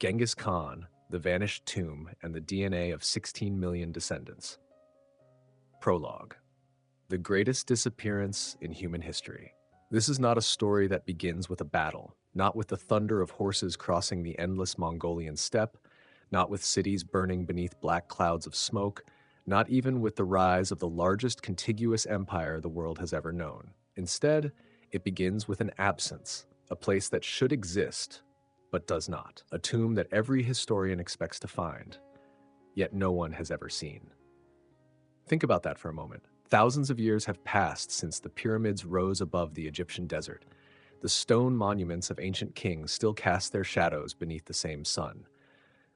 Genghis Khan, the Vanished Tomb, and the DNA of 16 million descendants. Prologue. The greatest disappearance in human history. This is not a story that begins with a battle, not with the thunder of horses crossing the endless Mongolian steppe, not with cities burning beneath black clouds of smoke, not even with the rise of the largest contiguous empire the world has ever known. Instead, it begins with an absence, a place that should exist, but does not, a tomb that every historian expects to find, yet no one has ever seen. Think about that for a moment. Thousands of years have passed since the pyramids rose above the Egyptian desert. The stone monuments of ancient kings still cast their shadows beneath the same sun.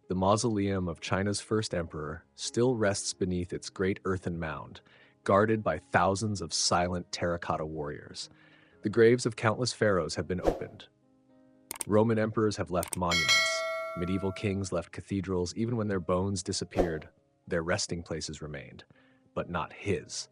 The mausoleum of China's first emperor still rests beneath its great earthen mound, guarded by thousands of silent terracotta warriors. The graves of countless pharaohs have been opened. Roman emperors have left monuments. Medieval kings left cathedrals. Even when their bones disappeared, their resting places remained, but not his.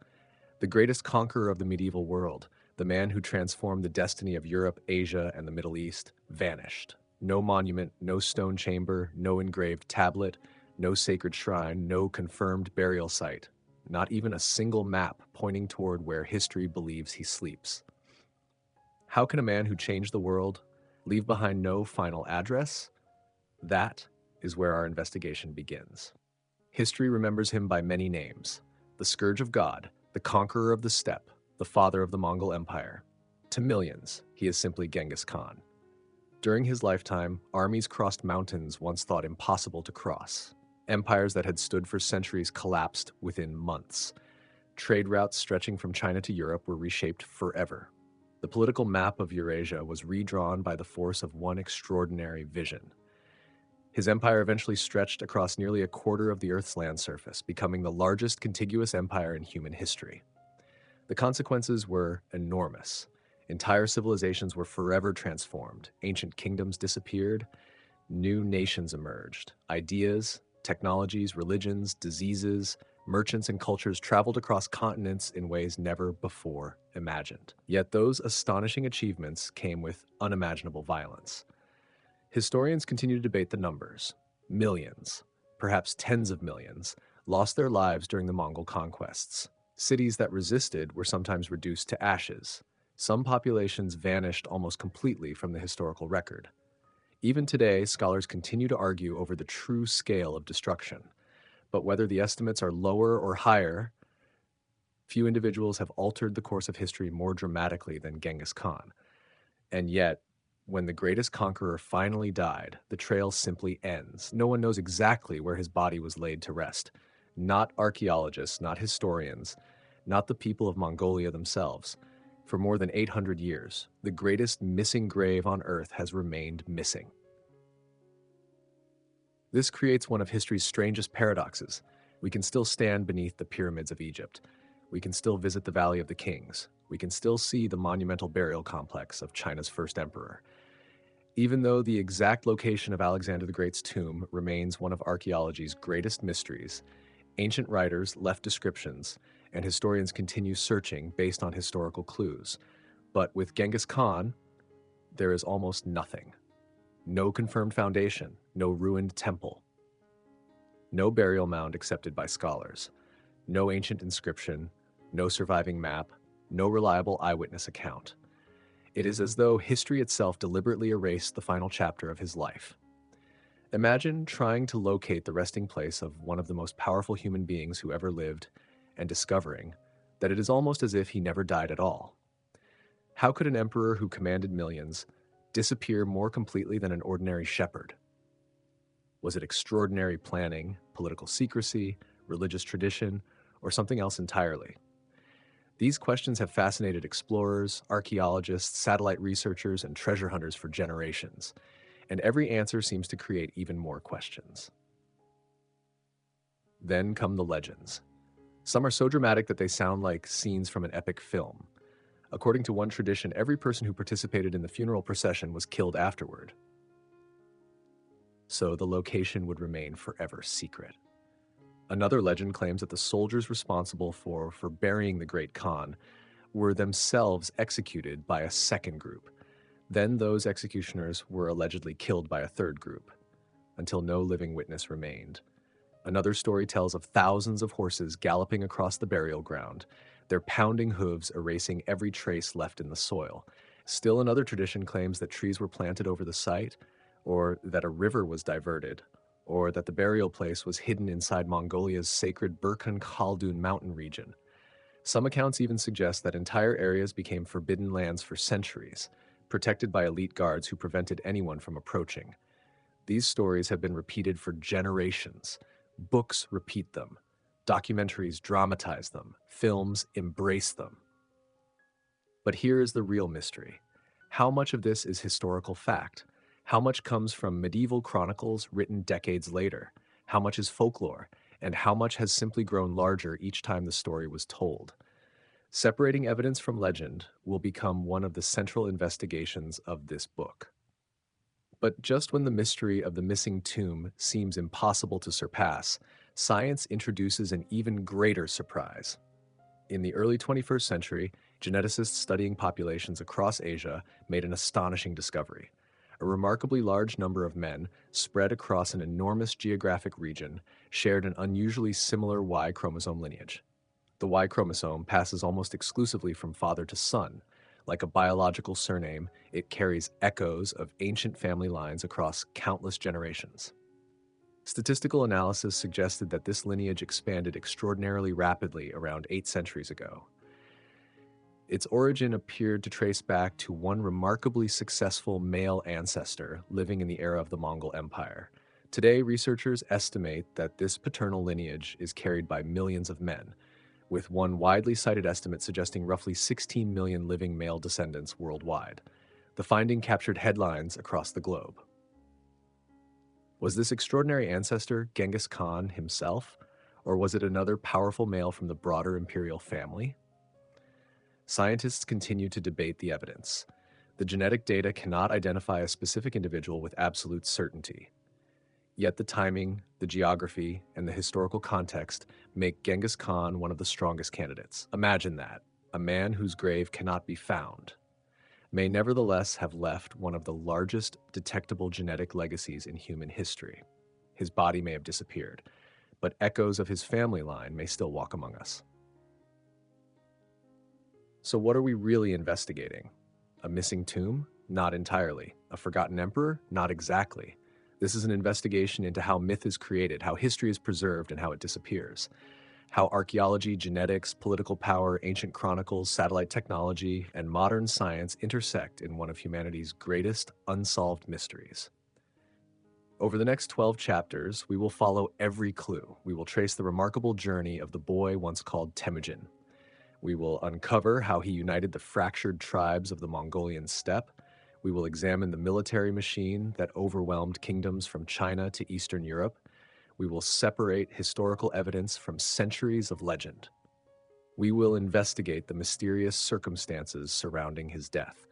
The greatest conqueror of the medieval world, the man who transformed the destiny of Europe, Asia, and the Middle East, vanished. No monument, no stone chamber, no engraved tablet, no sacred shrine, no confirmed burial site, not even a single map pointing toward where history believes he sleeps. How can a man who changed the world leave behind no final address? That is where our investigation begins. History remembers him by many names: the Scourge of God, the Conqueror of the Steppe, the father of the Mongol Empire. To millions, he is simply Genghis Khan. During his lifetime, armies crossed mountains once thought impossible to cross. Empires that had stood for centuries collapsed within months. Trade routes stretching from China to Europe were reshaped forever. The political map of Eurasia was redrawn by the force of one extraordinary vision. His empire eventually stretched across nearly a quarter of the Earth's land surface, becoming the largest contiguous empire in human history. The consequences were enormous. Entire civilizations were forever transformed. Ancient kingdoms disappeared. New nations emerged. Ideas, technologies, religions, diseases, merchants, and cultures traveled across continents in ways never before imagined. Yet those astonishing achievements came with unimaginable violence. Historians continue to debate the numbers. Millions, perhaps tens of millions, lost their lives during the Mongol conquests. Cities that resisted were sometimes reduced to ashes. Some populations vanished almost completely from the historical record. Even today, scholars continue to argue over the true scale of destruction. But whether the estimates are lower or higher, few individuals have altered the course of history more dramatically than Genghis Khan. And yet, when the greatest conqueror finally died, the trail simply ends. No one knows exactly where his body was laid to rest. Not archaeologists, not historians, not the people of Mongolia themselves. For more than 800 years, the greatest missing grave on Earth has remained missing. This creates one of history's strangest paradoxes. We can still stand beneath the pyramids of Egypt. We can still visit the Valley of the Kings. We can still see the monumental burial complex of China's first emperor. Even though the exact location of Alexander the Great's tomb remains one of archaeology's greatest mysteries, ancient writers left descriptions, and historians continue searching based on historical clues. But with Genghis Khan, there is almost nothing. No confirmed foundation, no ruined temple, no burial mound accepted by scholars, no ancient inscription, no surviving map, no reliable eyewitness account. It is as though history itself deliberately erased the final chapter of his life. Imagine trying to locate the resting place of one of the most powerful human beings who ever lived and discovering that it is almost as if he never died at all. How could an emperor who commanded millions disappear more completely than an ordinary shepherd? Was it extraordinary planning, political secrecy, religious tradition, or something else entirely? These questions have fascinated explorers, archaeologists, satellite researchers, and treasure hunters for generations, and every answer seems to create even more questions. Then come the legends. Some are so dramatic that they sound like scenes from an epic film. According to one tradition, every person who participated in the funeral procession was killed afterward, so the location would remain forever secret. Another legend claims that the soldiers responsible for burying the great Khan were themselves executed by a second group. Then those executioners were allegedly killed by a third group. until no living witness remained. Another story tells of thousands of horses galloping across the burial ground, their pounding hooves erasing every trace left in the soil. Still another tradition claims that trees were planted over the site, or that a river was diverted, or that the burial place was hidden inside Mongolia's sacred Burkhan Khaldun mountain region. Some accounts even suggest that entire areas became forbidden lands for centuries, protected by elite guards who prevented anyone from approaching. These stories have been repeated for generations. Books repeat them. Documentaries dramatize them. Films embrace them. But here is the real mystery. How much of this is historical fact? How much comes from medieval chronicles written decades later? How much is folklore? And how much has simply grown larger each time the story was told? Separating evidence from legend will become one of the central investigations of this book. But just when the mystery of the missing tomb seems impossible to surpass, science introduces an even greater surprise. In the early 21st century, geneticists studying populations across Asia made an astonishing discovery. A remarkably large number of men, spread across an enormous geographic region, shared an unusually similar Y chromosome lineage. The Y chromosome passes almost exclusively from father to son. Like a biological surname, it carries echoes of ancient family lines across countless generations. Statistical analysis suggested that this lineage expanded extraordinarily rapidly around 8 centuries ago. Its origin appeared to trace back to one remarkably successful male ancestor living in the era of the Mongol Empire. Today, researchers estimate that this paternal lineage is carried by millions of men, with one widely cited estimate suggesting roughly 16 million living male descendants worldwide. The finding captured headlines across the globe. Was this extraordinary ancestor Genghis Khan himself, or was it another powerful male from the broader imperial family? Scientists continue to debate the evidence. The genetic data cannot identify a specific individual with absolute certainty. Yet the timing, the geography, and the historical context make Genghis Khan one of the strongest candidates. Imagine that. A man whose grave cannot be found may nevertheless have left one of the largest detectable genetic legacies in human history. His body may have disappeared, but echoes of his family line may still walk among us. So what are we really investigating? A missing tomb? Not entirely. A forgotten emperor? Not exactly. This is an investigation into how myth is created, how history is preserved, and how it disappears. How archaeology, genetics, political power, ancient chronicles, satellite technology, and modern science intersect in one of humanity's greatest unsolved mysteries. Over the next 12 chapters, we will follow every clue. We will trace the remarkable journey of the boy once called Temüjin. We will uncover how he united the fractured tribes of the Mongolian steppe. We will examine the military machine that overwhelmed kingdoms from China to Eastern Europe. We will separate historical evidence from centuries of legend. We will investigate the mysterious circumstances surrounding his death.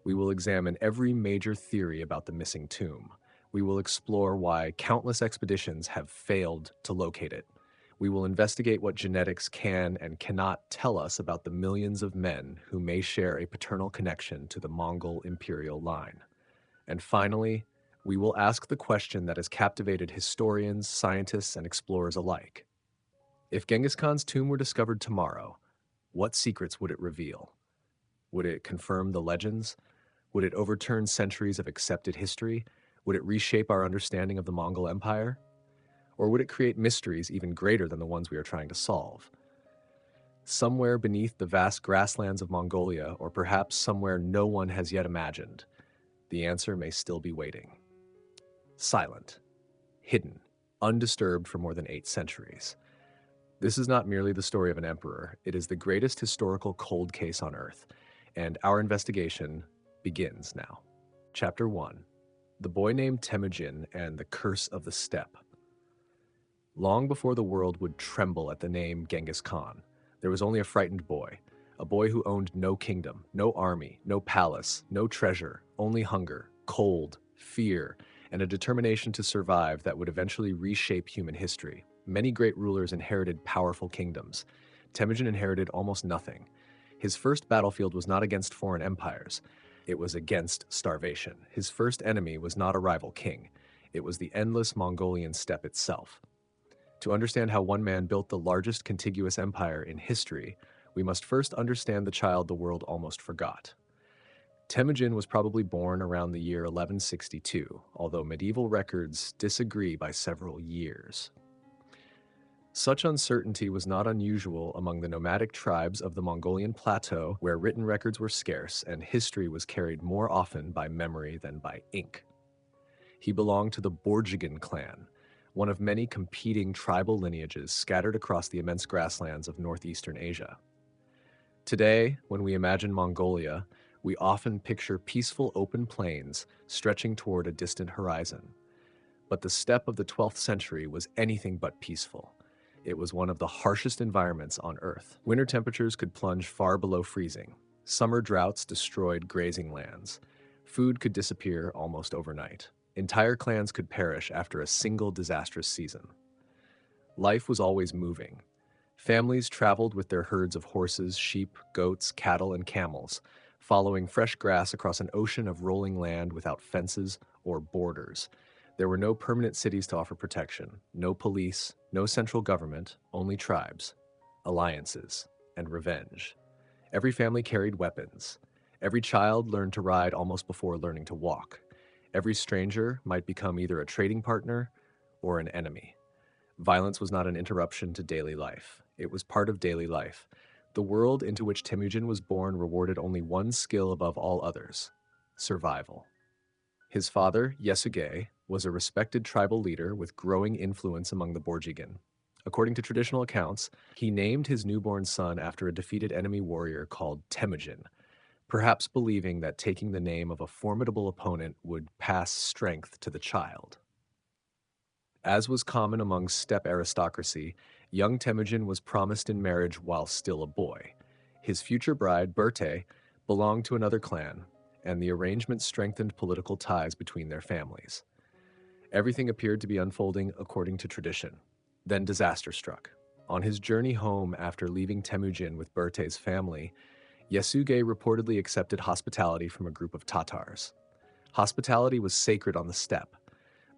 We will examine every major theory about the missing tomb. We will explore why countless expeditions have failed to locate it. We will investigate what genetics can and cannot tell us about the millions of men who may share a paternal connection to the Mongol imperial line. And finally, we will ask the question that has captivated historians, scientists, and explorers alike. If Genghis Khan's tomb were discovered tomorrow, what secrets would it reveal? Would it confirm the legends? Would it overturn centuries of accepted history? Would it reshape our understanding of the Mongol Empire? Or would it create mysteries even greater than the ones we are trying to solve? Somewhere beneath the vast grasslands of Mongolia, or perhaps somewhere no one has yet imagined, the answer may still be waiting. Silent, hidden, undisturbed for more than 8 centuries. This is not merely the story of an emperor, it is the greatest historical cold case on Earth, and our investigation begins now. Chapter 1. The boy named Temüjin and the curse of the steppe. Long before the world would tremble at the name Genghis Khan, there was only a frightened boy, a boy who owned no kingdom, no army, no palace, no treasure, only hunger, cold, fear, and a determination to survive that would eventually reshape human history. Many great rulers inherited powerful kingdoms. Temüjin inherited almost nothing. His first battlefield was not against foreign empires. It was against starvation. His first enemy was not a rival king. It was the endless Mongolian steppe itself. To understand how one man built the largest contiguous empire in history, we must first understand the child the world almost forgot. Temüjin was probably born around the year 1162, although medieval records disagree by several years. Such uncertainty was not unusual among the nomadic tribes of the Mongolian plateau, where written records were scarce and history was carried more often by memory than by ink. He belonged to the Borjigin clan, one of many competing tribal lineages scattered across the immense grasslands of northeastern Asia. Today, when we imagine Mongolia, we often picture peaceful open plains stretching toward a distant horizon. But the steppe of the 12th century was anything but peaceful. It was one of the harshest environments on Earth. Winter temperatures could plunge far below freezing. Summer droughts destroyed grazing lands. Food could disappear almost overnight. Entire clans could perish after a single disastrous season. Life was always moving. Families traveled with their herds of horses, sheep, goats, cattle, and camels, following fresh grass across an ocean of rolling land without fences or borders. There were no permanent cities to offer protection, no police, no central government, only tribes, alliances, and revenge. Every family carried weapons. Every child learned to ride almost before learning to walk. Every stranger might become either a trading partner or an enemy. Violence was not an interruption to daily life. It was part of daily life. The world into which Temüjin was born rewarded only one skill above all others: survival. His father, Yesugei, was a respected tribal leader with growing influence among the Borjigin. According to traditional accounts, he named his newborn son after a defeated enemy warrior called Temüjin, perhaps believing that taking the name of a formidable opponent would pass strength to the child. As was common among steppe aristocracy, young Temüjin was promised in marriage while still a boy. His future bride, Berte, belonged to another clan, and the arrangement strengthened political ties between their families. Everything appeared to be unfolding according to tradition. Then disaster struck. On his journey home after leaving Temüjin with Berte's family, Yesugei reportedly accepted hospitality from a group of Tatars. Hospitality was sacred on the steppe,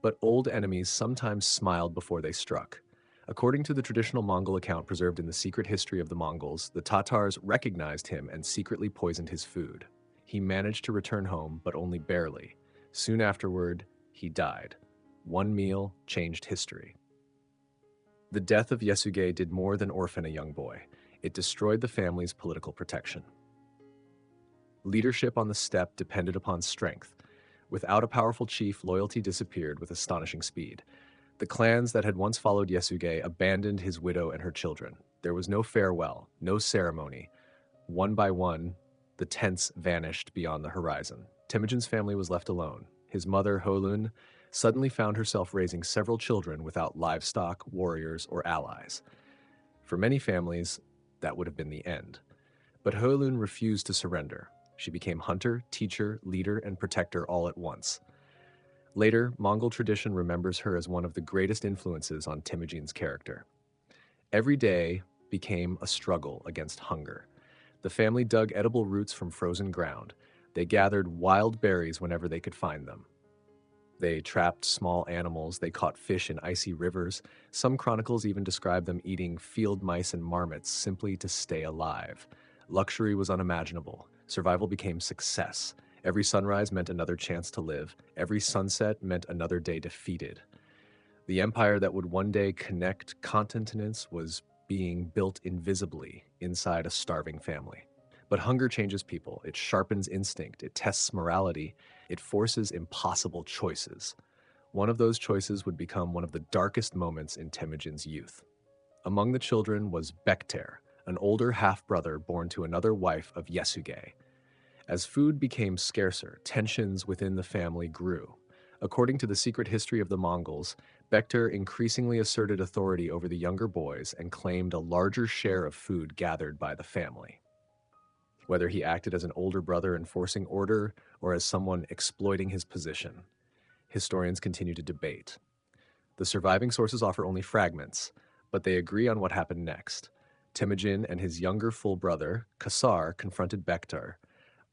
but old enemies sometimes smiled before they struck. According to the traditional Mongol account preserved in the secret history of the Mongols, the Tatars recognized him and secretly poisoned his food. He managed to return home, but only barely. Soon afterward, he died. One meal changed history. The death of Yesugei did more than orphan a young boy. It destroyed the family's political protection. Leadership on the steppe depended upon strength. Without a powerful chief, loyalty disappeared with astonishing speed. The clans that had once followed Yesugei abandoned his widow and her children. There was no farewell, no ceremony. One by one, the tents vanished beyond the horizon. Temüjin's family was left alone. His mother, Holun, suddenly found herself raising several children without livestock, warriors, or allies. For many families, that would have been the end. But Holun refused to surrender. She became hunter, teacher, leader, and protector all at once. Later, Mongol tradition remembers her as one of the greatest influences on Temüjin's character. Every day became a struggle against hunger. The family dug edible roots from frozen ground. They gathered wild berries whenever they could find them. They trapped small animals, they caught fish in icy rivers. Some chronicles even describe them eating field mice and marmots simply to stay alive. Luxury was unimaginable. Survival became success. Every sunrise meant another chance to live. Every sunset meant another day defeated. The empire that would one day connect continents was being built invisibly inside a starving family. But hunger changes people. It sharpens instinct. It tests morality. It forces impossible choices. One of those choices would become one of the darkest moments in Temüjin's youth. Among the children was Bekter, an older half-brother born to another wife of Yesugei. As food became scarcer, tensions within the family grew. According to the secret history of the Mongols, Bekter increasingly asserted authority over the younger boys and claimed a larger share of food gathered by the family. Whether he acted as an older brother enforcing order or as someone exploiting his position, historians continue to debate. The surviving sources offer only fragments, but they agree on what happened next. Temüjin and his younger full brother, Kasar, confronted Bektar.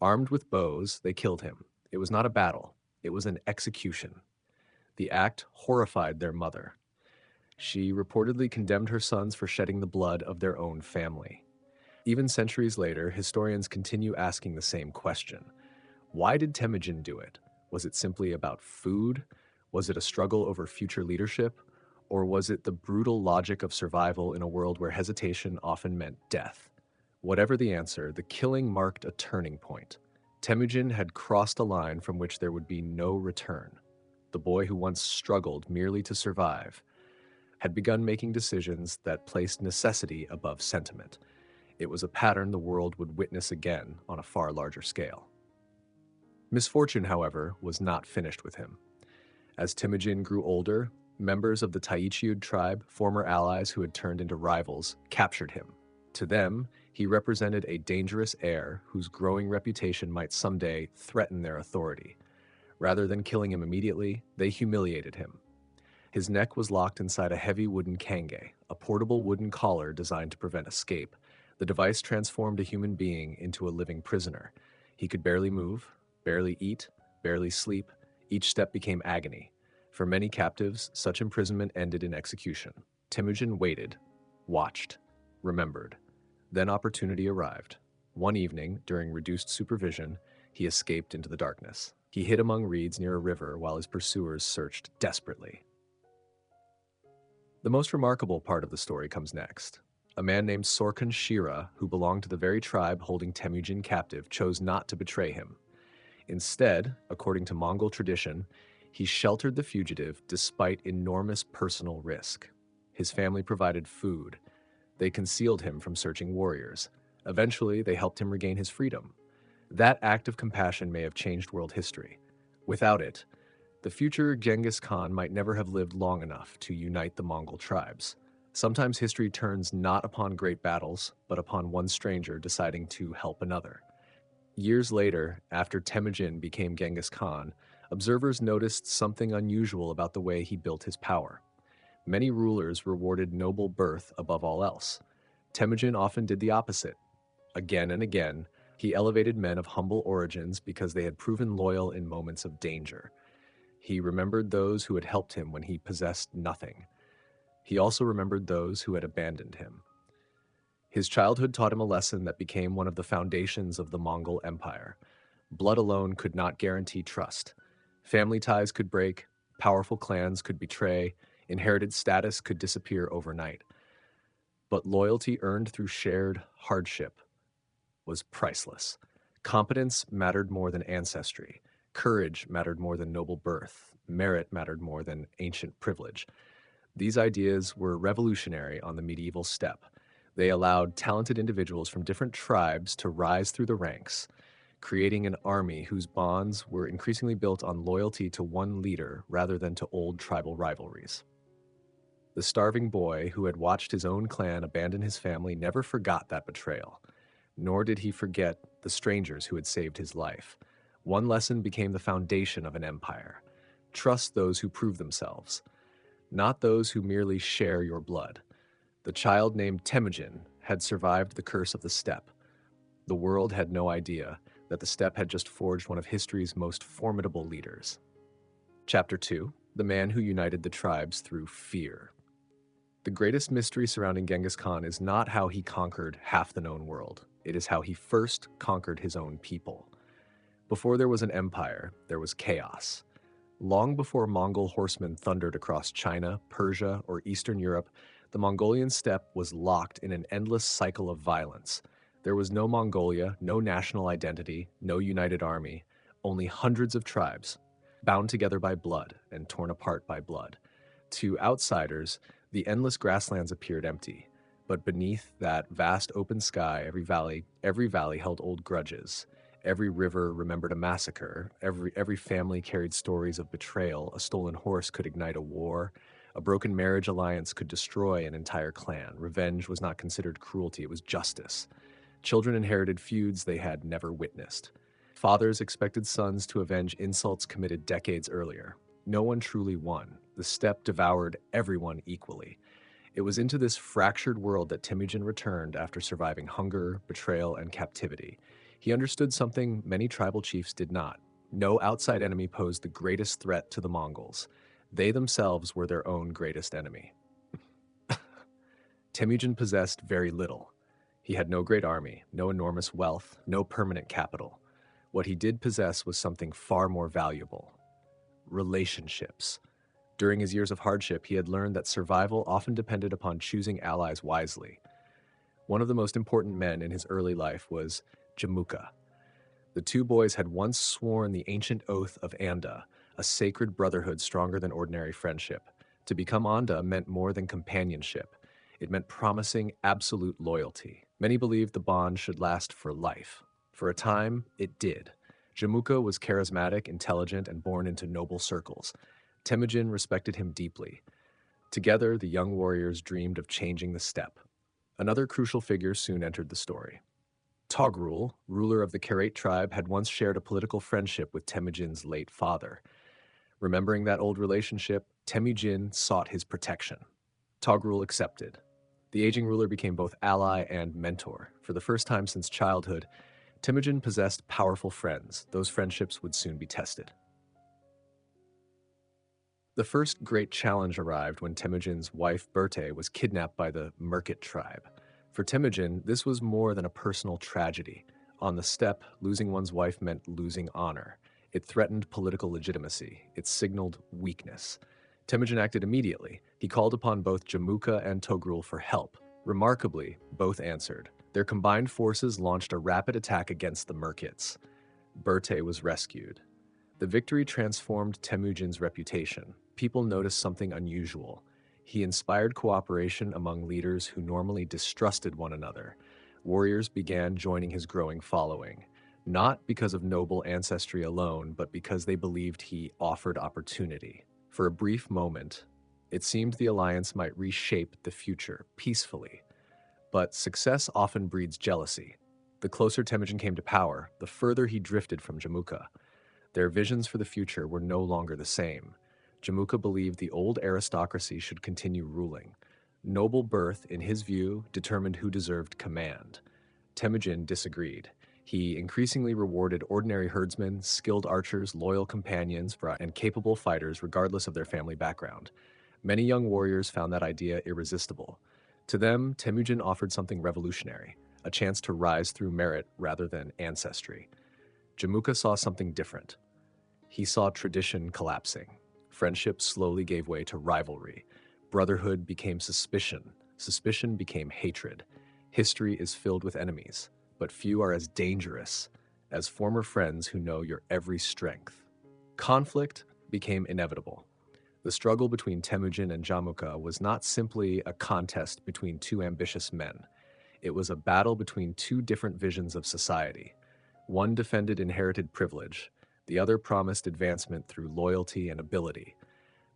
Armed with bows, they killed him. It was not a battle. It was an execution. The act horrified their mother. She reportedly condemned her sons for shedding the blood of their own family. Even centuries later, historians continue asking the same question. Why did Temüjin do it? Was it simply about food? Was it a struggle over future leadership? Or was it the brutal logic of survival in a world where hesitation often meant death? Whatever the answer, the killing marked a turning point. Temüjin had crossed a line from which there would be no return. The boy who once struggled merely to survive had begun making decisions that placed necessity above sentiment. It was a pattern the world would witness again on a far larger scale. Misfortune, however, was not finished with him. As Temüjin grew older, members of the Taichiud tribe, former allies who had turned into rivals, captured him. To them, he represented a dangerous heir whose growing reputation might someday threaten their authority. Rather than killing him immediately, they humiliated him. His neck was locked inside a heavy wooden kange, a portable wooden collar designed to prevent escape. The device transformed a human being into a living prisoner. He could barely move, barely eat, barely sleep. Each step became agony. For many captives, such imprisonment ended in execution. Temüjin waited, watched, remembered. Then opportunity arrived. One evening, during reduced supervision, he escaped into the darkness. He hid among reeds near a river while his pursuers searched desperately. The most remarkable part of the story comes next. A man named Sorkun Shira, who belonged to the very tribe holding Temüjin captive, chose not to betray him. Instead, according to Mongol tradition, he sheltered the fugitive despite enormous personal risk. His family provided food. They concealed him from searching warriors. Eventually, they helped him regain his freedom. That act of compassion may have changed world history. Without it, the future Genghis Khan might never have lived long enough to unite the Mongol tribes. Sometimes history turns not upon great battles, but upon one stranger deciding to help another. Years later, after Temüjin became Genghis Khan, observers noticed something unusual about the way he built his power. Many rulers rewarded noble birth above all else. Temüjin often did the opposite. Again and again, he elevated men of humble origins because they had proven loyal in moments of danger. He remembered those who had helped him when he possessed nothing. He also remembered those who had abandoned him. His childhood taught him a lesson that became one of the foundations of the Mongol Empire. Blood alone could not guarantee trust. Family ties could break, powerful clans could betray, inherited status could disappear overnight. But loyalty earned through shared hardship was priceless. Competence mattered more than ancestry. Courage mattered more than noble birth. Merit mattered more than ancient privilege. These ideas were revolutionary on the medieval steppe. They allowed talented individuals from different tribes to rise through the ranks, creating an army whose bonds were increasingly built on loyalty to one leader rather than to old tribal rivalries. The starving boy who had watched his own clan abandon his family never forgot that betrayal, nor did he forget the strangers who had saved his life. One lesson became the foundation of an empire. Trust those who prove themselves, not those who merely share your blood. The child named Temüjin had survived the curse of the steppe. The world had no idea that the steppe had just forged one of history's most formidable leaders. Chapter 2: The Man Who United the Tribes Through Fear. The greatest mystery surrounding Genghis Khan is not how he conquered half the known world. It is how he first conquered his own people. Before there was an empire, there was chaos. Long before Mongol horsemen thundered across China, Persia, or Eastern Europe, the Mongolian steppe was locked in an endless cycle of violence. There was no Mongolia, no national identity, no united army, only hundreds of tribes, bound together by blood and torn apart by blood. To outsiders, the endless grasslands appeared empty, but beneath that vast open sky, every valley held old grudges. Every river remembered a massacre. Every family carried stories of betrayal. A stolen horse could ignite a war. A broken marriage alliance could destroy an entire clan. Revenge was not considered cruelty, it was justice. Children inherited feuds they had never witnessed. Fathers expected sons to avenge insults committed decades earlier. No one truly won. The steppe devoured everyone equally. It was into this fractured world that Temüjin returned after surviving hunger, betrayal, and captivity. He understood something many tribal chiefs did not. No outside enemy posed the greatest threat to the Mongols. They themselves were their own greatest enemy. Temüjin possessed very little. He had no great army, no enormous wealth, no permanent capital. What he did possess was something far more valuable: relationships. During his years of hardship, he had learned that survival often depended upon choosing allies wisely. One of the most important men in his early life was Jamuka. The two boys had once sworn the ancient oath of Anda, a sacred brotherhood stronger than ordinary friendship. To become Anda meant more than companionship. It meant promising absolute loyalty. Many believed the bond should last for life. For a time, it did. Jamuka was charismatic, intelligent, and born into noble circles. Temüjin respected him deeply. Together, the young warriors dreamed of changing the steppe. Another crucial figure soon entered the story. Togrul, ruler of the Karait tribe, had once shared a political friendship with Temüjin's late father. Remembering that old relationship, Temüjin sought his protection. Togrul accepted. The aging ruler became both ally and mentor. For the first time since childhood, Temüjin possessed powerful friends. Those friendships would soon be tested. The first great challenge arrived when Temüjin's wife Berte was kidnapped by the Merkit tribe. For Temüjin, this was more than a personal tragedy. On the steppe, losing one's wife meant losing honor. It threatened political legitimacy. It signaled weakness. Temüjin acted immediately. He called upon both Jamuka and Togrul for help. Remarkably, both answered. Their combined forces launched a rapid attack against the Merkits. Berte was rescued. The victory transformed Temüjin's reputation. People noticed something unusual. He inspired cooperation among leaders who normally distrusted one another. Warriors began joining his growing following, not because of noble ancestry alone, but because they believed he offered opportunity. For a brief moment, it seemed the alliance might reshape the future peacefully. But success often breeds jealousy. The closer Temüjin came to power, the further he drifted from Jamuka. Their visions for the future were no longer the same. Jamuka believed the old aristocracy should continue ruling. Noble birth, in his view, determined who deserved command. Temüjin disagreed. He increasingly rewarded ordinary herdsmen, skilled archers, loyal companions, and capable fighters regardless of their family background. Many young warriors found that idea irresistible. To them, Temüjin offered something revolutionary, a chance to rise through merit rather than ancestry. Jamuka saw something different. He saw tradition collapsing. Friendship slowly gave way to rivalry. Brotherhood became suspicion. Suspicion became hatred. History is filled with enemies, but few are as dangerous as former friends who know your every strength. Conflict became inevitable. The struggle between Temüjin and Jamuka was not simply a contest between two ambitious men. It was a battle between two different visions of society. One defended inherited privilege. The other promised advancement through loyalty and ability.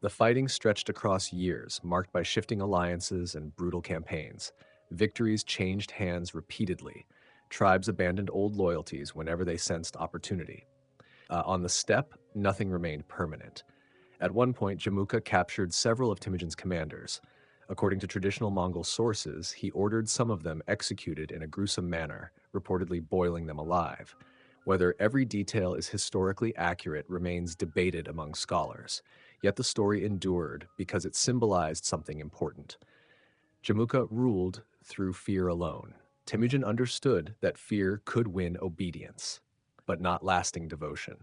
The fighting stretched across years, marked by shifting alliances and brutal campaigns. Victories changed hands repeatedly. Tribes abandoned old loyalties whenever they sensed opportunity. On the steppe, nothing remained permanent. At one point, Jamuka captured several of Temüjin's commanders. According to traditional Mongol sources, he ordered some of them executed in a gruesome manner, reportedly boiling them alive. Whether every detail is historically accurate remains debated among scholars, yet the story endured because it symbolized something important. Jamuka ruled through fear alone. Temüjin understood that fear could win obedience, but not lasting devotion.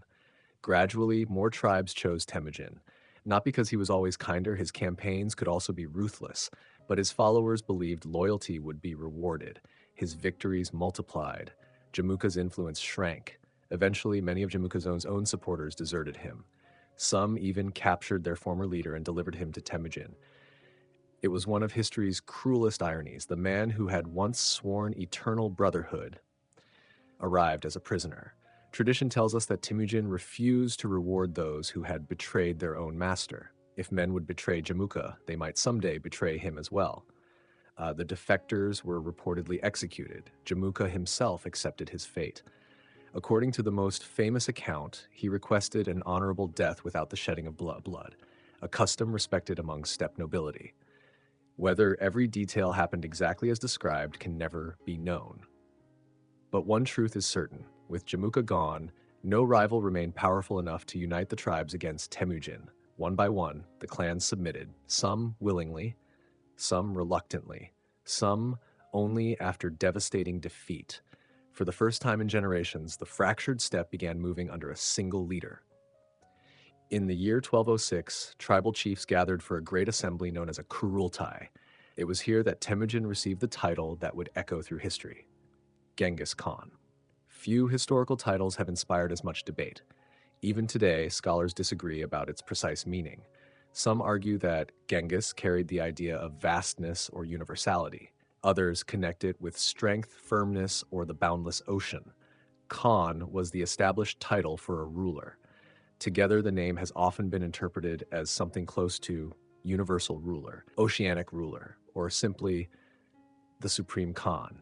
Gradually, more tribes chose Temüjin. Not because he was always kinder, his campaigns could also be ruthless, but his followers believed loyalty would be rewarded. His victories multiplied. Jamuka's influence shrank. Eventually, many of Jamuka's own supporters deserted him. Some even captured their former leader and delivered him to Temüjin. It was one of history's cruelest ironies. The man who had once sworn eternal brotherhood arrived as a prisoner. Tradition tells us that Temüjin refused to reward those who had betrayed their own master. If men would betray Jamuka, they might someday betray him as well. The defectors were reportedly executed. Jamuka himself accepted his fate. According to the most famous account, he requested an honorable death without the shedding of blood, a custom respected among steppe nobility. Whether every detail happened exactly as described can never be known. But one truth is certain. With Jamuka gone, no rival remained powerful enough to unite the tribes against Temüjin. One by one, the clans submitted, some willingly, some reluctantly, some only after devastating defeat. For the first time in generations, the fractured steppe began moving under a single leader. In the year 1206, tribal chiefs gathered for a great assembly known as a kurultai. It was here that Temüjin received the title that would echo through history, Genghis Khan. Few historical titles have inspired as much debate. Even today, scholars disagree about its precise meaning. Some argue that Genghis carried the idea of vastness or universality. Others connect it with strength, firmness, or the boundless ocean. Khan was the established title for a ruler. Together, the name has often been interpreted as something close to universal ruler, oceanic ruler, or simply the supreme Khan.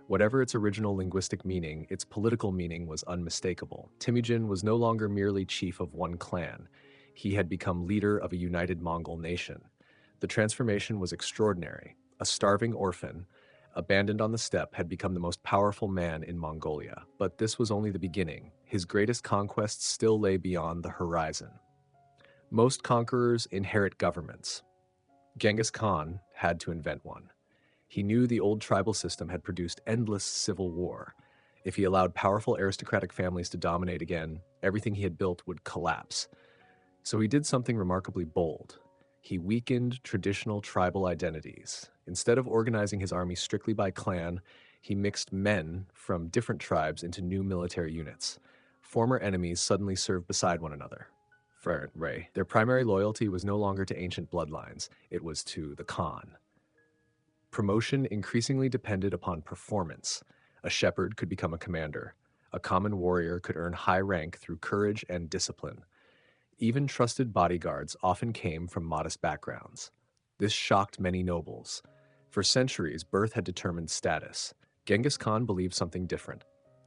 Whatever its original linguistic meaning, its political meaning was unmistakable. Temüjin was no longer merely chief of one clan. He had become leader of a united Mongol nation. The transformation was extraordinary. A starving orphan, abandoned on the steppe, had become the most powerful man in Mongolia. But this was only the beginning. His greatest conquests still lay beyond the horizon. Most conquerors inherit governments. Genghis Khan had to invent one. He knew the old tribal system had produced endless civil war. If he allowed powerful aristocratic families to dominate again, everything he had built would collapse. So he did something remarkably bold. He weakened traditional tribal identities. Instead of organizing his army strictly by clan, he mixed men from different tribes into new military units. Former enemies suddenly served beside one another. Their primary loyalty was no longer to ancient bloodlines, it was to the Khan. Promotion increasingly depended upon performance. A shepherd could become a commander. A common warrior could earn high rank through courage and discipline. Even trusted bodyguards often came from modest backgrounds. This shocked many nobles. For centuries, birth had determined status. Genghis Khan believed something different.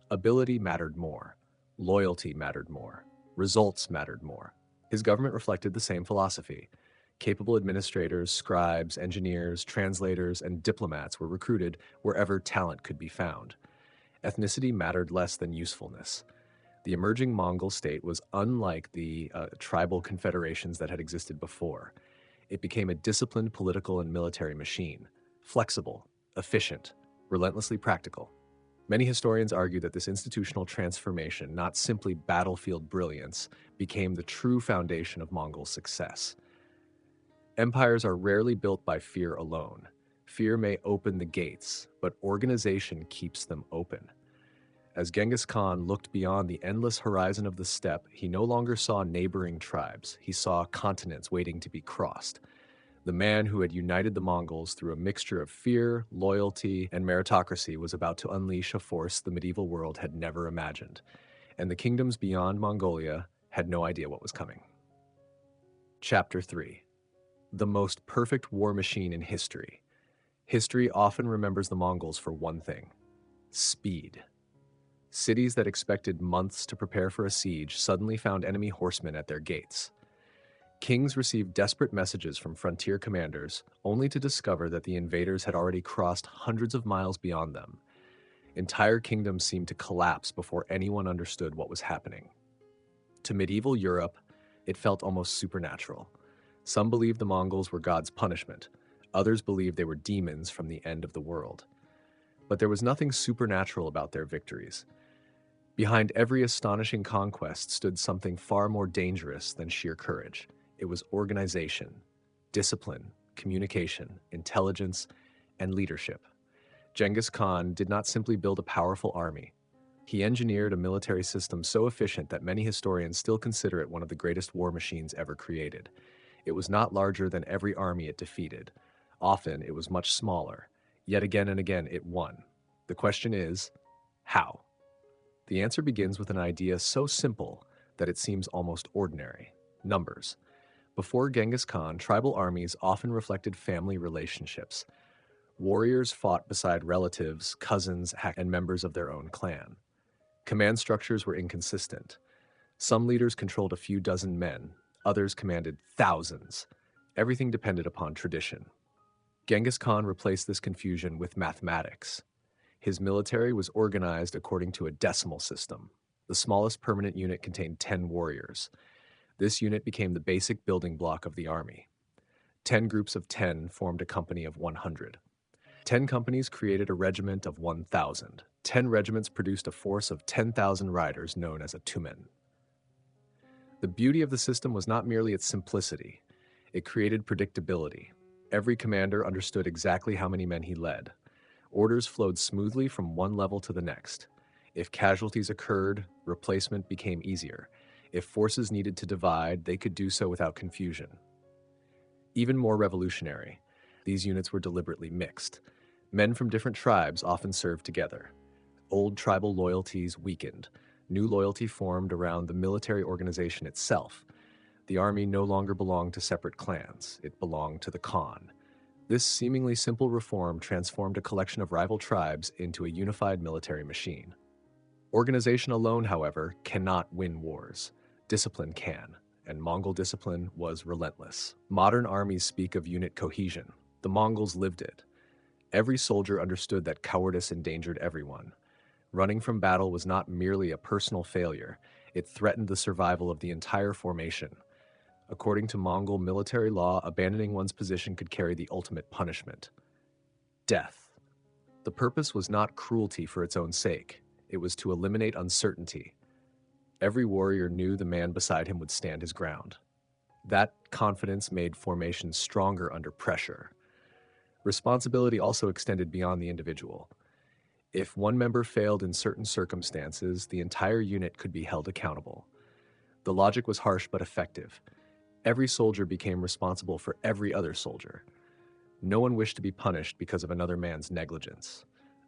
Ability mattered more. Loyalty mattered more. Results mattered more. His government reflected the same philosophy. Capable administrators, scribes, engineers, translators, and diplomats were recruited wherever talent could be found. Ethnicity mattered less than usefulness. The emerging Mongol state was unlike the tribal confederations that had existed before. It became a disciplined political and military machine, flexible, efficient, relentlessly practical. Many historians argue that this institutional transformation, not simply battlefield brilliance, became the true foundation of Mongol success. Empires are rarely built by fear alone. Fear may open the gates, but organization keeps them open. As Genghis Khan looked beyond the endless horizon of the steppe, he no longer saw neighboring tribes. He saw continents waiting to be crossed. The man who had united the Mongols through a mixture of fear, loyalty, and meritocracy was about to unleash a force the medieval world had never imagined, and the kingdoms beyond Mongolia had no idea what was coming. Chapter 3. The most perfect war machine in history. History often remembers the Mongols for one thing: speed. Cities that expected months to prepare for a siege suddenly found enemy horsemen at their gates. Kings received desperate messages from frontier commanders, only to discover that the invaders had already crossed hundreds of miles beyond them. Entire kingdoms seemed to collapse before anyone understood what was happening. To medieval Europe, it felt almost supernatural. Some believed the Mongols were God's punishment. Others believed they were demons from the end of the world. But there was nothing supernatural about their victories. Behind every astonishing conquest stood something far more dangerous than sheer courage. It was organization, discipline, communication, intelligence, and leadership. Genghis Khan did not simply build a powerful army. He engineered a military system so efficient that many historians still consider it one of the greatest war machines ever created. It was not larger than every army it defeated. Often it was much smaller. Yet again and again it won. The question is, how? The answer begins with an idea so simple that it seems almost ordinary: numbers. Before Genghis Khan, tribal armies often reflected family relationships. Warriors fought beside relatives, cousins, and members of their own clan. Command structures were inconsistent. Some leaders controlled a few dozen men, others commanded thousands. Everything depended upon tradition. Genghis Khan replaced this confusion with mathematics. His military was organized according to a decimal system. The smallest permanent unit contained 10 warriors. This unit became the basic building block of the army. 10 groups of 10 formed a company of 100. 10 companies created a regiment of 1,000. 10 regiments produced a force of 10,000 riders known as a tumen. The beauty of the system was not merely its simplicity. It created predictability. Every commander understood exactly how many men he led. Orders flowed smoothly from one level to the next. If casualties occurred, replacement became easier. If forces needed to divide, they could do so without confusion. Even more revolutionary, these units were deliberately mixed. Men from different tribes often served together. Old tribal loyalties weakened. New loyalty formed around the military organization itself. The army no longer belonged to separate clans. It belonged to the Khan. This seemingly simple reform transformed a collection of rival tribes into a unified military machine. Organization alone, however, cannot win wars. Discipline can, and Mongol discipline was relentless. Modern armies speak of unit cohesion. The Mongols lived it. Every soldier understood that cowardice endangered everyone. Running from battle was not merely a personal failure, it threatened the survival of the entire formation. According to Mongol military law, abandoning one's position could carry the ultimate punishment: death. The purpose was not cruelty for its own sake, it was to eliminate uncertainty. Every warrior knew the man beside him would stand his ground. That confidence made formations stronger under pressure. Responsibility also extended beyond the individual. If one member failed in certain circumstances, the entire unit could be held accountable. The logic was harsh but effective. Every soldier became responsible for every other soldier. No one wished to be punished because of another man's negligence.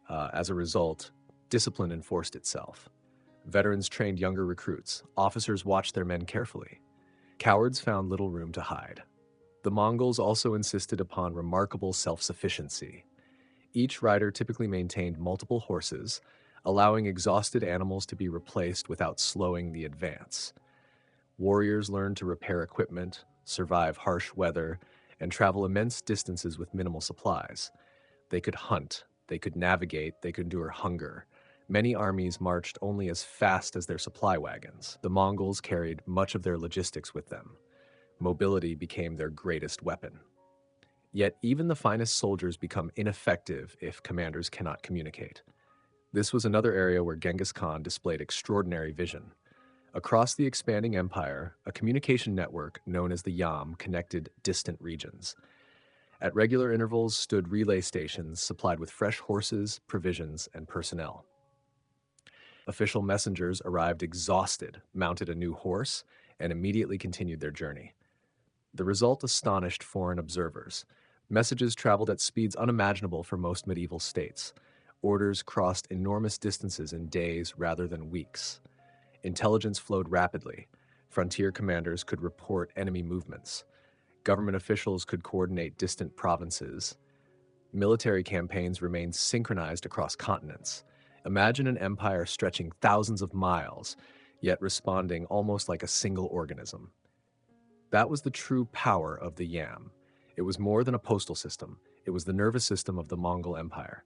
As a result, discipline enforced itself. Veterans trained younger recruits. Officers watched their men carefully. Cowards found little room to hide. The Mongols also insisted upon remarkable self-sufficiency. Each rider typically maintained multiple horses, allowing exhausted animals to be replaced without slowing the advance. Warriors learned to repair equipment, survive harsh weather, and travel immense distances with minimal supplies. They could hunt, they could navigate, they could endure hunger. Many armies marched only as fast as their supply wagons. The Mongols carried much of their logistics with them. Mobility became their greatest weapon. Yet even the finest soldiers become ineffective if commanders cannot communicate. This was another area where Genghis Khan displayed extraordinary vision. Across the expanding empire, a communication network known as the Yam connected distant regions. At regular intervals stood relay stations supplied with fresh horses, provisions, and personnel. Official messengers arrived exhausted, mounted a new horse, and immediately continued their journey. The result astonished foreign observers. Messages traveled at speeds unimaginable for most medieval states. Orders crossed enormous distances in days rather than weeks. Intelligence flowed rapidly. Frontier commanders could report enemy movements. Government officials could coordinate distant provinces. Military campaigns remained synchronized across continents. Imagine an empire stretching thousands of miles, yet responding almost like a single organism. That was the true power of the Yam. It was more than a postal system. It was the nervous system of the Mongol Empire.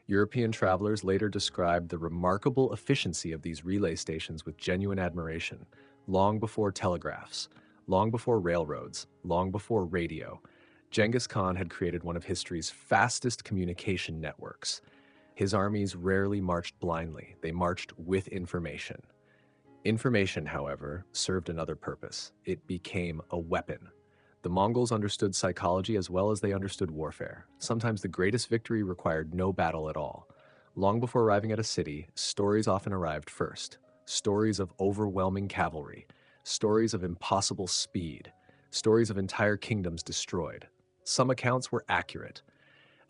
European travelers later described the remarkable efficiency of these relay stations with genuine admiration, long before telegraphs, long before railroads, long before radio. Genghis Khan had created one of history's fastest communication networks. His armies rarely marched blindly, they marched with information. Information, however, served another purpose. It became a weapon. The Mongols understood psychology as well as they understood warfare. Sometimes the greatest victory required no battle at all. Long before arriving at a city, stories often arrived first. Stories of overwhelming cavalry, stories of impossible speed, stories of entire kingdoms destroyed. Some accounts were accurate.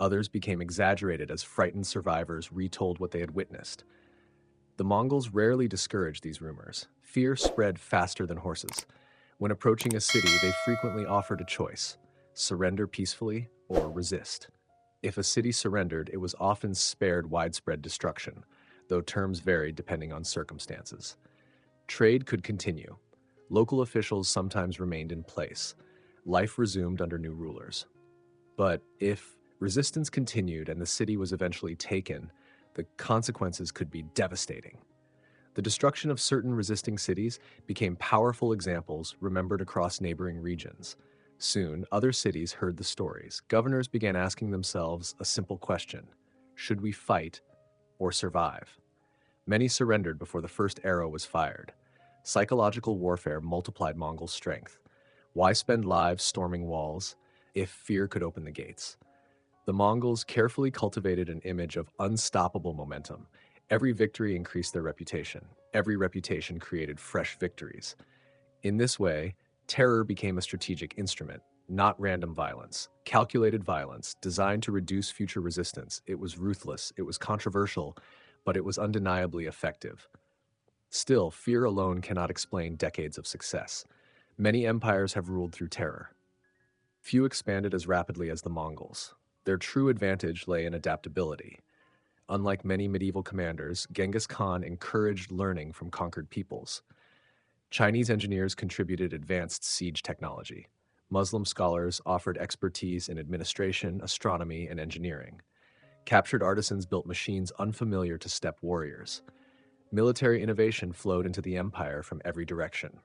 Others became exaggerated as frightened survivors retold what they had witnessed. The Mongols rarely discouraged these rumors. Fear spread faster than horses. When approaching a city, they frequently offered a choice: surrender peacefully or resist. If a city surrendered, it was often spared widespread destruction, though terms varied depending on circumstances. Trade could continue. Local officials sometimes remained in place. Life resumed under new rulers. But if resistance continued and the city was eventually taken, the consequences could be devastating. The destruction of certain resisting cities became powerful examples remembered across neighboring regions. Soon, other cities heard the stories. Governors began asking themselves a simple question: should we fight or survive? Many surrendered before the first arrow was fired. Psychological warfare multiplied Mongol strength. Why spend lives storming walls if fear could open the gates? The Mongols carefully cultivated an image of unstoppable momentum. Every victory increased their reputation. Every reputation created fresh victories. In this way, terror became a strategic instrument, not random violence, calculated violence designed to reduce future resistance. It was ruthless, it was controversial, but it was undeniably effective. Still, fear alone cannot explain decades of success. Many empires have ruled through terror. Few expanded as rapidly as the Mongols. Their true advantage lay in adaptability. Unlike many medieval commanders, Genghis Khan encouraged learning from conquered peoples. Chinese engineers contributed advanced siege technology. Muslim scholars offered expertise in administration, astronomy, and engineering. Captured artisans built machines unfamiliar to steppe warriors. Military innovation flowed into the empire from every direction.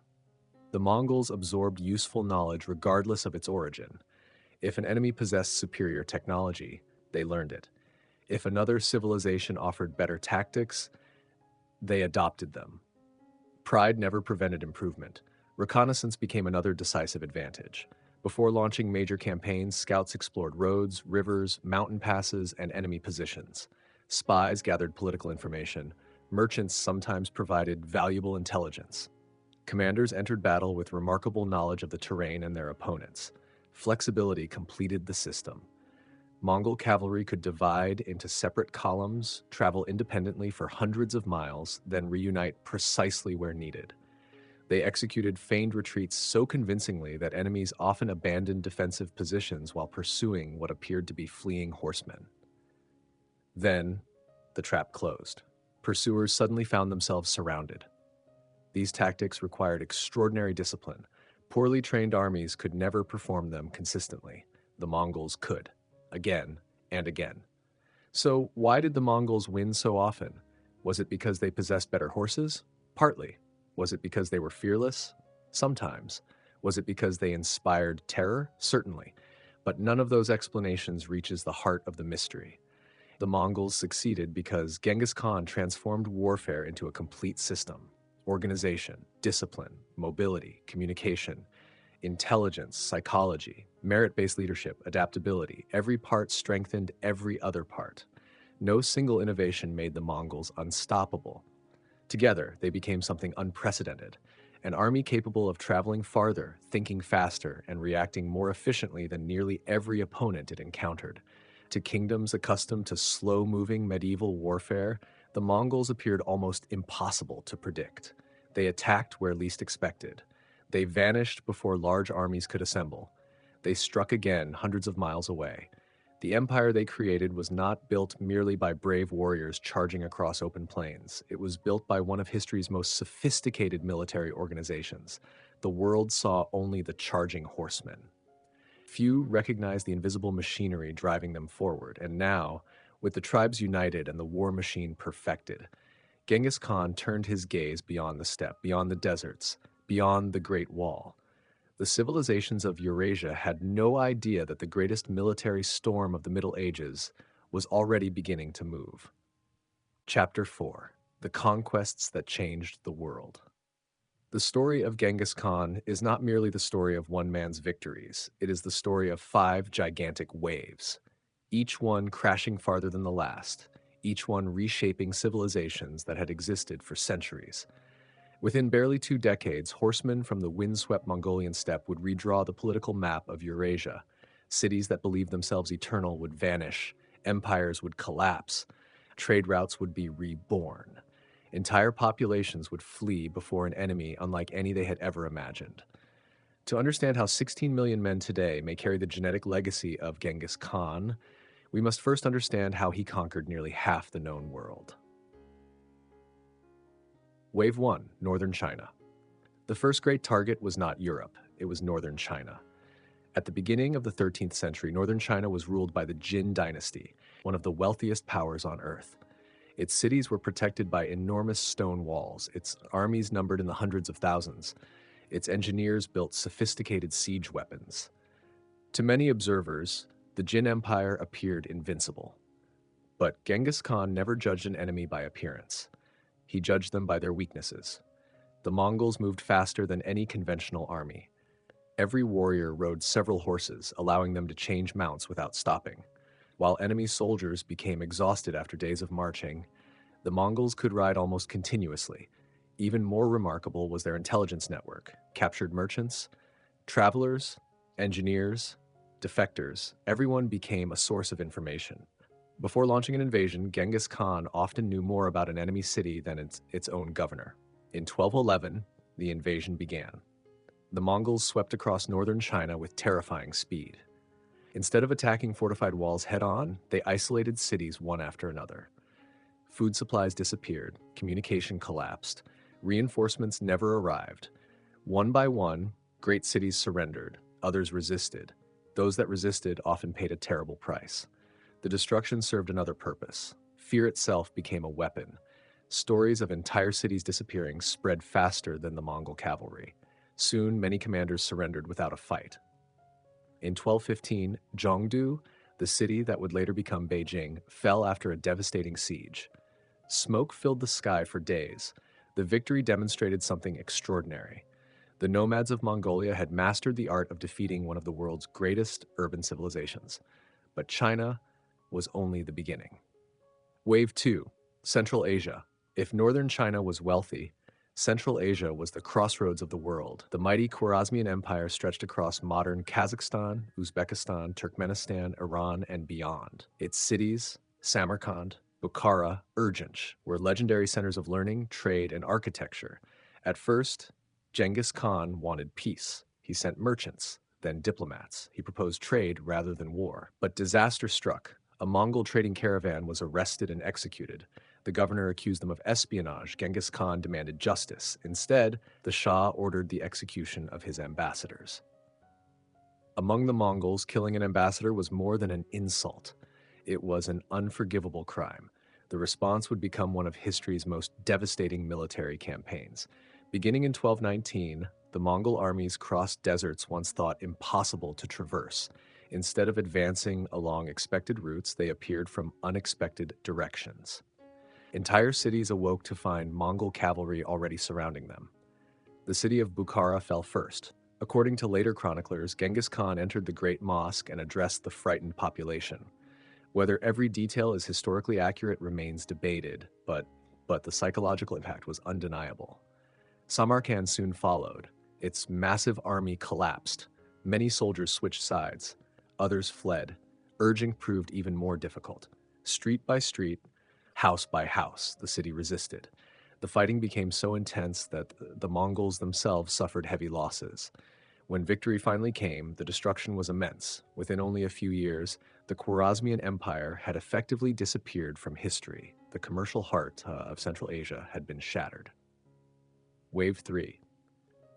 The Mongols absorbed useful knowledge regardless of its origin. If an enemy possessed superior technology, they learned it. If another civilization offered better tactics, they adopted them. Pride never prevented improvement. Reconnaissance became another decisive advantage. Before launching major campaigns, scouts explored roads, rivers, mountain passes, and enemy positions. Spies gathered political information. Merchants sometimes provided valuable intelligence. Commanders entered battle with remarkable knowledge of the terrain and their opponents. Flexibility completed the system. Mongol cavalry could divide into separate columns, travel independently for hundreds of miles, then reunite precisely where needed. They executed feigned retreats so convincingly that enemies often abandoned defensive positions while pursuing what appeared to be fleeing horsemen. Then, the trap closed. Pursuers suddenly found themselves surrounded. These tactics required extraordinary discipline. Poorly trained armies could never perform them consistently. The Mongols could, again and again. So why did the Mongols win so often? Was it because they possessed better horses? Partly. Was it because they were fearless? Sometimes. Was it because they inspired terror? Certainly. But none of those explanations reaches the heart of the mystery. The Mongols succeeded because Genghis Khan transformed warfare into a complete system. Organization, discipline, mobility, communication, intelligence, psychology, merit-based leadership, adaptability. Every part strengthened every other part. No single innovation made the Mongols unstoppable. Together, they became something unprecedented, an army capable of traveling farther, thinking faster, and reacting more efficiently than nearly every opponent it encountered. To kingdoms accustomed to slow-moving medieval warfare, the Mongols appeared almost impossible to predict. They attacked where least expected. They vanished before large armies could assemble. They struck again hundreds of miles away. The empire they created was not built merely by brave warriors charging across open plains. It was built by one of history's most sophisticated military organizations. The world saw only the charging horsemen. Few recognized the invisible machinery driving them forward, and now, with the tribes united and the war machine perfected, Genghis Khan turned his gaze beyond the steppe, beyond the deserts, beyond the Great Wall. The civilizations of Eurasia had no idea that the greatest military storm of the Middle Ages was already beginning to move. Chapter 4: The Conquests That Changed the World. The story of Genghis Khan is not merely the story of one man's victories, it is the story of 5 gigantic waves, each one crashing farther than the last, each one reshaping civilizations that had existed for centuries. Within barely 2 decades, horsemen from the windswept Mongolian steppe would redraw the political map of Eurasia. Cities that believed themselves eternal would vanish, empires would collapse, trade routes would be reborn. Entire populations would flee before an enemy unlike any they had ever imagined. To understand how 16 million men today may carry the genetic legacy of Genghis Khan, we must first understand how he conquered nearly half the known world. Wave 1, Northern China. The first great target was not Europe, it was Northern China. At the beginning of the 13th century, Northern China was ruled by the Jin dynasty, one of the wealthiest powers on earth. Its cities were protected by enormous stone walls, its armies numbered in the hundreds of thousands. Its engineers built sophisticated siege weapons. To many observers, the Jin Empire appeared invincible. But Genghis Khan never judged an enemy by appearance. He judged them by their weaknesses. The Mongols moved faster than any conventional army. Every warrior rode several horses, allowing them to change mounts without stopping. While enemy soldiers became exhausted after days of marching, the Mongols could ride almost continuously. Even more remarkable was their intelligence network: captured merchants, travelers, engineers, defectors. Everyone became a source of information. Before launching an invasion, Genghis Khan often knew more about an enemy city than its own governor. In 1211, the invasion began. The Mongols swept across northern China with terrifying speed. Instead of attacking fortified walls head-on, they isolated cities one after another. Food supplies disappeared, communication collapsed, reinforcements never arrived. One by one, great cities surrendered, others resisted. Those that resisted often paid a terrible price. The destruction served another purpose. Fear itself became a weapon. Stories of entire cities disappearing spread faster than the Mongol cavalry. Soon, many commanders surrendered without a fight. In 1215, Zhongdu, the city that would later become Beijing, fell after a devastating siege. Smoke filled the sky for days. The victory demonstrated something extraordinary. The nomads of Mongolia had mastered the art of defeating one of the world's greatest urban civilizations. But China was only the beginning. Wave 2, Central Asia. If northern China was wealthy, Central Asia was the crossroads of the world. The mighty Khwarezmian Empire stretched across modern Kazakhstan, Uzbekistan, Turkmenistan, Iran, and beyond. Its cities, Samarkand, Bukhara, Urgench, were legendary centers of learning, trade, and architecture. At first, Genghis Khan wanted peace. He sent merchants, then diplomats. He proposed trade rather than war. But disaster struck. A Mongol trading caravan was arrested and executed. The governor accused them of espionage. Genghis Khan demanded justice. Instead, the Shah ordered the execution of his ambassadors. Among the Mongols, killing an ambassador was more than an insult. It was an unforgivable crime. The response would become one of history's most devastating military campaigns. Beginning in 1219, the Mongol armies crossed deserts once thought impossible to traverse. Instead of advancing along expected routes, they appeared from unexpected directions. Entire cities awoke to find Mongol cavalry already surrounding them. The city of Bukhara fell first. According to later chroniclers, Genghis Khan entered the Great Mosque and addressed the frightened population. Whether every detail is historically accurate remains debated, but the psychological impact was undeniable. Samarkand soon followed. Its massive army collapsed. Many soldiers switched sides. Others fled. Urging proved even more difficult. Street by street, house by house, the city resisted. The fighting became so intense that the Mongols themselves suffered heavy losses. When victory finally came, the destruction was immense. Within only a few years, the Khwarezmian Empire had effectively disappeared from history. The commercial heart of Central Asia had been shattered. Wave 3.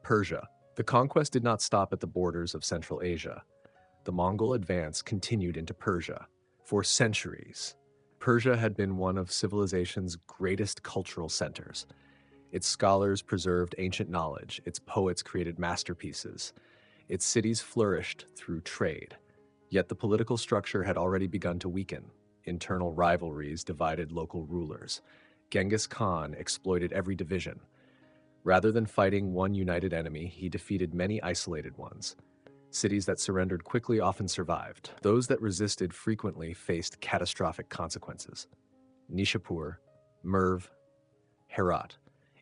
Persia. The conquest did not stop at the borders of Central Asia. The Mongol advance continued into Persia. For centuries, Persia had been one of civilization's greatest cultural centers. Its scholars preserved ancient knowledge, its poets created masterpieces, its cities flourished through trade. Yet the political structure had already begun to weaken. Internal rivalries divided local rulers. Genghis Khan exploited every division. Rather than fighting one united enemy, he defeated many isolated ones. Cities that surrendered quickly often survived. Those that resisted frequently faced catastrophic consequences. Nishapur, Merv, Herat.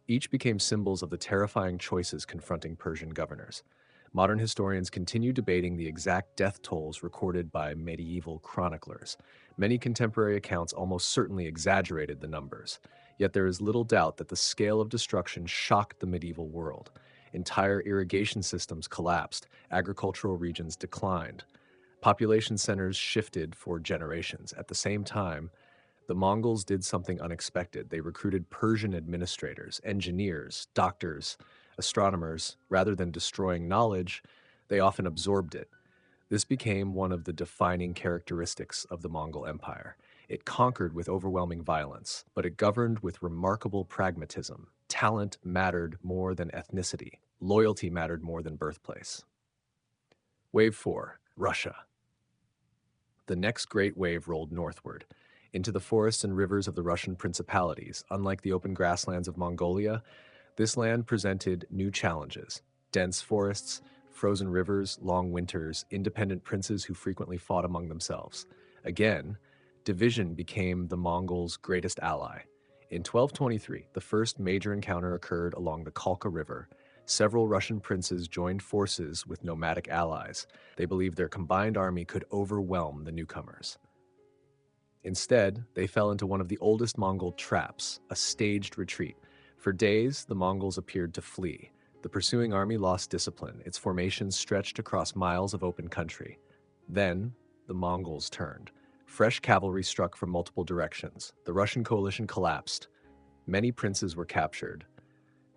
Each became symbols of the terrifying choices confronting Persian governors. Modern historians continue debating the exact death tolls recorded by medieval chroniclers. Many contemporary accounts almost certainly exaggerated the numbers. Yet there is little doubt that the scale of destruction shocked the medieval world. Entire irrigation systems collapsed, agricultural regions declined. Population centers shifted for generations. At the same time, the Mongols did something unexpected. They recruited Persian administrators, engineers, doctors, astronomers. Rather than destroying knowledge, they often absorbed it. This became one of the defining characteristics of the Mongol Empire. It conquered with overwhelming violence, but it governed with remarkable pragmatism. Talent mattered more than ethnicity. Loyalty mattered more than birthplace. Wave 4, Russia. The next great wave rolled northward, into the forests and rivers of the Russian principalities. Unlike the open grasslands of Mongolia, this land presented new challenges: dense forests, frozen rivers, long winters, independent princes who frequently fought among themselves. Again, division became the Mongols' greatest ally. In 1223, the first major encounter occurred along the Kalka River. Several Russian princes joined forces with nomadic allies. They believed their combined army could overwhelm the newcomers. Instead, they fell into one of the oldest Mongol traps, a staged retreat. For days, the Mongols appeared to flee. The pursuing army lost discipline. Its formations stretched across miles of open country. Then, the Mongols turned. Fresh cavalry struck from multiple directions. The Russian coalition collapsed. Many princes were captured.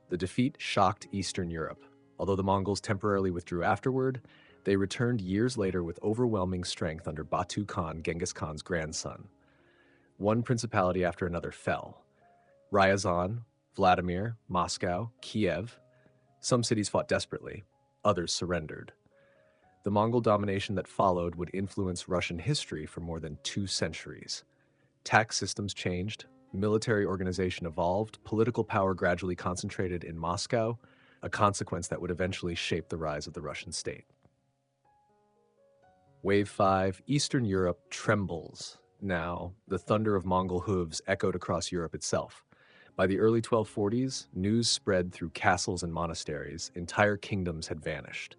The defeat shocked Eastern Europe. Although the Mongols temporarily withdrew afterward, they returned years later with overwhelming strength under Batu Khan, Genghis Khan's grandson. One principality after another fell. Ryazan, Vladimir, Moscow, Kiev. Some cities fought desperately. Others surrendered. The Mongol domination that followed would influence Russian history for more than 2 centuries. Tax systems changed, military organization evolved, political power gradually concentrated in Moscow, a consequence that would eventually shape the rise of the Russian state. Wave 5, Eastern Europe trembles. Now, the thunder of Mongol hooves echoed across Europe itself. By the early 1240s, news spread through castles and monasteries. Entire kingdoms had vanished.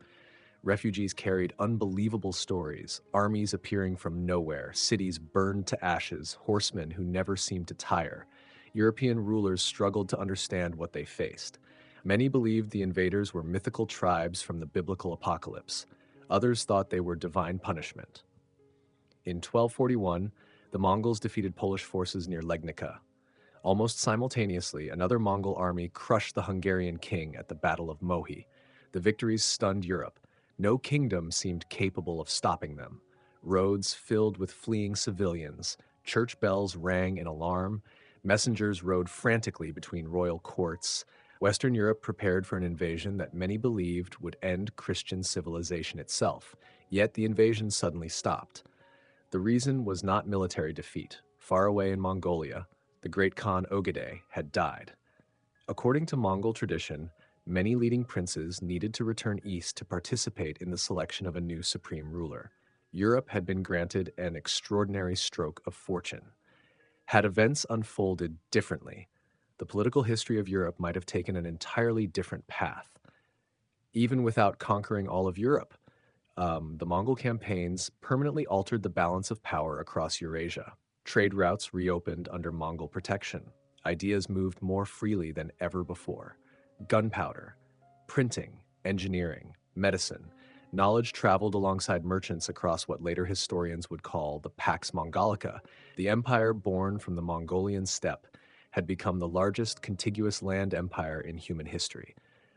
Refugees carried unbelievable stories, armies appearing from nowhere, cities burned to ashes, horsemen who never seemed to tire. European rulers struggled to understand what they faced. Many believed the invaders were mythical tribes from the biblical apocalypse. Others thought they were divine punishment. In 1241, the Mongols defeated Polish forces near Legnica. Almost simultaneously, another Mongol army crushed the Hungarian king at the Battle of Mohi. The victories stunned Europe. No kingdom seemed capable of stopping them. Roads filled with fleeing civilians, church bells rang in alarm, messengers rode frantically between royal courts. Western Europe prepared for an invasion that many believed would end Christian civilization itself, yet the invasion suddenly stopped. The reason was not military defeat. Far away in Mongolia, the great Khan Ogedei had died. According to Mongol tradition, many leading princes needed to return east to participate in the selection of a new supreme ruler. Europe had been granted an extraordinary stroke of fortune. Had events unfolded differently, the political history of Europe might have taken an entirely different path. Even without conquering all of Europe, the Mongol campaigns permanently altered the balance of power across Eurasia. Trade routes reopened under Mongol protection. Ideas moved more freely than ever before. Gunpowder, printing, engineering, medicine. Knowledge traveled alongside merchants across what later historians would call the Pax Mongolica. The empire born from the Mongolian steppe had become the largest contiguous land empire in human history.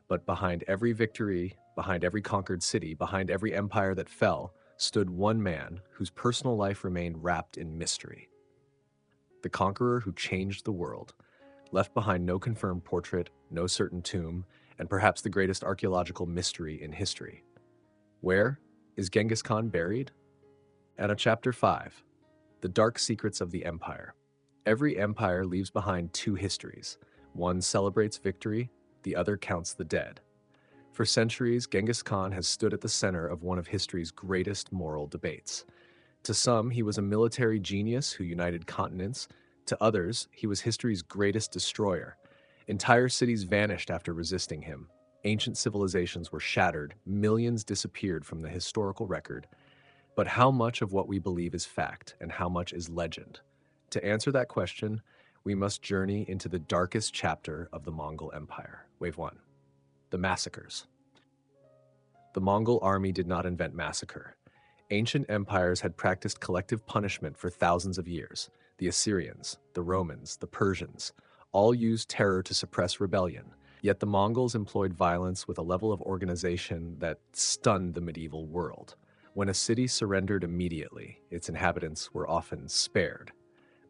But behind every victory, behind every conquered city, behind every empire that fell, stood one man whose personal life remained wrapped in mystery. The conqueror who changed the world, left behind no confirmed portrait, no certain tomb, and perhaps the greatest archaeological mystery in history. Where is Genghis Khan buried? At Chapter 5, The Dark Secrets of the Empire. Every empire leaves behind 2 histories. One celebrates victory, the other counts the dead. For centuries, Genghis Khan has stood at the center of one of history's greatest moral debates. To some, he was a military genius who united continents. To others, he was history's greatest destroyer. Entire cities vanished after resisting him. Ancient civilizations were shattered. Millions disappeared from the historical record. But how much of what we believe is fact, and how much is legend? To answer that question, we must journey into the darkest chapter of the Mongol Empire. Wave 1. The massacres. The Mongol army did not invent massacre. Ancient empires had practiced collective punishment for thousands of years. The Assyrians, the Romans, the Persians, all used terror to suppress rebellion. Yet the Mongols employed violence with a level of organization that stunned the medieval world. When a city surrendered immediately, its inhabitants were often spared.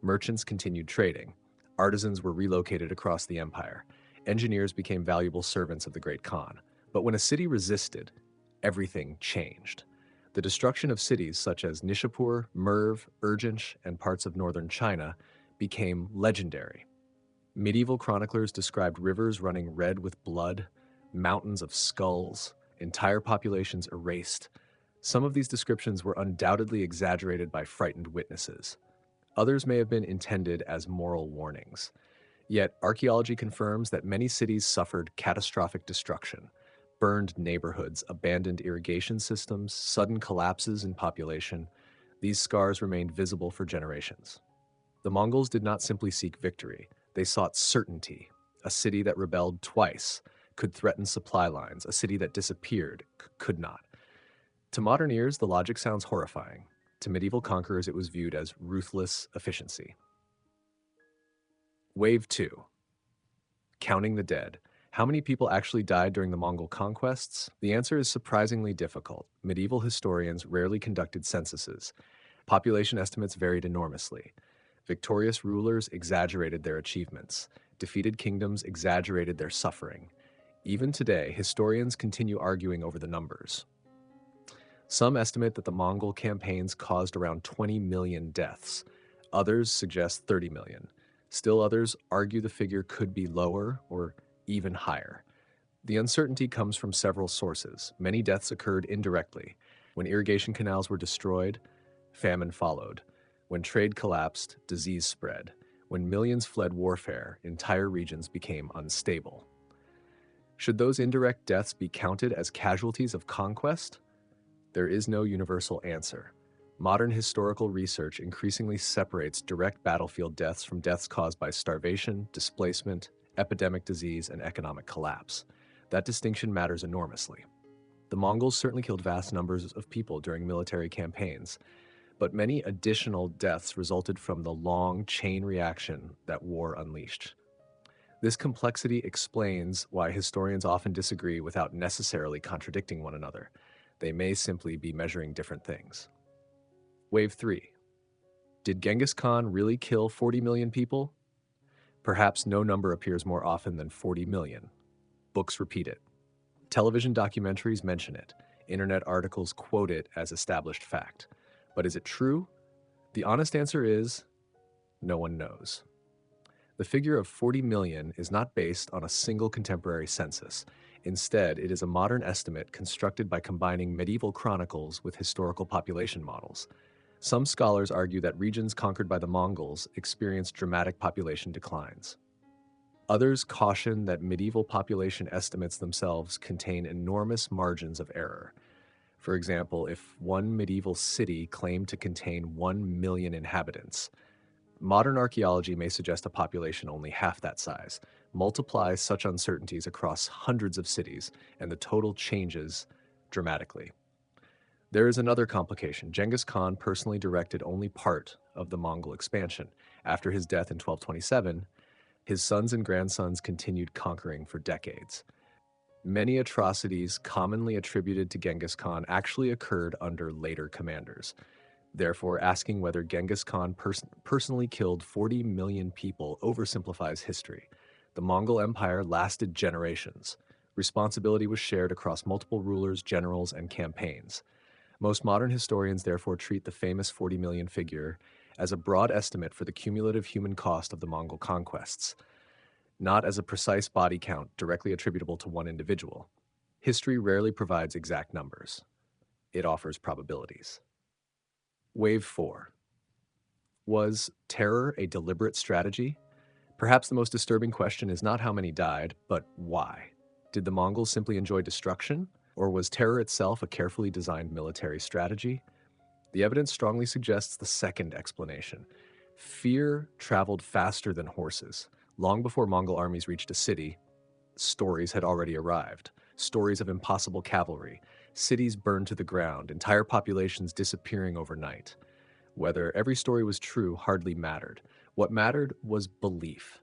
Merchants continued trading. Artisans were relocated across the empire. Engineers became valuable servants of the Great Khan. But when a city resisted, everything changed. The destruction of cities such as Nishapur, Merv, Urgench, and parts of northern China became legendary. Medieval chroniclers described rivers running red with blood, mountains of skulls, entire populations erased. Some of these descriptions were undoubtedly exaggerated by frightened witnesses. Others may have been intended as moral warnings. Yet, archaeology confirms that many cities suffered catastrophic destruction. Burned neighborhoods, abandoned irrigation systems, sudden collapses in population. These scars remained visible for generations. The Mongols did not simply seek victory, they sought certainty. A city that rebelled twice could threaten supply lines, a city that disappeared could not. To modern ears, the logic sounds horrifying. To medieval conquerors, it was viewed as ruthless efficiency. Wave 2. Counting the dead. How many people actually died during the Mongol conquests? The answer is surprisingly difficult. Medieval historians rarely conducted censuses. Population estimates varied enormously. Victorious rulers exaggerated their achievements. Defeated kingdoms exaggerated their suffering. Even today, historians continue arguing over the numbers. Some estimate that the Mongol campaigns caused around 20 million deaths. Others suggest 30 million. Still others argue the figure could be lower or even higher. The uncertainty comes from several sources. Many deaths occurred indirectly. When irrigation canals were destroyed, famine followed. When trade collapsed, disease spread. When millions fled warfare, entire regions became unstable. Should those indirect deaths be counted as casualties of conquest? There is no universal answer. Modern historical research increasingly separates direct battlefield deaths from deaths caused by starvation, displacement, epidemic disease, and economic collapse. That distinction matters enormously. The Mongols certainly killed vast numbers of people during military campaigns, but many additional deaths resulted from the long chain reaction that war unleashed. This complexity explains why historians often disagree without necessarily contradicting one another. They may simply be measuring different things. Wave 3. Did Genghis Khan really kill 40 million people? Perhaps no number appears more often than 40 million. Books repeat it. Television documentaries mention it. Internet articles quote it as established fact. But is it true? The honest answer is, no one knows. The figure of 40 million is not based on a single contemporary census. Instead, it is a modern estimate constructed by combining medieval chronicles with historical population models. Some scholars argue that regions conquered by the Mongols experienced dramatic population declines. Others caution that medieval population estimates themselves contain enormous margins of error. For example, if one medieval city claimed to contain 1 million inhabitants, modern archaeology may suggest a population only half that size. Multiply such uncertainties across hundreds of cities, and the total changes dramatically. There is another complication. Genghis Khan personally directed only part of the Mongol expansion. After his death in 1227, his sons and grandsons continued conquering for decades. Many atrocities commonly attributed to Genghis Khan actually occurred under later commanders. Therefore, asking whether Genghis Khan personally killed 40 million people oversimplifies history. The Mongol Empire lasted generations. Responsibility was shared across multiple rulers, generals, and campaigns. Most modern historians therefore treat the famous 40 million figure as a broad estimate for the cumulative human cost of the Mongol conquests, not as a precise body count directly attributable to one individual. History rarely provides exact numbers. It offers probabilities. Wave 4. Was terror a deliberate strategy? Perhaps the most disturbing question is not how many died, but why. Did the Mongols simply enjoy destruction? Or was terror itself a carefully designed military strategy? The evidence strongly suggests the second explanation. Fear traveled faster than horses. Long before Mongol armies reached a city, stories had already arrived. Stories of impossible cavalry, cities burned to the ground, entire populations disappearing overnight. Whether every story was true hardly mattered. What mattered was belief.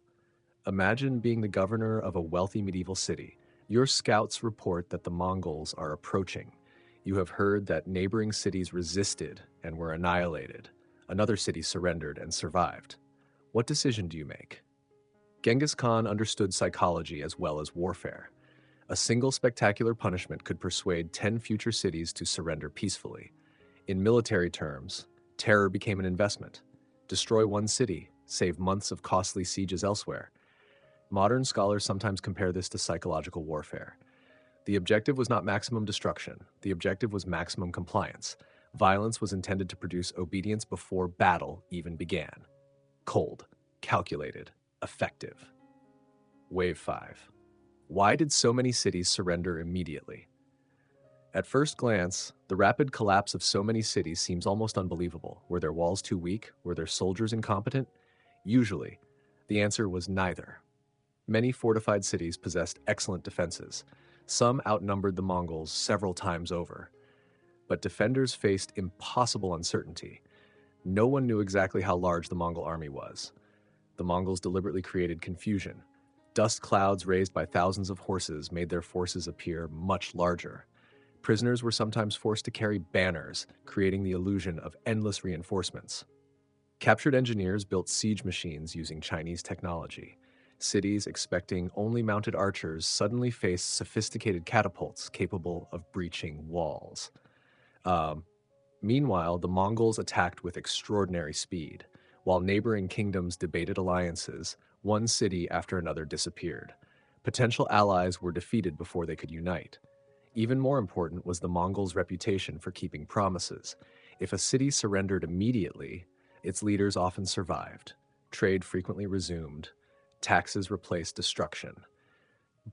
Imagine being the governor of a wealthy medieval city. Your scouts report that the Mongols are approaching. You have heard that neighboring cities resisted and were annihilated. Another city surrendered and survived. What decision do you make? Genghis Khan understood psychology as well as warfare. A single spectacular punishment could persuade 10 future cities to surrender peacefully. In military terms, terror became an investment. Destroy one city, save months of costly sieges elsewhere. Modern scholars sometimes compare this to psychological warfare. The objective was not maximum destruction. The objective was maximum compliance. Violence was intended to produce obedience before battle even began. Cold, calculated, effective. Wave 5. Why did so many cities surrender immediately? At first glance, the rapid collapse of so many cities seems almost unbelievable. Were their walls too weak? Were their soldiers incompetent? Usually, the answer was neither. Many fortified cities possessed excellent defenses. Some outnumbered the Mongols several times over. But defenders faced impossible uncertainty. No one knew exactly how large the Mongol army was. The Mongols deliberately created confusion. Dust clouds raised by thousands of horses made their forces appear much larger. Prisoners were sometimes forced to carry banners, creating the illusion of endless reinforcements. Captured engineers built siege machines using Chinese technology. Cities expecting only mounted archers suddenly faced sophisticated catapults capable of breaching walls. Meanwhile, the Mongols attacked with extraordinary speed. While neighboring kingdoms debated alliances, one city after another disappeared. Potential allies were defeated before they could unite. Even more important was the Mongols' reputation for keeping promises. If a city surrendered immediately, its leaders often survived. Trade frequently resumed. Taxes replaced destruction.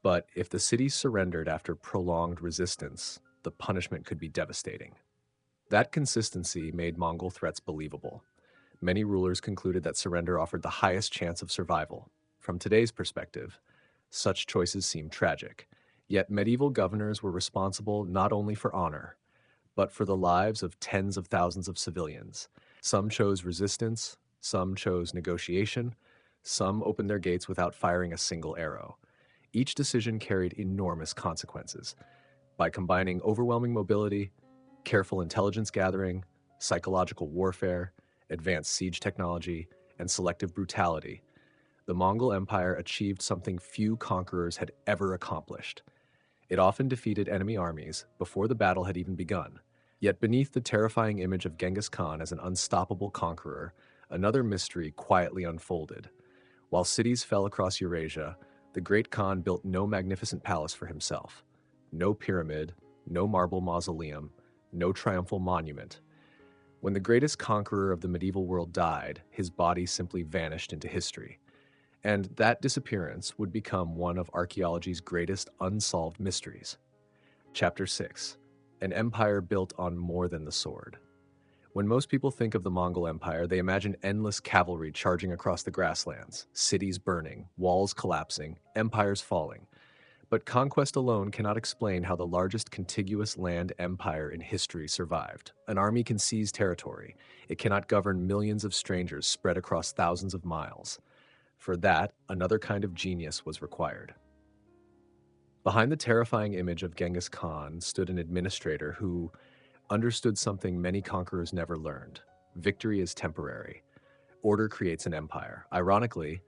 But if the city surrendered after prolonged resistance, the punishment could be devastating. That consistency made Mongol threats believable. Many rulers concluded that surrender offered the highest chance of survival. From today's perspective, such choices seem tragic. Yet medieval governors were responsible not only for honor, but for the lives of tens of thousands of civilians. Some chose resistance, some chose negotiation, some opened their gates without firing a single arrow. Each decision carried enormous consequences. By combining overwhelming mobility, careful intelligence gathering, psychological warfare, advanced siege technology, and selective brutality, the Mongol Empire achieved something few conquerors had ever accomplished. It often defeated enemy armies before the battle had even begun. Yet beneath the terrifying image of Genghis Khan as an unstoppable conqueror, another mystery quietly unfolded. While cities fell across Eurasia, the great Khan built no magnificent palace for himself. No pyramid, no marble mausoleum, no triumphal monument. When the greatest conqueror of the medieval world died, his body simply vanished into history. And that disappearance would become one of archaeology's greatest unsolved mysteries. Chapter 6. An empire built on more than the sword. When most people think of the Mongol Empire, they imagine endless cavalry charging across the grasslands, cities burning, walls collapsing, empires falling. But conquest alone cannot explain how the largest contiguous land empire in history survived. An army can seize territory. It cannot govern millions of strangers spread across thousands of miles. For that, another kind of genius was required. Behind the terrifying image of Genghis Khan stood an administrator who understood something many conquerors never learned. Victory is temporary. Order creates an empire. Ironically,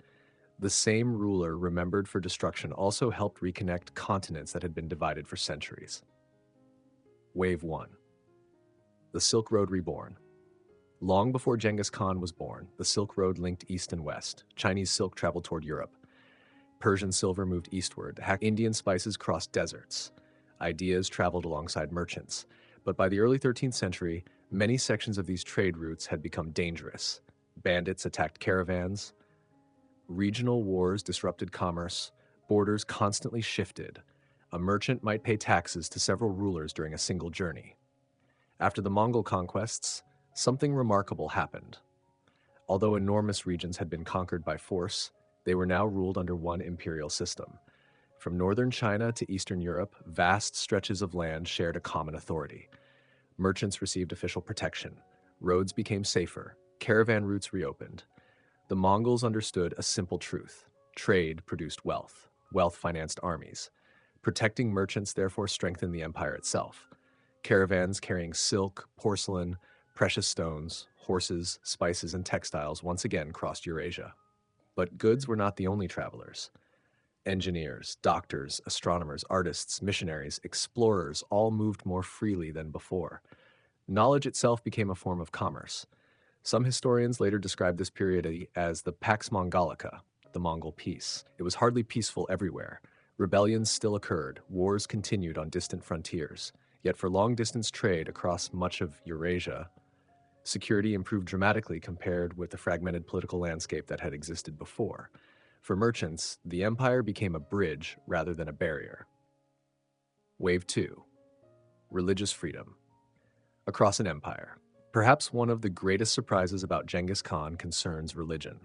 the same ruler remembered for destruction also helped reconnect continents that had been divided for centuries. Wave 1. The Silk Road Reborn. Long before Genghis Khan was born, the Silk Road linked east and west. Chinese silk traveled toward Europe. Persian silver moved eastward. Indian spices crossed deserts. Ideas traveled alongside merchants. But by the early 13th century, many sections of these trade routes had become dangerous. Bandits attacked caravans. Regional wars disrupted commerce. Borders constantly shifted. A merchant might pay taxes to several rulers during a single journey. After the Mongol conquests, something remarkable happened. Although enormous regions had been conquered by force, they were now ruled under one imperial system. From northern China to eastern Europe, vast stretches of land shared a common authority. Merchants received official protection. Roads became safer. Caravan routes reopened. The Mongols understood a simple truth. Trade produced wealth. Wealth financed armies. Protecting merchants therefore strengthened the empire itself. Caravans carrying silk, porcelain, precious stones, horses, spices, and textiles once again crossed Eurasia. But goods were not the only travelers. Engineers, doctors, astronomers, artists, missionaries, explorers all moved more freely than before. Knowledge itself became a form of commerce. Some historians later described this period as the Pax Mongolica, the Mongol peace. It was hardly peaceful everywhere. Rebellions still occurred, wars continued on distant frontiers. Yet for long-distance trade across much of Eurasia, security improved dramatically compared with the fragmented political landscape that had existed before. For merchants, the empire became a bridge rather than a barrier. Wave 2. Religious freedom. Across an empire. Perhaps one of the greatest surprises about Genghis Khan concerns religion.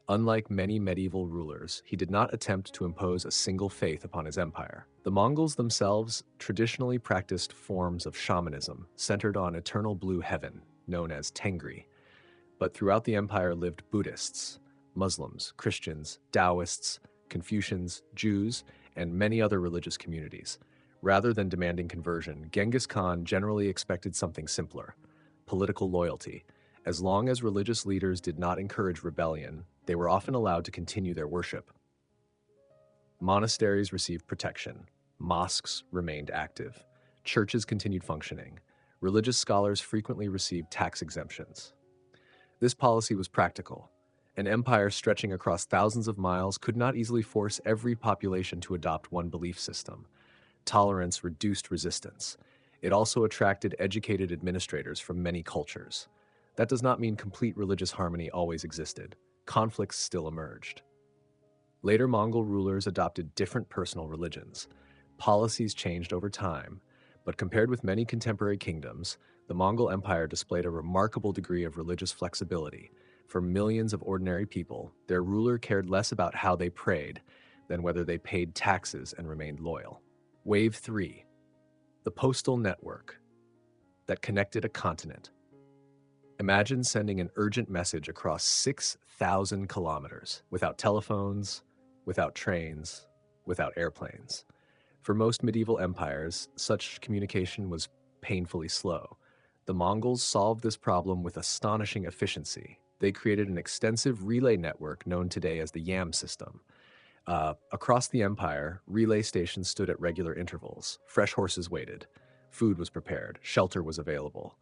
Unlike many medieval rulers, he did not attempt to impose a single faith upon his empire. The Mongols themselves traditionally practiced forms of shamanism centered on eternal blue heaven, known as Tengri. But throughout the empire lived Buddhists, Muslims, Christians, Taoists, Confucians, Jews, and many other religious communities. Rather than demanding conversion, Genghis Khan generally expected something simpler: political loyalty. As long as religious leaders did not encourage rebellion, they were often allowed to continue their worship. Monasteries received protection. Mosques remained active. Churches continued functioning. Religious scholars frequently received tax exemptions. This policy was practical. An empire stretching across thousands of miles could not easily force every population to adopt one belief system. Tolerance reduced resistance. It also attracted educated administrators from many cultures. That does not mean complete religious harmony always existed. Conflicts still emerged. Later Mongol rulers adopted different personal religions. Policies changed over time, but compared with many contemporary kingdoms, the Mongol Empire displayed a remarkable degree of religious flexibility. For millions of ordinary people, their ruler cared less about how they prayed than whether they paid taxes and remained loyal. Wave 3. The postal network that connected a continent. Imagine sending an urgent message across 6,000 kilometers without telephones, without trains, without airplanes. For most medieval empires, such communication was painfully slow. The Mongols solved this problem with astonishing efficiency. They created an extensive relay network known today as the YAM system. Across the empire, relay stations stood at regular intervals. Fresh horses waited. Food was prepared. Shelter was available.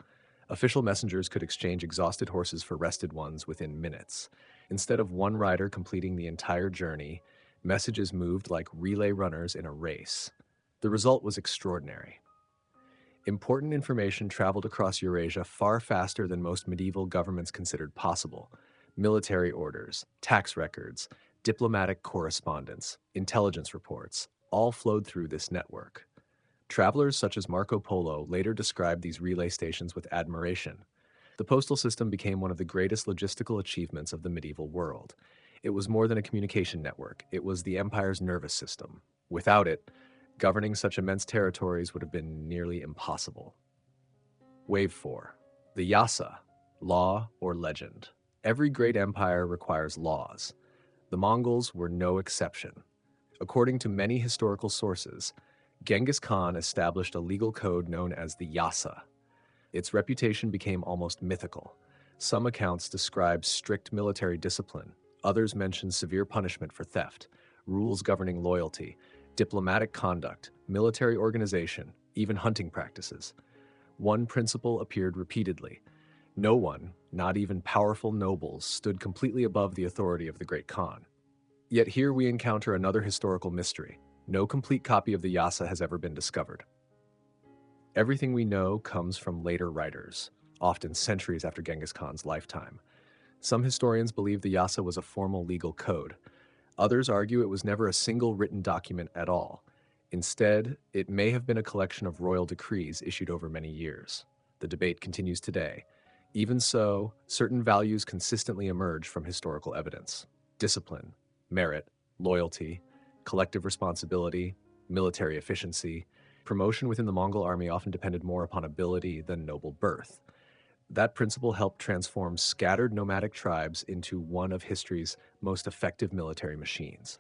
Official messengers could exchange exhausted horses for rested ones within minutes. Instead of one rider completing the entire journey, messages moved like relay runners in a race. The result was extraordinary. Important information traveled across Eurasia far faster than most medieval governments considered possible. Military orders, tax records, diplomatic correspondence, intelligence reports, all flowed through this network. Travelers such as Marco Polo later described these relay stations with admiration. The postal system became one of the greatest logistical achievements of the medieval world. It was more than a communication network. It was the empire's nervous system. Without it, governing such immense territories would have been nearly impossible. Wave 4. The Yasa, law or legend. Every great empire requires laws. The Mongols were no exception. According to many historical sources, Genghis Khan established a legal code known as the Yasa. Its reputation became almost mythical. Some accounts describe strict military discipline. Others mention severe punishment for theft, rules governing loyalty, diplomatic conduct, military organization, even hunting practices. One principle appeared repeatedly. No one, not even powerful nobles, stood completely above the authority of the great Khan. Yet here we encounter another historical mystery. No complete copy of the Yasa has ever been discovered. Everything we know comes from later writers, often centuries after Genghis Khan's lifetime. Some historians believe the Yasa was a formal legal code. Others argue it was never a single written document at all. Instead, it may have been a collection of royal decrees issued over many years. The debate continues today. Even so, certain values consistently emerge from historical evidence: discipline, merit, loyalty, collective responsibility, military efficiency. Promotion within the Mongol army often depended more upon ability than noble birth. That principle helped transform scattered nomadic tribes into one of history's most effective military machines.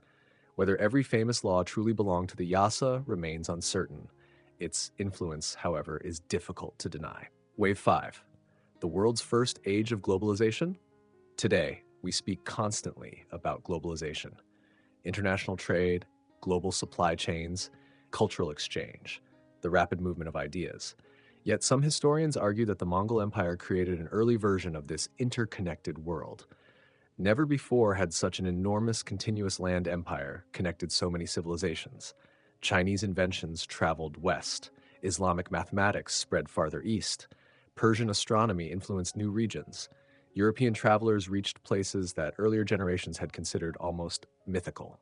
Whether every famous law truly belonged to the Yasa remains uncertain. Its influence, however, is difficult to deny. Wave 5. The world's first age of globalization? Today, we speak constantly about globalization, international trade, global supply chains, cultural exchange, the rapid movement of ideas. Yet some historians argue that the Mongol Empire created an early version of this interconnected world. Never before had such an enormous continuous land empire connected so many civilizations. Chinese inventions traveled west, Islamic mathematics spread farther east, Persian astronomy influenced new regions, European travelers reached places that earlier generations had considered almost mythical.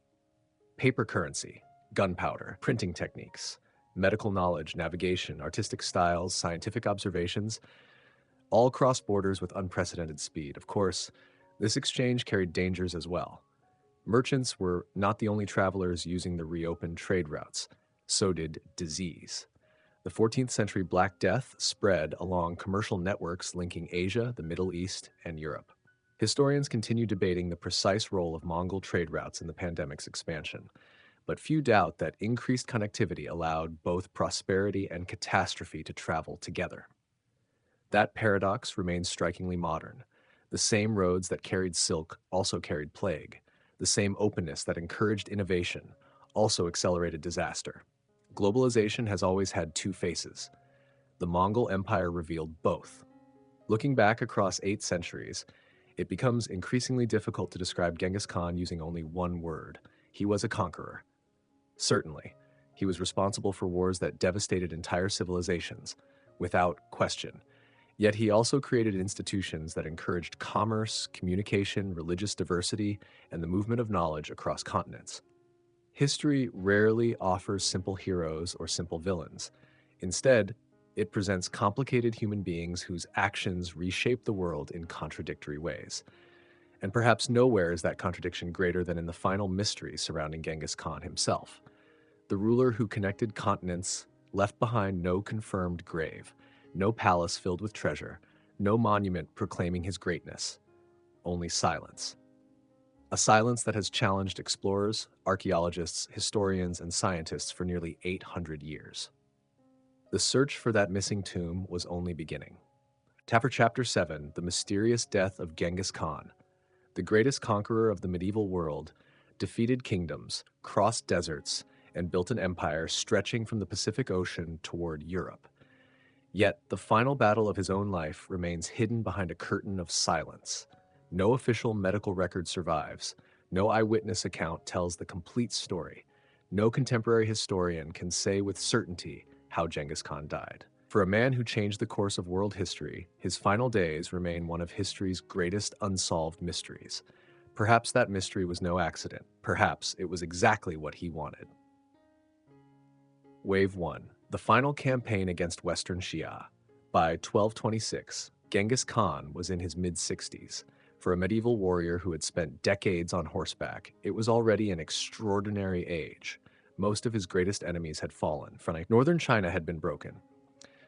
Paper currency, gunpowder, printing techniques, medical knowledge, navigation, artistic styles, scientific observations, all crossed borders with unprecedented speed. Of course, this exchange carried dangers as well. Merchants were not the only travelers using the reopened trade routes. So did disease. The 14th century Black Death spread along commercial networks linking Asia, the Middle East, and Europe. Historians continue debating the precise role of Mongol trade routes in the pandemic's expansion, but few doubt that increased connectivity allowed both prosperity and catastrophe to travel together. That paradox remains strikingly modern. The same roads that carried silk also carried plague. The same openness that encouraged innovation also accelerated disaster. Globalization has always had two faces. The Mongol Empire revealed both. Looking back across 8 centuries, it becomes increasingly difficult to describe Genghis Khan using only one word. He was a conqueror. Certainly, he was responsible for wars that devastated entire civilizations, without question. Yet he also created institutions that encouraged commerce, communication, religious diversity, and the movement of knowledge across continents. History rarely offers simple heroes or simple villains. Instead, it presents complicated human beings whose actions reshape the world in contradictory ways. And perhaps nowhere is that contradiction greater than in the final mystery surrounding Genghis Khan himself. The ruler who connected continents left behind no confirmed grave, no palace filled with treasure, no monument proclaiming his greatness, only silence. A silence that has challenged explorers, archaeologists, historians, and scientists for nearly 800 years. The search for that missing tomb was only beginning. For Chapter 7, The Mysterious Death of Genghis Khan, the greatest conqueror of the medieval world, defeated kingdoms, crossed deserts, and built an empire stretching from the Pacific Ocean toward Europe. Yet the final battle of his own life remains hidden behind a curtain of silence. No official medical record survives. No eyewitness account tells the complete story. No contemporary historian can say with certainty how Genghis Khan died. For a man who changed the course of world history, his final days remain one of history's greatest unsolved mysteries. Perhaps that mystery was no accident. Perhaps it was exactly what he wanted. Wave 1. The Final Campaign Against Western Xia. By 1226, Genghis Khan was in his mid-60s. For a medieval warrior who had spent decades on horseback, it was already an extraordinary age. Most of his greatest enemies had fallen. Northern China had been broken.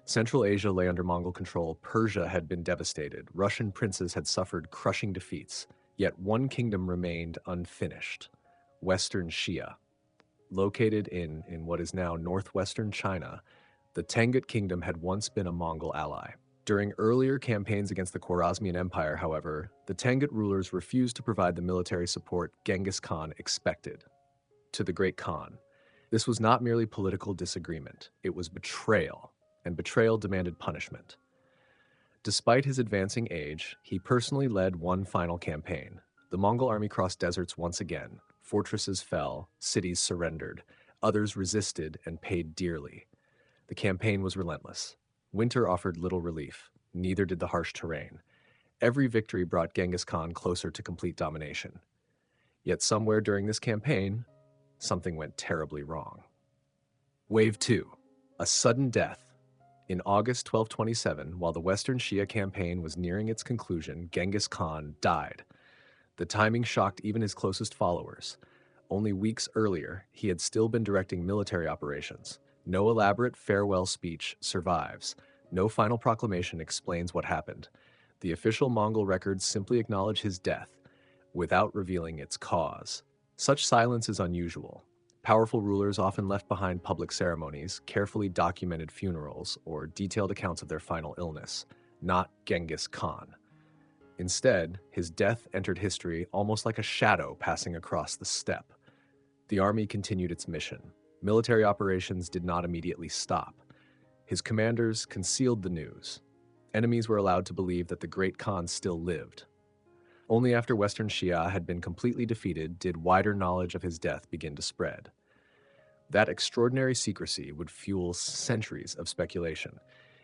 Central Asia lay under Mongol control. Persia had been devastated. Russian princes had suffered crushing defeats. Yet one kingdom remained unfinished: Western Xia. Located in what is now northwestern China, the Tangut Kingdom had once been a Mongol ally. During earlier campaigns against the Khwarezmian Empire, however, the Tangut rulers refused to provide the military support Genghis Khan expected. To the Great Khan, this was not merely political disagreement, it was betrayal, and betrayal demanded punishment. Despite his advancing age, he personally led one final campaign. The Mongol army crossed deserts once again. Fortresses fell, cities surrendered, others resisted and paid dearly. The campaign was relentless. Winter offered little relief, neither did the harsh terrain. Every victory brought Genghis Khan closer to complete domination. Yet somewhere during this campaign, something went terribly wrong. Wave 2. A sudden death. In August 1227, while the Western Xia campaign was nearing its conclusion, Genghis Khan died. The timing shocked even his closest followers. Only weeks earlier, he had still been directing military operations. No elaborate farewell speech survives. No final proclamation explains what happened. The official Mongol records simply acknowledge his death, without revealing its cause. Such silence is unusual. Powerful rulers often left behind public ceremonies, carefully documented funerals, or detailed accounts of their final illness. not Genghis Khan. Instead, his death entered history almost like a shadow passing across the steppe. The army continued its mission. Military operations did not immediately stop. His commanders concealed the news. Enemies were allowed to believe that the Great Khan still lived. Only after Western Shia had been completely defeated did wider knowledge of his death begin to spread. That extraordinary secrecy would fuel centuries of speculation.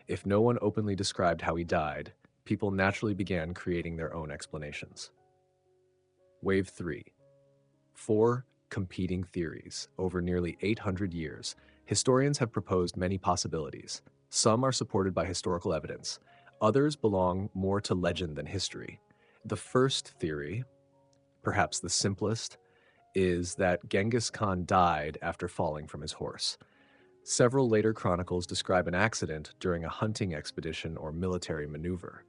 If no one openly described how he died, people naturally began creating their own explanations. Wave 3. 4 competing theories. Over nearly 800 years, historians have proposed many possibilities. Some are supported by historical evidence. Others belong more to legend than history. The first theory, perhaps the simplest, is that Genghis Khan died after falling from his horse. Several later chronicles describe an accident during a hunting expedition or military maneuver.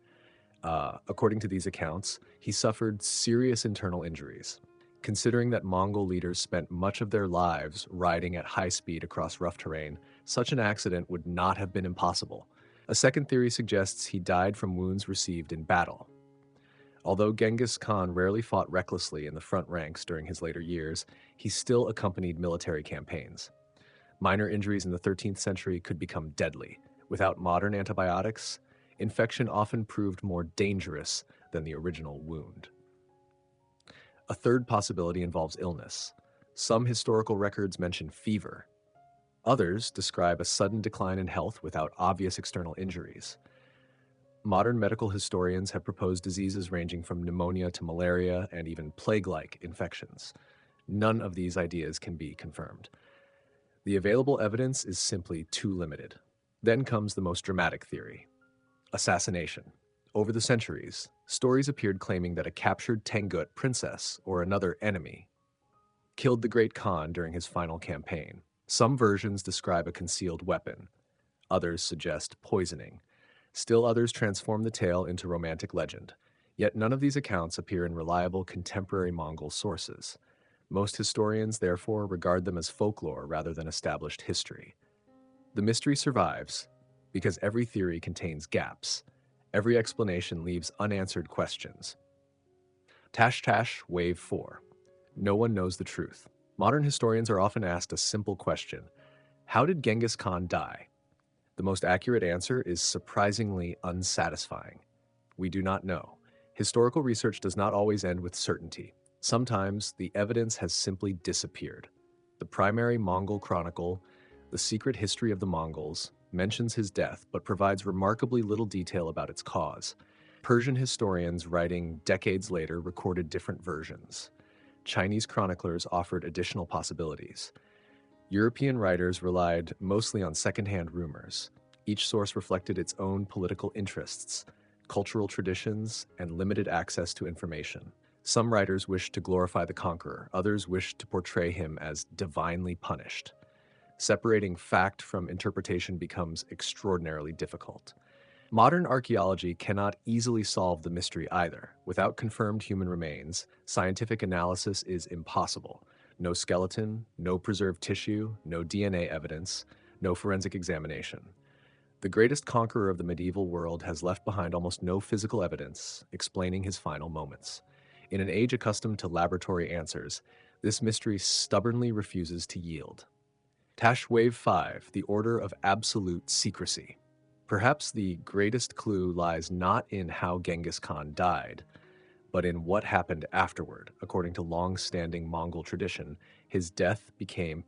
According to these accounts, he suffered serious internal injuries. Considering that Mongol leaders spent much of their lives riding at high speed across rough terrain, such an accident would not have been impossible. A second theory suggests he died from wounds received in battle. Although Genghis Khan rarely fought recklessly in the front ranks during his later years, he still accompanied military campaigns. Minor injuries in the 13th century could become deadly. Without modern antibiotics, infection often proved more dangerous than the original wound. A third possibility involves illness. Some historical records mention fever. Others describe a sudden decline in health without obvious external injuries. Modern medical historians have proposed diseases ranging from pneumonia to malaria and even plague-like infections. None of these ideas can be confirmed. The available evidence is simply too limited. Then comes the most dramatic theory: assassination. Over the centuries, stories appeared claiming that a captured Tengut princess or another enemy killed the Great Khan during his final campaign. Some versions describe a concealed weapon. Others suggest poisoning. Still others transform the tale into romantic legend. Yet none of these accounts appear in reliable contemporary Mongol sources. Most historians, therefore, regard them as folklore rather than established history. The mystery survives because every theory contains gaps. Every explanation leaves unanswered questions. Tash Wave 4. No one knows the truth. Modern historians are often asked a simple question: how did Genghis Khan die? The most accurate answer is surprisingly unsatisfying. We do not know. Historical research does not always end with certainty. Sometimes the evidence has simply disappeared. The primary Mongol chronicle, The Secret History of the Mongols, mentions his death but provides remarkably little detail about its cause. Persian historians writing decades later recorded different versions. Chinese chroniclers offered additional possibilities. European writers relied mostly on secondhand rumors. Each source reflected its own political interests, cultural traditions, and limited access to information. Some writers wished to glorify the conqueror, others wished to portray him as divinely punished. Separating fact from interpretation becomes extraordinarily difficult. Modern archaeology cannot easily solve the mystery either. Without confirmed human remains, scientific analysis is impossible. No skeleton, no preserved tissue, no DNA evidence, no forensic examination. The greatest conqueror of the medieval world has left behind almost no physical evidence explaining his final moments. In an age accustomed to laboratory answers, this mystery stubbornly refuses to yield. Wave 5, the order of absolute secrecy. Perhaps the greatest clue lies not in how Genghis Khan died, but in what happened afterward. According to long-standing Mongol tradition, his death became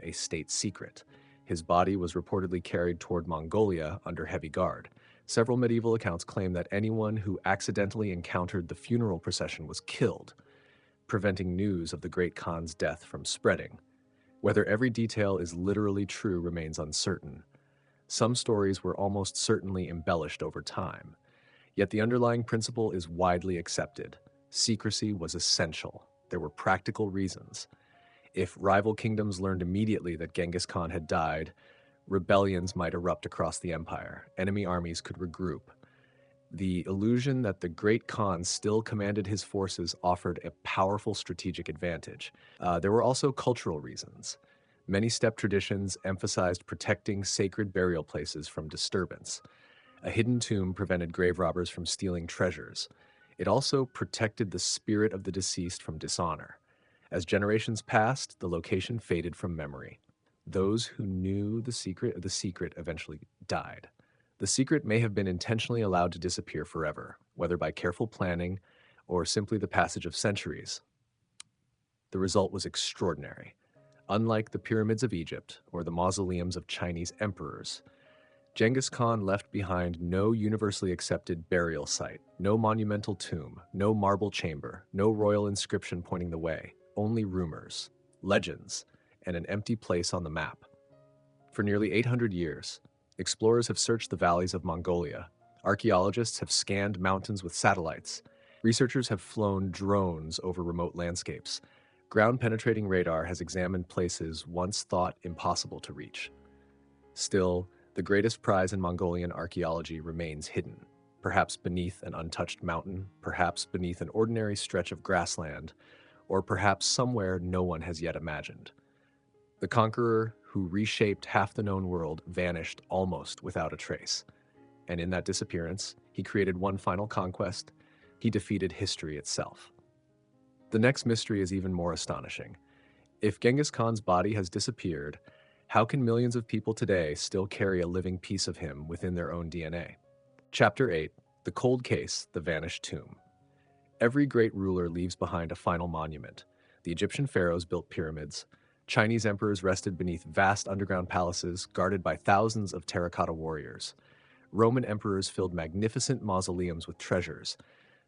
a state secret. His body was reportedly carried toward Mongolia under heavy guard. Several medieval accounts claim that anyone who accidentally encountered the funeral procession was killed, preventing news of the Great Khan's death from spreading. Whether every detail is literally true remains uncertain. Some stories were almost certainly embellished over time. Yet the underlying principle is widely accepted. Secrecy was essential. There were practical reasons. If rival kingdoms learned immediately that Genghis Khan had died, rebellions might erupt across the empire. Enemy armies could regroup. The illusion that the Great Khan still commanded his forces offered a powerful strategic advantage. There were also cultural reasons. Many steppe traditions emphasized protecting sacred burial places from disturbance. A hidden tomb prevented grave robbers from stealing treasures. It also protected the spirit of the deceased from dishonor. As generations passed, the location faded from memory. Those who knew the secret of the secret eventually died. The secret may have been intentionally allowed to disappear forever, whether by careful planning or simply the passage of centuries. The result was extraordinary. Unlike the pyramids of Egypt or the mausoleums of Chinese emperors, Genghis Khan left behind no universally accepted burial site, no monumental tomb, no marble chamber, no royal inscription pointing the way, only rumors, legends, and an empty place on the map. For nearly 800 years, explorers have searched the valleys of Mongolia. Archaeologists have scanned mountains with satellites. Researchers have flown drones over remote landscapes. Ground-penetrating radar has examined places once thought impossible to reach. Still, the greatest prize in Mongolian archaeology remains hidden, perhaps beneath an untouched mountain, perhaps beneath an ordinary stretch of grassland, or perhaps somewhere no one has yet imagined. The conqueror who reshaped half the known world vanished almost without a trace. And in that disappearance, he created one final conquest. He defeated history itself. The next mystery is even more astonishing. If Genghis Khan's body has disappeared, how can millions of people today still carry a living piece of him within their own DNA? Chapter 8, The Cold Case, The Vanished Tomb. Every great ruler leaves behind a final monument. The Egyptian pharaohs built pyramids. Chinese emperors rested beneath vast underground palaces guarded by thousands of terracotta warriors. Roman emperors filled magnificent mausoleums with treasures.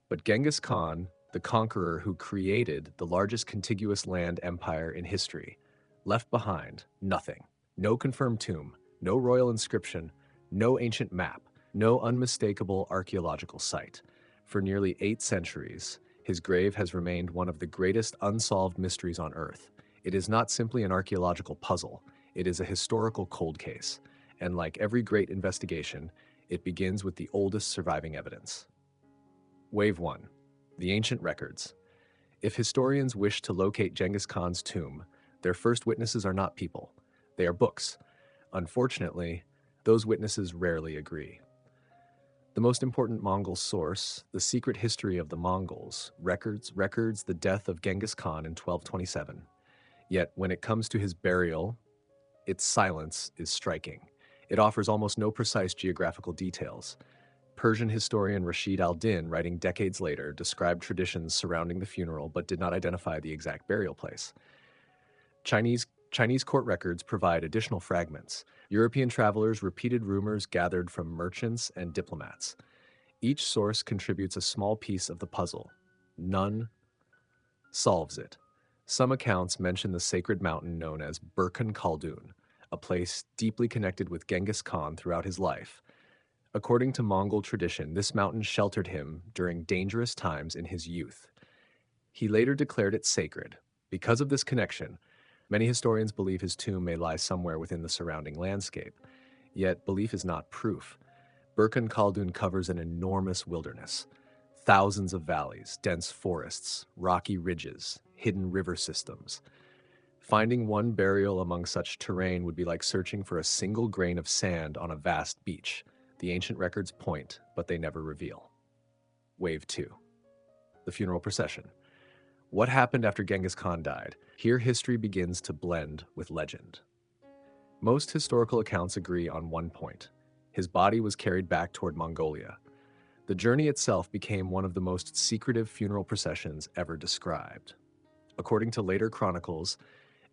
But Genghis Khan, the conqueror who created the largest contiguous land empire in history, left behind nothing. No confirmed tomb, no royal inscription, no ancient map, no unmistakable archaeological site. For nearly 8 centuries, his grave has remained one of the greatest unsolved mysteries on Earth. It is not simply an archaeological puzzle, it is a historical cold case. And like every great investigation, it begins with the oldest surviving evidence. Wave 1. The Ancient Records. If historians wish to locate Genghis Khan's tomb, their first witnesses are not people, they are books. Unfortunately, those witnesses rarely agree. The most important Mongol source, The Secret History of the Mongols, records the death of Genghis Khan in 1227. Yet when it comes to his burial, its silence is striking. It offers almost no precise geographical details. Persian historian Rashid al-Din, writing decades later, described traditions surrounding the funeral but did not identify the exact burial place. Chinese court records provide additional fragments. European travelers repeated rumors gathered from merchants and diplomats. Each source contributes a small piece of the puzzle. None solves it. Some accounts mention the sacred mountain known as Burkhan Khaldun, a place deeply connected with Genghis Khan throughout his life. According to Mongol tradition, this mountain sheltered him during dangerous times in his youth. He later declared it sacred. Because of this connection, many historians believe his tomb may lie somewhere within the surrounding landscape. Yet belief is not proof. Burkhan Khaldun covers an enormous wilderness. Thousands of valleys, dense forests, rocky ridges, hidden river systems. Finding one burial among such terrain would be like searching for a single grain of sand on a vast beach. The ancient records point, but they never reveal. Wave 2. The funeral procession. What happened after Genghis Khan died? Here history begins to blend with legend. Most historical accounts agree on one point. His body was carried back toward Mongolia. The journey itself became one of the most secretive funeral processions ever described. According to later chronicles,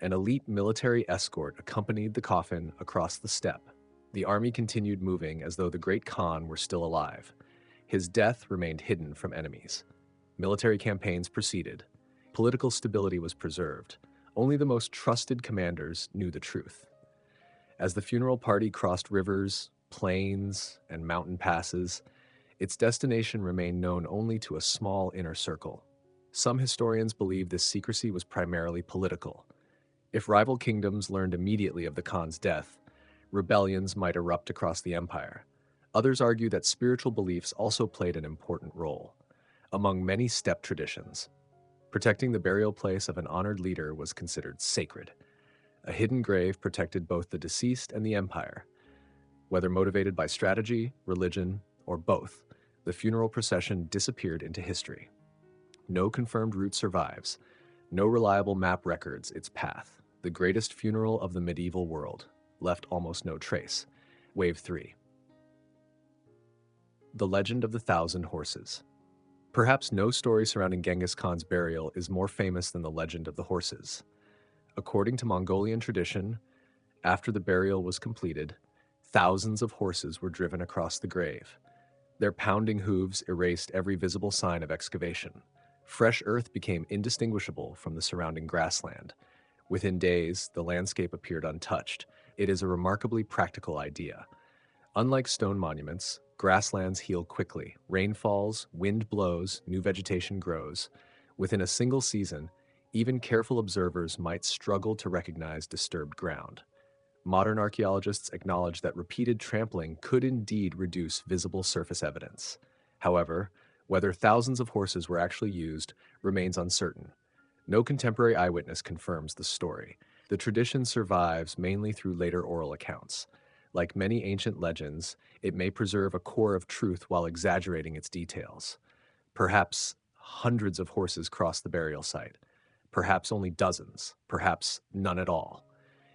an elite military escort accompanied the coffin across the steppe. The army continued moving as though the great Khan were still alive. His death remained hidden from enemies. Military campaigns proceeded. Political stability was preserved. Only the most trusted commanders knew the truth. As the funeral party crossed rivers, plains, and mountain passes, its destination remained known only to a small inner circle. Some historians believe this secrecy was primarily political. If rival kingdoms learned immediately of the Khan's death, rebellions might erupt across the empire. Others argue that spiritual beliefs also played an important role. Among many steppe traditions, protecting the burial place of an honored leader was considered sacred. A hidden grave protected both the deceased and the empire. Whether motivated by strategy, religion, or both, the funeral procession disappeared into history. No confirmed route survives. No reliable map records its path. The greatest funeral of the medieval world left almost no trace. Wave 3. The Legend of the Thousand Horses. Perhaps no story surrounding Genghis Khan's burial is more famous than the legend of the horses. According to Mongolian tradition, after the burial was completed, thousands of horses were driven across the grave. Their pounding hooves erased every visible sign of excavation. Fresh earth became indistinguishable from the surrounding grassland. Within days, the landscape appeared untouched. It is a remarkably practical idea. Unlike stone monuments, grasslands heal quickly. Rain falls, wind blows, new vegetation grows. Within a single season, even careful observers might struggle to recognize disturbed ground. Modern archaeologists acknowledge that repeated trampling could indeed reduce visible surface evidence. However, whether thousands of horses were actually used remains uncertain. No contemporary eyewitness confirms the story. The tradition survives mainly through later oral accounts. Like many ancient legends, it may preserve a core of truth while exaggerating its details. Perhaps hundreds of horses crossed the burial site. Perhaps only dozens. Perhaps none at all.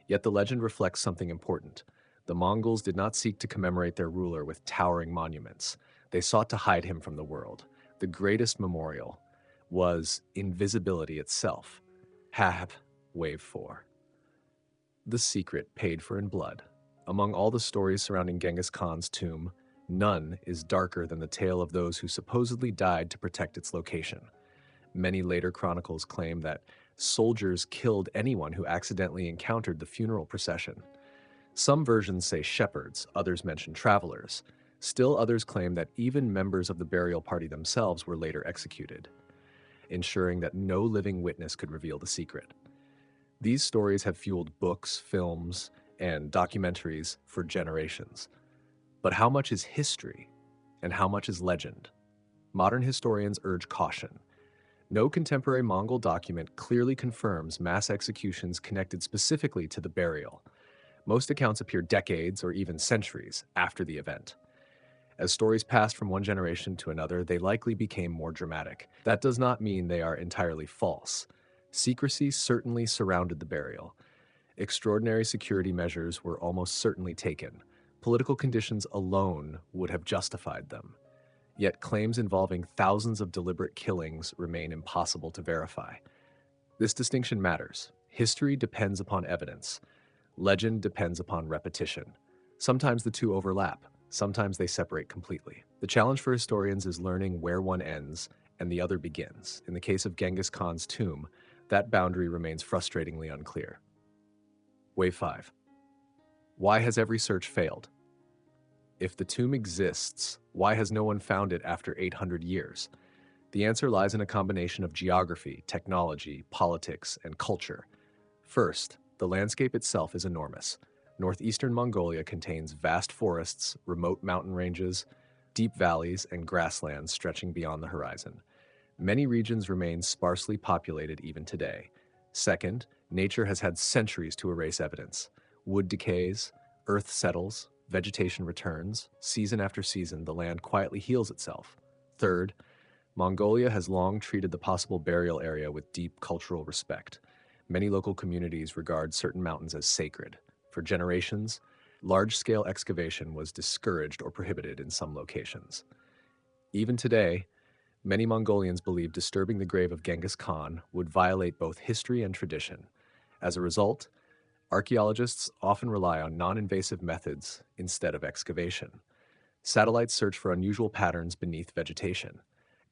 Yet the legend reflects something important. The Mongols did not seek to commemorate their ruler with towering monuments. They sought to hide him from the world. The greatest memorial was invisibility itself. Wave 4. The secret paid for in blood. Among all the stories surrounding Genghis Khan's tomb, none is darker than the tale of those who supposedly died to protect its location. Many later chronicles claim that soldiers killed anyone who accidentally encountered the funeral procession. Some versions say shepherds, others mention travelers. Still others claim that even members of the burial party themselves were later executed, ensuring that no living witness could reveal the secret. These stories have fueled books, films, and documentaries for generations. But how much is history and how much is legend? Modern historians urge caution. No contemporary Mongol document clearly confirms mass executions connected specifically to the burial. Most accounts appear decades or even centuries after the event. As stories passed from one generation to another, they likely became more dramatic. That does not mean they are entirely false. Secrecy certainly surrounded the burial. Extraordinary security measures were almost certainly taken. Political conditions alone would have justified them. Yet claims involving thousands of deliberate killings remain impossible to verify. This distinction matters. History depends upon evidence. Legend depends upon repetition. Sometimes the two overlap. Sometimes they separate completely. The challenge for historians is learning where one ends and the other begins. In the case of Genghis Khan's tomb, that boundary remains frustratingly unclear. Wave 5. Why has every search failed? If the tomb exists, why has no one found it after 800 years? The answer lies in a combination of geography, technology, politics, and culture. First, the landscape itself is enormous. Northeastern Mongolia contains vast forests, remote mountain ranges, deep valleys, and grasslands stretching beyond the horizon. Many regions remain sparsely populated even today. Second, nature has had centuries to erase evidence. Wood decays, earth settles, vegetation returns. Season after season, the land quietly heals itself. Third, Mongolia has long treated the possible burial area with deep cultural respect. Many local communities regard certain mountains as sacred. For generations, large-scale excavation was discouraged or prohibited in some locations. Even today, many Mongolians believe disturbing the grave of Genghis Khan would violate both history and tradition. As a result, archaeologists often rely on non-invasive methods instead of excavation. Satellites search for unusual patterns beneath vegetation.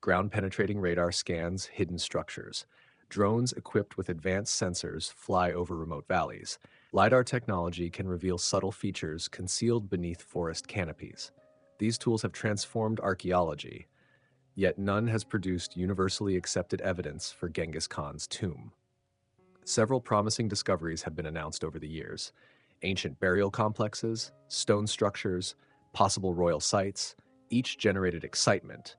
Ground-penetrating radar scans hidden structures. Drones equipped with advanced sensors fly over remote valleys. LiDAR technology can reveal subtle features concealed beneath forest canopies. These tools have transformed archaeology, yet none has produced universally accepted evidence for Genghis Khan's tomb. Several promising discoveries have been announced over the years. Ancient burial complexes, stone structures, possible royal sites, each generated excitement.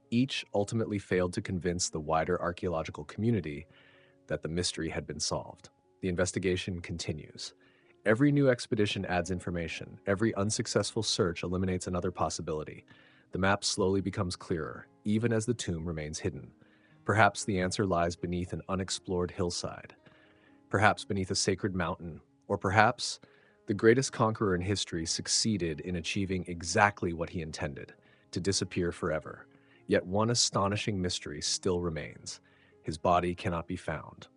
Each ultimately failed to convince the wider archaeological community that the mystery had been solved. The investigation continues. Every new expedition adds information. Every unsuccessful search eliminates another possibility. The map slowly becomes clearer, even as the tomb remains hidden. Perhaps the answer lies beneath an unexplored hillside, perhaps beneath a sacred mountain, or perhaps the greatest conqueror in history succeeded in achieving exactly what he intended, to disappear forever. Yet one astonishing mystery still remains. His body cannot be found.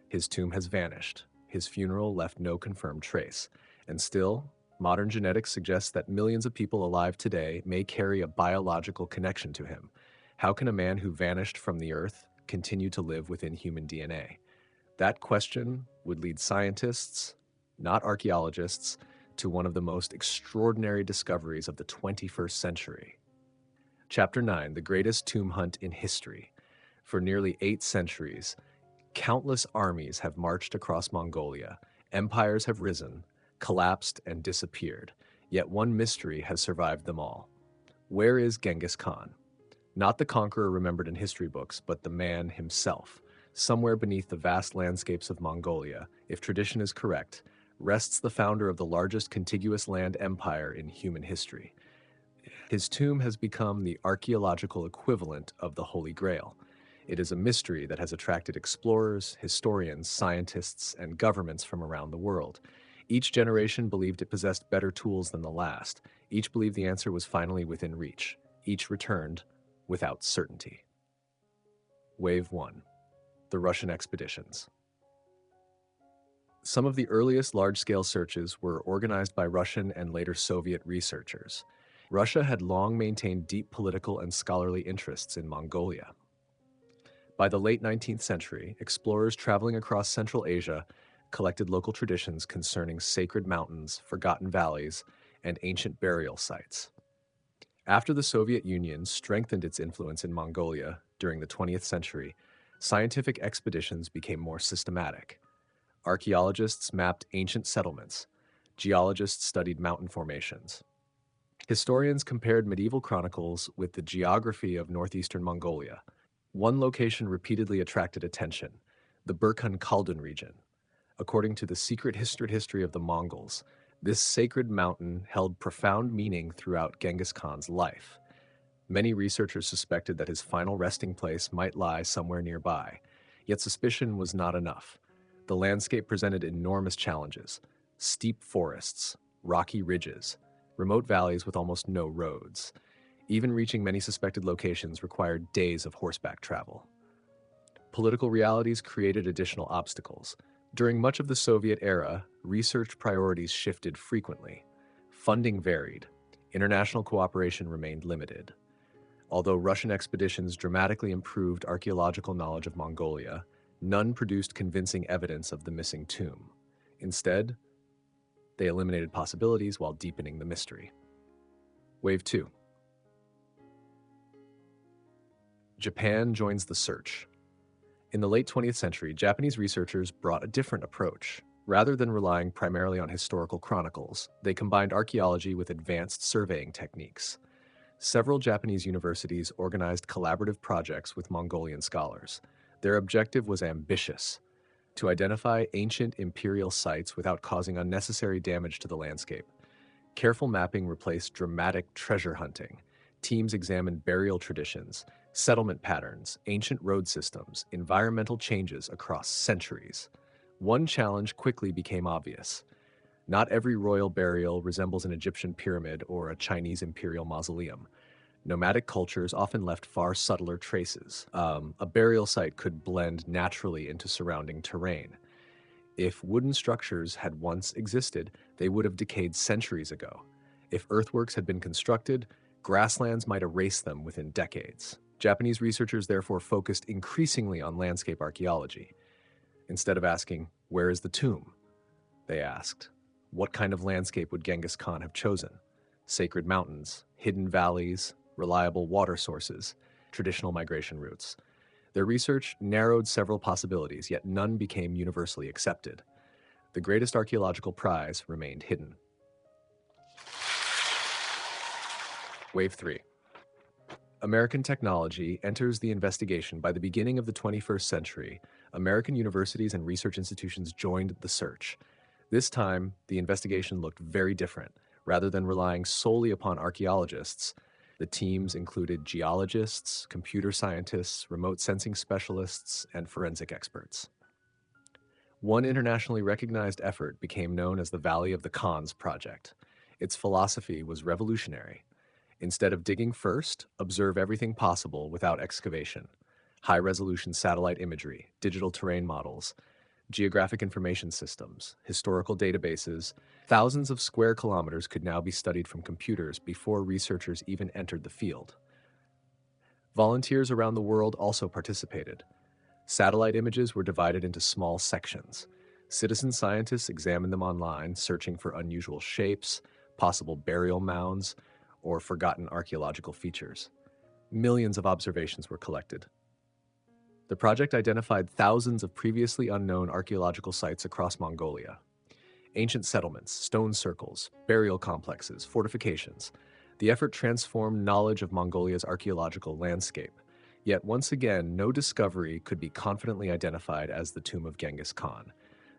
His tomb has vanished. His funeral left no confirmed trace. And still, modern genetics suggests that millions of people alive today may carry a biological connection to him. How can a man who vanished from the earth continue to live within human DNA? That question would lead scientists, not archaeologists, to one of the most extraordinary discoveries of the 21st century. Chapter 9, The Greatest Tomb Hunt in History. For nearly 8 centuries, countless armies have marched across Mongolia, empires have risen, collapsed, and disappeared, yet one mystery has survived them all. Where is Genghis Khan? Not the conqueror remembered in history books, but the man himself. Somewhere beneath the vast landscapes of Mongolia, if tradition is correct, rests the founder of the largest contiguous land empire in human history. His tomb has become the archaeological equivalent of the Holy Grail. It is a mystery that has attracted explorers, historians, scientists, and governments from around the world. Each generation believed it possessed better tools than the last. Each believed the answer was finally within reach. Each returned without certainty. Wave 1. The Russian expeditions. Some of the earliest large-scale searches were organized by Russian and later Soviet researchers. Russia had long maintained deep political and scholarly interests in Mongolia. By the late 19th century, explorers traveling across Central Asia collected local traditions concerning sacred mountains, forgotten valleys, and ancient burial sites. After the Soviet Union strengthened its influence in Mongolia during the 20th century, scientific expeditions became more systematic. Archaeologists mapped ancient settlements. Geologists studied mountain formations. Historians compared medieval chronicles with the geography of northeastern Mongolia. One location repeatedly attracted attention, the Burkhan Khaldun region. According to the secret history of the Mongols, this sacred mountain held profound meaning throughout Genghis Khan's life. Many researchers suspected that his final resting place might lie somewhere nearby, yet suspicion was not enough. The landscape presented enormous challenges: steep forests, rocky ridges, remote valleys with almost no roads. Even reaching many suspected locations required days of horseback travel. Political realities created additional obstacles. During much of the Soviet era, research priorities shifted frequently. Funding varied. International cooperation remained limited. Although Russian expeditions dramatically improved archaeological knowledge of Mongolia, none produced convincing evidence of the missing tomb. Instead, they eliminated possibilities while deepening the mystery. Wave 2. Japan joins the search. In the late 20th century, Japanese researchers brought a different approach. Rather than relying primarily on historical chronicles, they combined archaeology with advanced surveying techniques. Several Japanese universities organized collaborative projects with Mongolian scholars. Their objective was ambitious: to identify ancient imperial sites without causing unnecessary damage to the landscape. Careful mapping replaced dramatic treasure hunting. Teams examined burial traditions, settlement patterns, ancient road systems, environmental changes across centuries. One challenge quickly became obvious. Not every royal burial resembles an Egyptian pyramid or a Chinese imperial mausoleum. Nomadic cultures often left far subtler traces. A burial site could blend naturally into surrounding terrain. If wooden structures had once existed, they would have decayed centuries ago. If earthworks had been constructed, grasslands might erase them within decades. Japanese researchers therefore focused increasingly on landscape archaeology. Instead of asking, "Where is the tomb?" they asked, "What kind of landscape would Genghis Khan have chosen? Sacred mountains, hidden valleys, reliable water sources, traditional migration routes." Their research narrowed several possibilities, yet none became universally accepted. The greatest archaeological prize remained hidden. Wave 3. American technology enters the investigation. By the beginning of the 21st century, American universities and research institutions joined the search. This time, the investigation looked very different. Rather than relying solely upon archaeologists, the teams included geologists, computer scientists, remote sensing specialists, and forensic experts. One internationally recognized effort became known as the Valley of the Khans Project. Its philosophy was revolutionary. Instead of digging first, observe everything possible without excavation. High-resolution satellite imagery, digital terrain models, geographic information systems, historical databases, thousands of square kilometers could now be studied from computers before researchers even entered the field. Volunteers around the world also participated. Satellite images were divided into small sections. Citizen scientists examined them online, searching for unusual shapes, possible burial mounds, or forgotten archaeological features. Millions of observations were collected. The project identified thousands of previously unknown archaeological sites across Mongolia. Ancient settlements, stone circles, burial complexes, fortifications. The effort transformed knowledge of Mongolia's archaeological landscape. Yet once again, no discovery could be confidently identified as the tomb of Genghis Khan.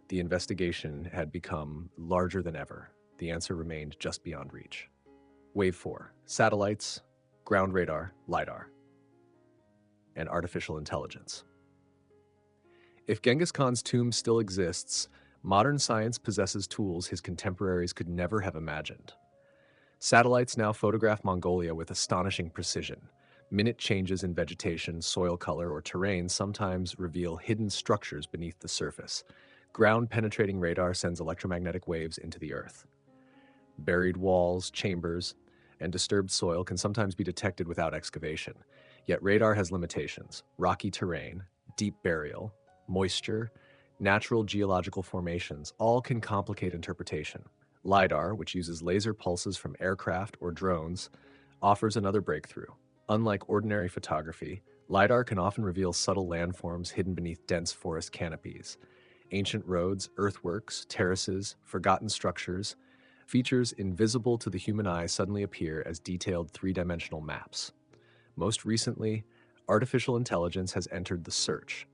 The investigation had become larger than ever. The answer remained just beyond reach. Wave 4. Satellites, ground radar, LiDAR, and artificial intelligence. If Genghis Khan's tomb still exists, modern science possesses tools his contemporaries could never have imagined. Satellites now photograph Mongolia with astonishing precision. Minute changes in vegetation, soil color, or terrain sometimes reveal hidden structures beneath the surface. Ground-penetrating radar sends electromagnetic waves into the earth. Buried walls, chambers, and disturbed soil can sometimes be detected without excavation. Yet radar has limitations: rocky terrain, deep burial, moisture, natural geological formations, all can complicate interpretation. LiDAR, which uses laser pulses from aircraft or drones, offers another breakthrough. Unlike ordinary photography, LiDAR can often reveal subtle landforms hidden beneath dense forest canopies. Ancient roads, earthworks, terraces, forgotten structures, features invisible to the human eye suddenly appear as detailed three-dimensional maps. Most recently, artificial intelligence has entered the search.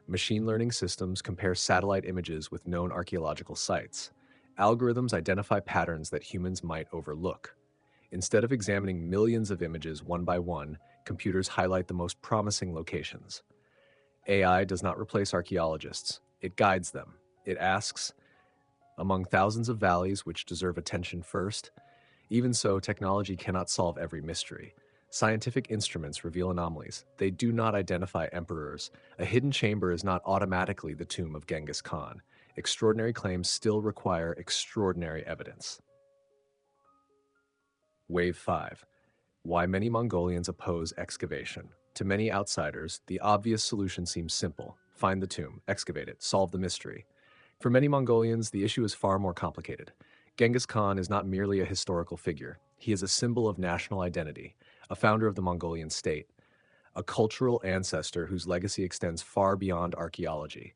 Machine learning systems compare satellite images with known archaeological sites. Algorithms identify patterns that humans might overlook. Instead of examining millions of images one by one, computers highlight the most promising locations. AI does not replace archaeologists. It guides them. It asks, among thousands of valleys which deserve attention first, even so, technology cannot solve every mystery. Scientific instruments reveal anomalies. They do not identify emperors. A hidden chamber is not automatically the tomb of Genghis Khan. Extraordinary claims still require extraordinary evidence. Wave 5. Why many Mongolians oppose excavation. To many outsiders, the obvious solution seems simple. Find the tomb, excavate it, solve the mystery. For many Mongolians, the issue is far more complicated. Genghis Khan is not merely a historical figure. He is a symbol of national identity, a founder of the Mongolian state, a cultural ancestor whose legacy extends far beyond archaeology.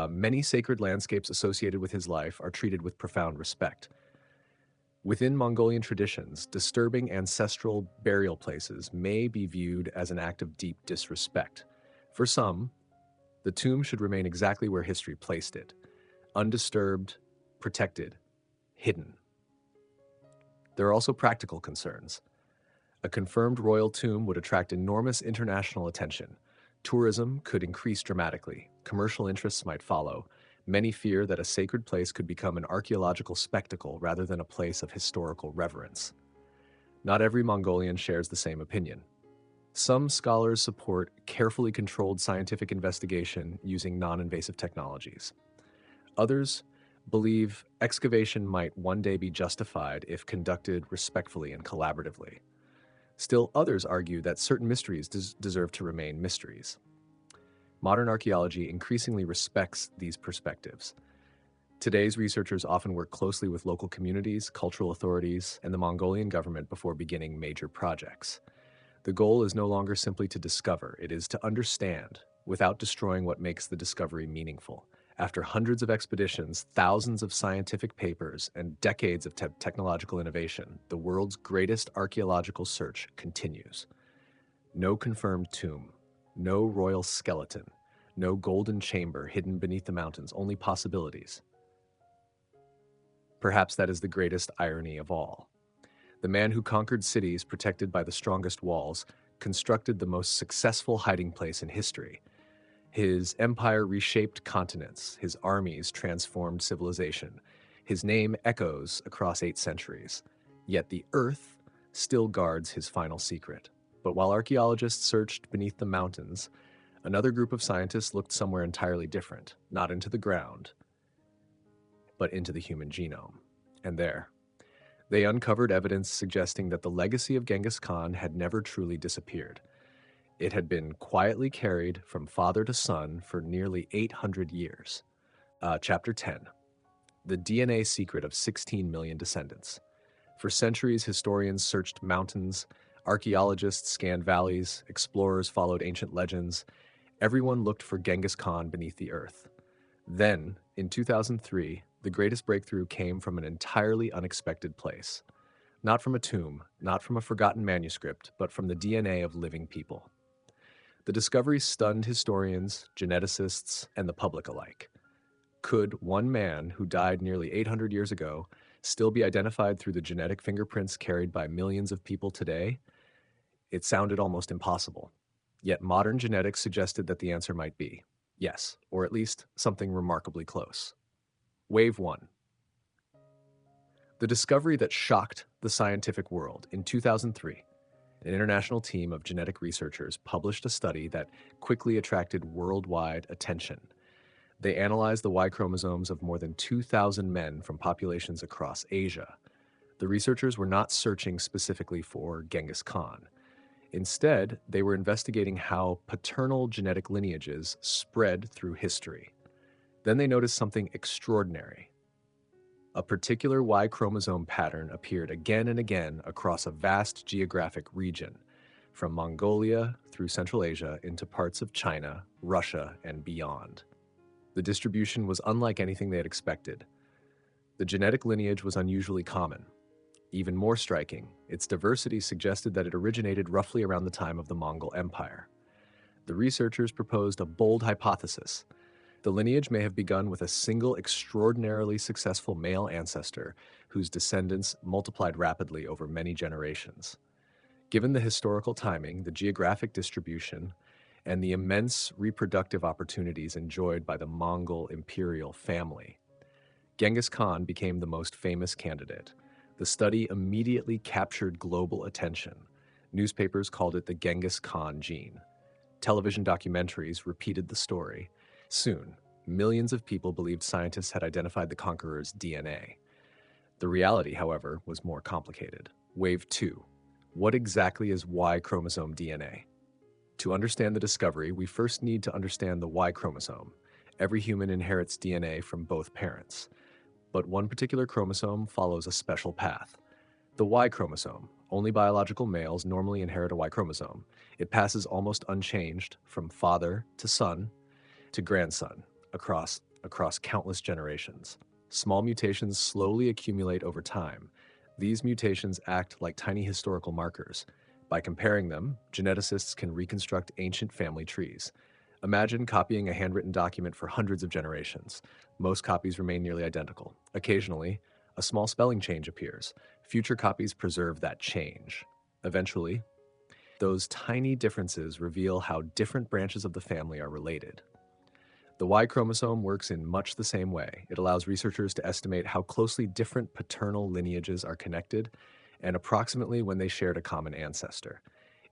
Many sacred landscapes associated with his life are treated with profound respect. Within Mongolian traditions, disturbing ancestral burial places may be viewed as an act of deep disrespect. For some, the tomb should remain exactly where history placed it, undisturbed, protected, hidden. There are also practical concerns. A confirmed royal tomb would attract enormous international attention. Tourism could increase dramatically. Commercial interests might follow. Many fear that a sacred place could become an archaeological spectacle rather than a place of historical reverence. Not every Mongolian shares the same opinion. Some scholars support carefully controlled scientific investigation using non-invasive technologies. Others believe excavation might one day be justified if conducted respectfully and collaboratively. Still, others argue that certain mysteries deserve to remain mysteries. Modern archaeology increasingly respects these perspectives. Today's researchers often work closely with local communities, cultural authorities, and the Mongolian government before beginning major projects. The goal is no longer simply to discover, it is to understand, without destroying what makes the discovery meaningful. After hundreds of expeditions, thousands of scientific papers, and decades of technological innovation, the world's greatest archaeological search continues. No confirmed tomb, no royal skeleton, no golden chamber hidden beneath the mountains, only possibilities. Perhaps that is the greatest irony of all. The man who conquered cities protected by the strongest walls constructed the most successful hiding place in history. His empire reshaped continents, his armies transformed civilization. His name echoes across 8 centuries. Yet the earth still guards his final secret. But while archaeologists searched beneath the mountains, another group of scientists looked somewhere entirely different, not into the ground, but into the human genome. And there, they uncovered evidence suggesting that the legacy of Genghis Khan had never truly disappeared. It had been quietly carried from father to son for nearly 800 years. Chapter 10. The DNA secret of 16 million descendants. For centuries, historians searched mountains, archaeologists scanned valleys, explorers followed ancient legends. Everyone looked for Genghis Khan beneath the earth. Then, in 2003, the greatest breakthrough came from an entirely unexpected place. Not from a tomb, not from a forgotten manuscript, but from the DNA of living people. The discovery stunned historians, geneticists, and the public alike. Could one man who died nearly 800 years ago still be identified through the genetic fingerprints carried by millions of people today? It sounded almost impossible. Yet modern genetics suggested that the answer might be yes, or at least something remarkably close. Wave 1. The discovery that shocked the scientific world. In 2003, an international team of genetic researchers published a study that quickly attracted worldwide attention. They analyzed the Y chromosomes of more than 2,000 men from populations across Asia. The researchers were not searching specifically for Genghis Khan. Instead, they were investigating how paternal genetic lineages spread through history. Then they noticed something extraordinary. A particular Y chromosome pattern appeared again and again across a vast geographic region, from Mongolia through Central Asia into parts of China, Russia, and beyond. The distribution was unlike anything they had expected. The genetic lineage was unusually common. Even more striking, its diversity suggested that it originated roughly around the time of the Mongol Empire. The researchers proposed a bold hypothesis. The lineage may have begun with a single extraordinarily successful male ancestor whose descendants multiplied rapidly over many generations. Given the historical timing, the geographic distribution, and the immense reproductive opportunities enjoyed by the Mongol imperial family, Genghis Khan became the most famous candidate. The study immediately captured global attention. Newspapers called it the Genghis Khan gene. Television documentaries repeated the story. Soon, millions of people believed scientists had identified the conqueror's DNA. The reality, however, was more complicated. Wave 2. What exactly is Y chromosome DNA? To understand the discovery, we first need to understand the Y chromosome. Every human inherits DNA from both parents, but one particular chromosome follows a special path. The Y chromosome. Only biological males normally inherit a Y chromosome. It passes almost unchanged from father to son to grandson across countless generations. Small mutations slowly accumulate over time. These mutations act like tiny historical markers. By comparing them, geneticists can reconstruct ancient family trees. Imagine copying a handwritten document for hundreds of generations. Most copies remain nearly identical. Occasionally, a small spelling change appears. Future copies preserve that change. Eventually, those tiny differences reveal how different branches of the family are related. The Y chromosome works in much the same way. It allows researchers to estimate how closely different paternal lineages are connected and approximately when they shared a common ancestor.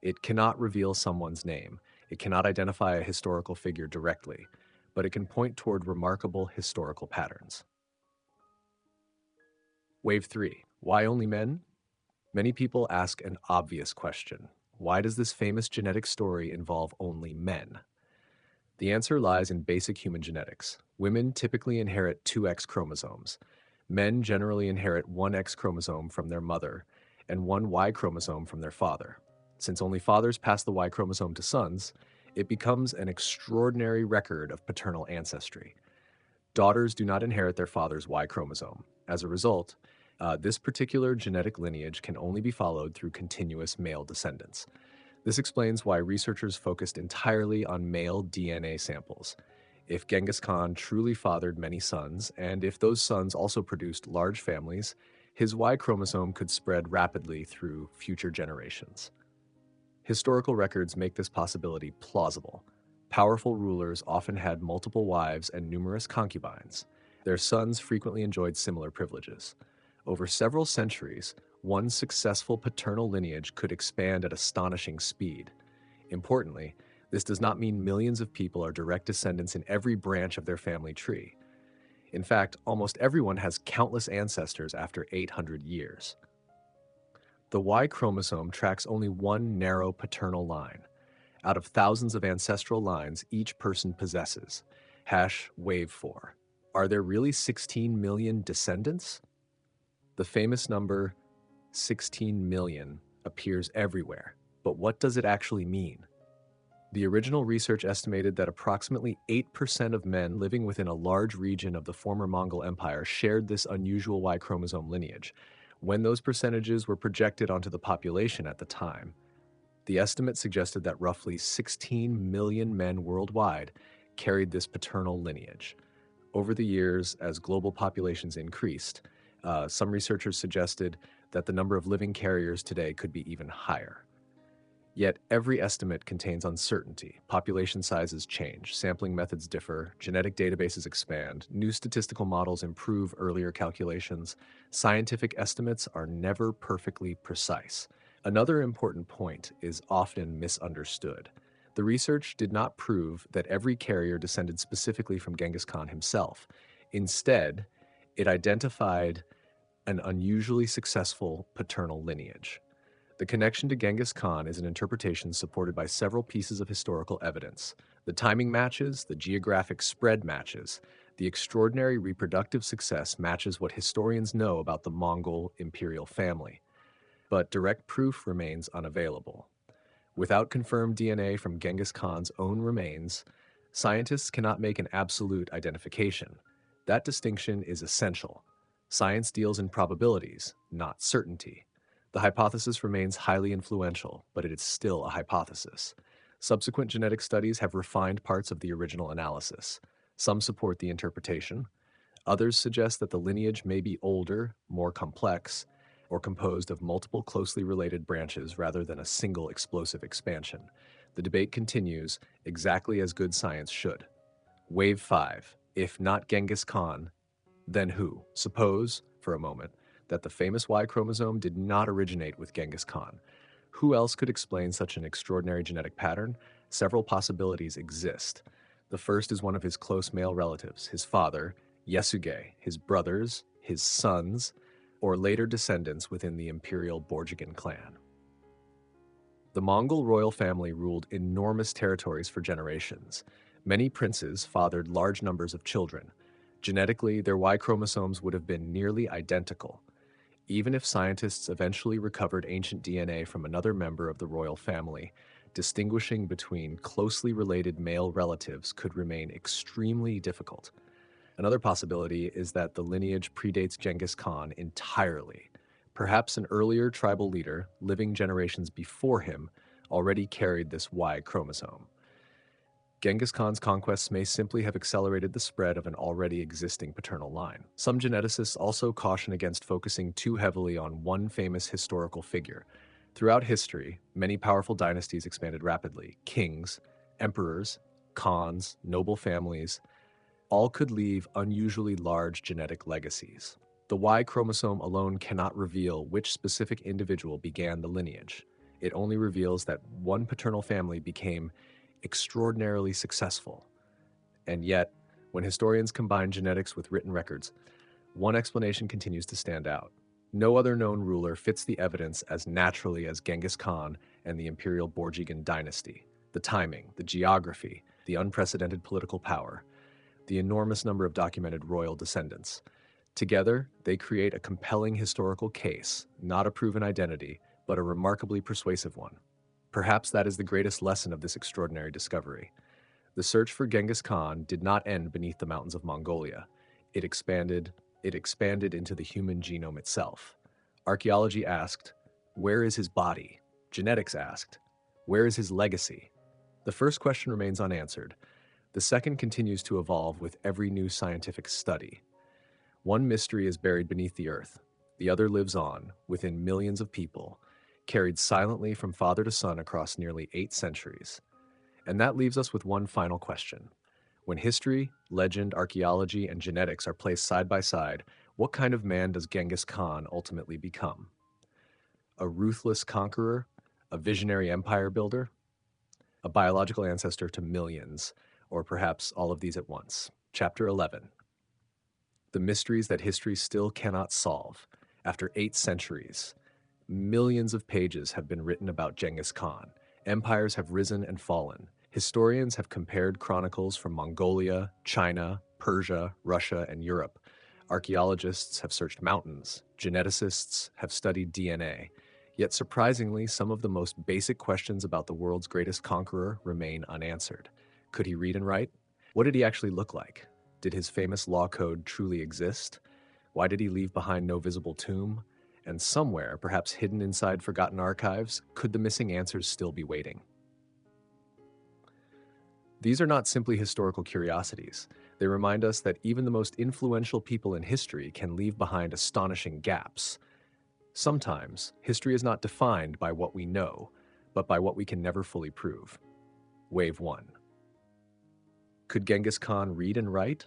It cannot reveal someone's name. It cannot identify a historical figure directly, but it can point toward remarkable historical patterns. Wave 3. Why only men? Many people ask an obvious question. Why does this famous genetic story involve only men? The answer lies in basic human genetics. Women typically inherit 2X chromosomes. Men generally inherit 1X chromosome from their mother and 1 Y chromosome from their father. Since only fathers pass the Y chromosome to sons, it becomes an extraordinary record of paternal ancestry. Daughters do not inherit their father's Y chromosome. As a result, this particular genetic lineage can only be followed through continuous male descendants. This explains why researchers focused entirely on male DNA samples. If Genghis Khan truly fathered many sons, and if those sons also produced large families, his Y chromosome could spread rapidly through future generations. Historical records make this possibility plausible. Powerful rulers often had multiple wives and numerous concubines. Their sons frequently enjoyed similar privileges. Over several centuries, one successful paternal lineage could expand at astonishing speed. Importantly, this does not mean millions of people are direct descendants in every branch of their family tree. In fact, almost everyone has countless ancestors after 800 years. The Y chromosome tracks only one narrow paternal line. Out of thousands of ancestral lines each person possesses. Wave 4. Are there really 16 million descendants? The famous number 16 million appears everywhere, but what does it actually mean? The original research estimated that approximately 8% of men living within a large region of the former Mongol Empire shared this unusual Y chromosome lineage, when those percentages were projected onto the population at the time. The estimate suggested that roughly 16 million men worldwide carried this paternal lineage. Over the years, as global populations increased, some researchers suggested that the number of living carriers today could be even higher. Yet every estimate contains uncertainty. Population sizes change, sampling methods differ, genetic databases expand, new statistical models improve earlier calculations. Scientific estimates are never perfectly precise. Another important point is often misunderstood. The research did not prove that every carrier descended specifically from Genghis Khan himself. Instead, it identified an unusually successful paternal lineage. The connection to Genghis Khan is an interpretation supported by several pieces of historical evidence. The timing matches, the geographic spread matches, the extraordinary reproductive success matches what historians know about the Mongol imperial family. But direct proof remains unavailable. Without confirmed DNA from Genghis Khan's own remains, scientists cannot make an absolute identification. That distinction is essential. Science deals in probabilities, not certainty. The hypothesis remains highly influential, but it is still a hypothesis. Subsequent genetic studies have refined parts of the original analysis. Some support the interpretation. Others suggest that the lineage may be older, more complex, or composed of multiple closely related branches rather than a single explosive expansion. The debate continues, exactly as good science should. Wave 5. If not Genghis Khan, then who? Suppose, for a moment, that the famous Y chromosome did not originate with Genghis Khan. Who else could explain such an extraordinary genetic pattern? Several possibilities exist. The first is one of his close male relatives, his father, Yasuge, his brothers, his sons, or later descendants within the imperial Borjigin clan. The Mongol royal family ruled enormous territories for generations. Many princes fathered large numbers of children. Genetically, their Y chromosomes would have been nearly identical. Even if scientists eventually recovered ancient DNA from another member of the royal family, distinguishing between closely related male relatives could remain extremely difficult. Another possibility is that the lineage predates Genghis Khan entirely. Perhaps an earlier tribal leader, living generations before him, already carried this Y chromosome. Genghis Khan's conquests may simply have accelerated the spread of an already existing paternal line. Some geneticists also caution against focusing too heavily on one famous historical figure. Throughout history, many powerful dynasties expanded rapidly. Kings, emperors, khans, noble families, all could leave unusually large genetic legacies. The Y chromosome alone cannot reveal which specific individual began the lineage. It only reveals that one paternal family became extraordinarily successful. And yet, when historians combine genetics with written records, one explanation continues to stand out. No other known ruler fits the evidence as naturally as Genghis Khan and the imperial Borjigin dynasty. The timing, the geography, the unprecedented political power, the enormous number of documented royal descendants. Together, they create a compelling historical case, not a proven identity, but a remarkably persuasive one. Perhaps that is the greatest lesson of this extraordinary discovery. The search for Genghis Khan did not end beneath the mountains of Mongolia. It expanded into the human genome itself. Archaeology asked, where is his body? Genetics asked, where is his legacy? The first question remains unanswered, The second continues to evolve with every new scientific study. One mystery is buried beneath the earth. The other lives on, within millions of people, carried silently from father to son across nearly 8 centuries. And that leaves us with one final question. When history, legend, archaeology, and genetics are placed side by side, what kind of man does Genghis Khan ultimately become? A ruthless conqueror? A visionary empire builder? A biological ancestor to millions? Or perhaps all of these at once? Chapter 11. The mysteries that history still cannot solve. After 8 centuries, millions of pages have been written about Genghis Khan. Empires have risen and fallen. Historians have compared chronicles from Mongolia, China, Persia, Russia, and Europe. Archaeologists have searched mountains. Geneticists have studied DNA. Yet surprisingly, some of the most basic questions about the world's greatest conqueror remain unanswered. Could he read and write? What did he actually look like? Did his famous law code truly exist? Why did he leave behind no visible tomb? And somewhere, perhaps hidden inside forgotten archives, could the missing answers still be waiting? These are not simply historical curiosities. They remind us that even the most influential people in history can leave behind astonishing gaps. Sometimes, history is not defined by what we know, but by what we can never fully prove. Wave 1. Could Genghis Khan read and write?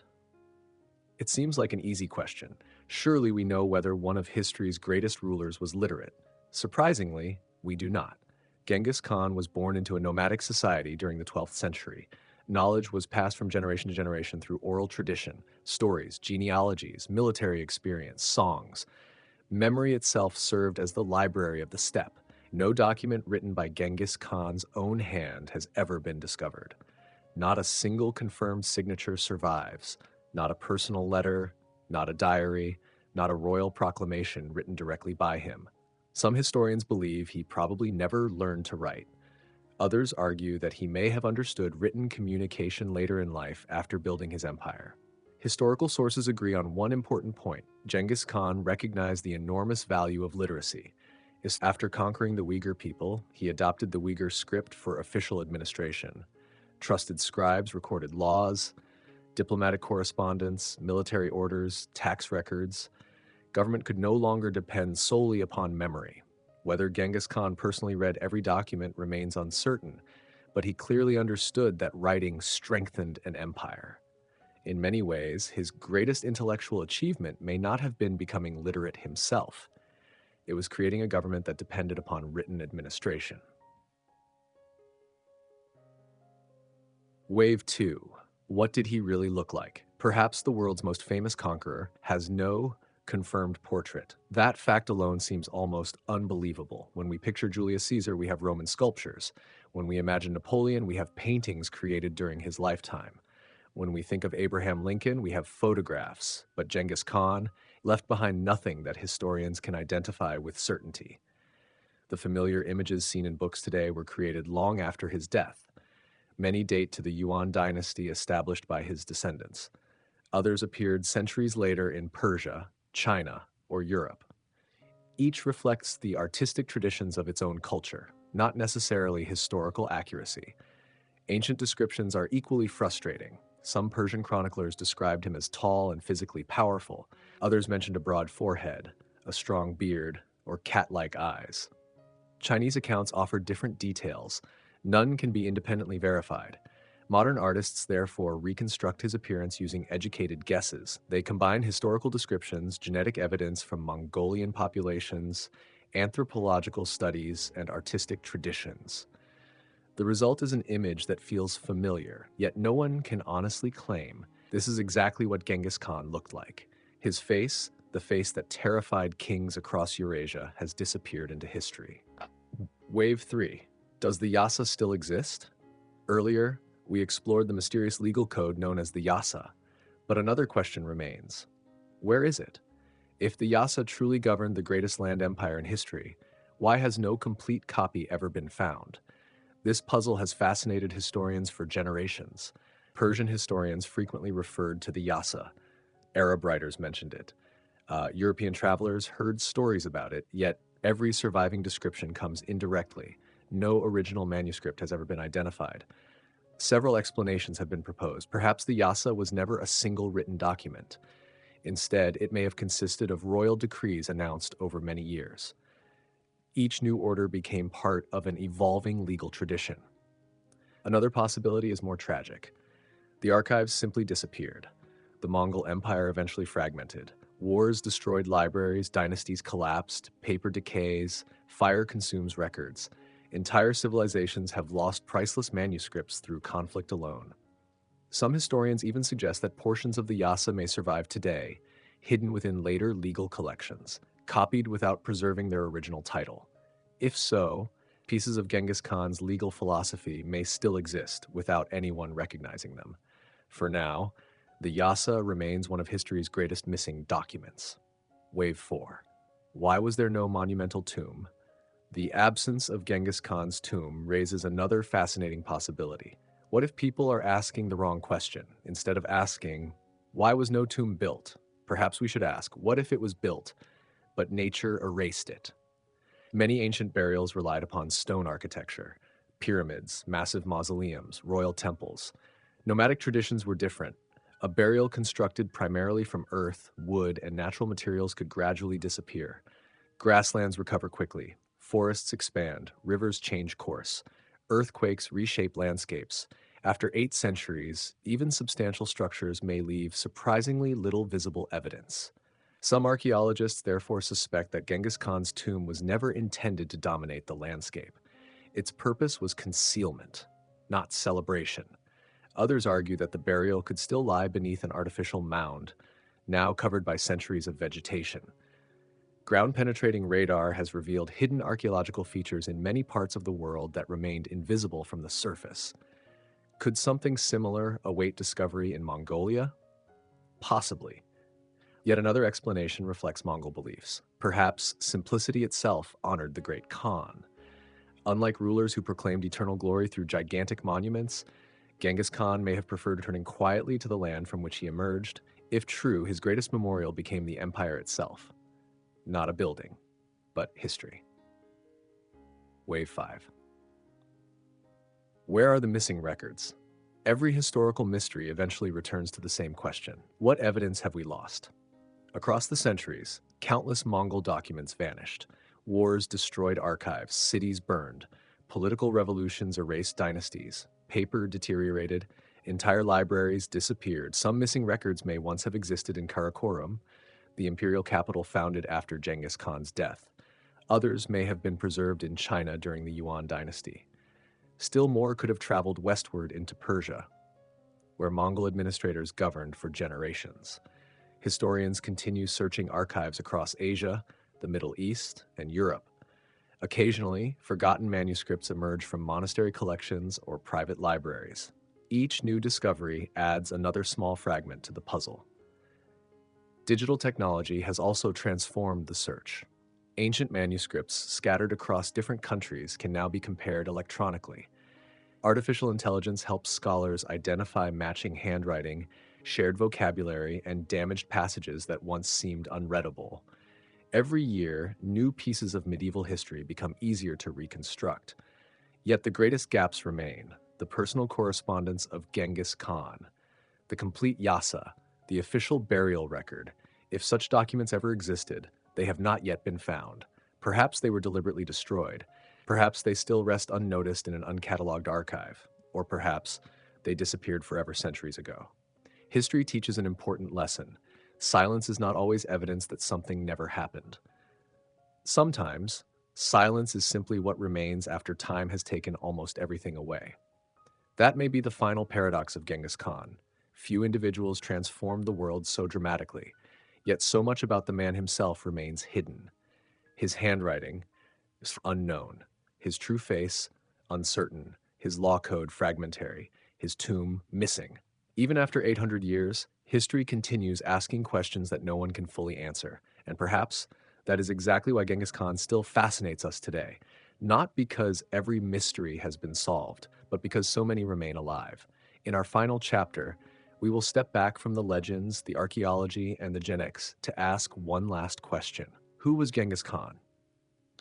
It seems like an easy question. Surely we know whether one of history's greatest rulers was literate. Surprisingly, we do not. Genghis Khan was born into a nomadic society during the 12th century. Knowledge was passed from generation to generation through oral tradition, stories, genealogies, military experience, songs. Memory itself served as the library of the steppe. No document written by Genghis Khan's own hand has ever been discovered. Not a single confirmed signature survives. Not a personal letter, not a diary, not a royal proclamation written directly by him. Some historians believe he probably never learned to write. Others argue that he may have understood written communication later in life after building his empire. Historical sources agree on one important point. Genghis Khan recognized the enormous value of literacy. After conquering the Uyghur people, he adopted the Uyghur script for official administration. Trusted scribes recorded laws, diplomatic correspondence, military orders, tax records. Government could no longer depend solely upon memory. Whether Genghis Khan personally read every document remains uncertain, but he clearly understood that writing strengthened an empire. In many ways, his greatest intellectual achievement may not have been becoming literate himself. It was creating a government that depended upon written administration. Wave 2. What did he really look like? Perhaps the world's most famous conqueror has no confirmed portrait. That fact alone seems almost unbelievable. When we picture Julius Caesar, we have Roman sculptures. When we imagine Napoleon, we have paintings created during his lifetime. When we think of Abraham Lincoln, we have photographs. But Genghis Khan left behind nothing that historians can identify with certainty. The familiar images seen in books today were created long after his death. Many date to the Yuan dynasty established by his descendants. Others appeared centuries later in Persia, China, or Europe. Each reflects the artistic traditions of its own culture, not necessarily historical accuracy. Ancient descriptions are equally frustrating. Some Persian chroniclers described him as tall and physically powerful. Others mentioned a broad forehead, a strong beard, or cat-like eyes. Chinese accounts offer different details. None can be independently verified. Modern artists therefore reconstruct his appearance using educated guesses. They combine historical descriptions, genetic evidence from Mongolian populations, anthropological studies, and artistic traditions. The result is an image that feels familiar, yet no one can honestly claim this is exactly what Genghis Khan looked like. His face, the face that terrified kings across Eurasia, has disappeared into history. Wave 3. Does the Yasa still exist? Earlier, we explored the mysterious legal code known as the Yasa, but another question remains. Where is it? If the Yasa truly governed the greatest land empire in history, why has no complete copy ever been found? This puzzle has fascinated historians for generations. Persian historians frequently referred to the Yasa. Arab writers mentioned it. European travelers heard stories about it, yet every surviving description comes indirectly. No original manuscript has ever been identified. Several explanations have been proposed. Perhaps the Yasa was never a single written document. Instead, it may have consisted of royal decrees announced over many years. Each new order became part of an evolving legal tradition. Another possibility is more tragic. The archives simply disappeared. The Mongol Empire eventually fragmented. Wars destroyed libraries, dynasties collapsed, paper decays, fire consumes records. Entire civilizations have lost priceless manuscripts through conflict alone. Some historians even suggest that portions of the Yasa may survive today, hidden within later legal collections, copied without preserving their original title. If so, pieces of Genghis Khan's legal philosophy may still exist without anyone recognizing them. For now, the Yasa remains one of history's greatest missing documents. Wave 4. Why was there no monumental tomb? The absence of Genghis Khan's tomb raises another fascinating possibility. What if people are asking the wrong question? Instead of asking, why was no tomb built? Perhaps we should ask, what if it was built, but nature erased it? Many ancient burials relied upon stone architecture, pyramids, massive mausoleums, royal temples. Nomadic traditions were different. A burial constructed primarily from earth, wood, and natural materials could gradually disappear. Grasslands recover quickly, forests expand, rivers change course, earthquakes reshape landscapes. After 8 centuries, even substantial structures may leave surprisingly little visible evidence. Some archaeologists therefore suspect that Genghis Khan's tomb was never intended to dominate the landscape. Its purpose was concealment, not celebration. Others argue that the burial could still lie beneath an artificial mound, now covered by centuries of vegetation. Ground-penetrating radar has revealed hidden archaeological features in many parts of the world that remained invisible from the surface. Could something similar await discovery in Mongolia? Possibly. Yet another explanation reflects Mongol beliefs. Perhaps simplicity itself honored the great Khan. Unlike rulers who proclaimed eternal glory through gigantic monuments, Genghis Khan may have preferred returning quietly to the land from which he emerged. If true, his greatest memorial became the empire itself. Not a building, but history. Wave 5. Where are the missing records? Every historical mystery eventually returns to the same question. What evidence have we lost? Across the centuries, countless Mongol documents vanished. Wars destroyed archives, cities burned, political revolutions erased dynasties, paper deteriorated, entire libraries disappeared. Some missing records may once have existed in Karakorum, the imperial capital founded after Genghis Khan's death. Others may have been preserved in China during the Yuan dynasty. Still more could have traveled westward into Persia, where Mongol administrators governed for generations. Historians continue searching archives across Asia, the Middle East, and Europe. Occasionally, forgotten manuscripts emerge from monastery collections or private libraries. Each new discovery adds another small fragment to the puzzle. Digital technology has also transformed the search. Ancient manuscripts scattered across different countries can now be compared electronically. Artificial intelligence helps scholars identify matching handwriting, shared vocabulary, and damaged passages that once seemed unreadable. Every year, new pieces of medieval history become easier to reconstruct. Yet the greatest gaps remain: the personal correspondence of Genghis Khan, the complete Yasa, the official burial record. If such documents ever existed, they have not yet been found. Perhaps they were deliberately destroyed. Perhaps they still rest unnoticed in an uncatalogued archive. Or perhaps they disappeared forever centuries ago. History teaches an important lesson. Silence is not always evidence that something never happened. Sometimes, silence is simply what remains after time has taken almost everything away. That may be the final paradox of Genghis Khan. Few individuals transformed the world so dramatically, yet so much about the man himself remains hidden. His handwriting is unknown, his true face uncertain, his law code fragmentary, his tomb missing. Even after 800 years, history continues asking questions that no one can fully answer. And perhaps that is exactly why Genghis Khan still fascinates us today. Not because every mystery has been solved, but because so many remain alive. In our final chapter, we will step back from the legends, the archaeology, and the genetics to ask one last question. Who was Genghis Khan?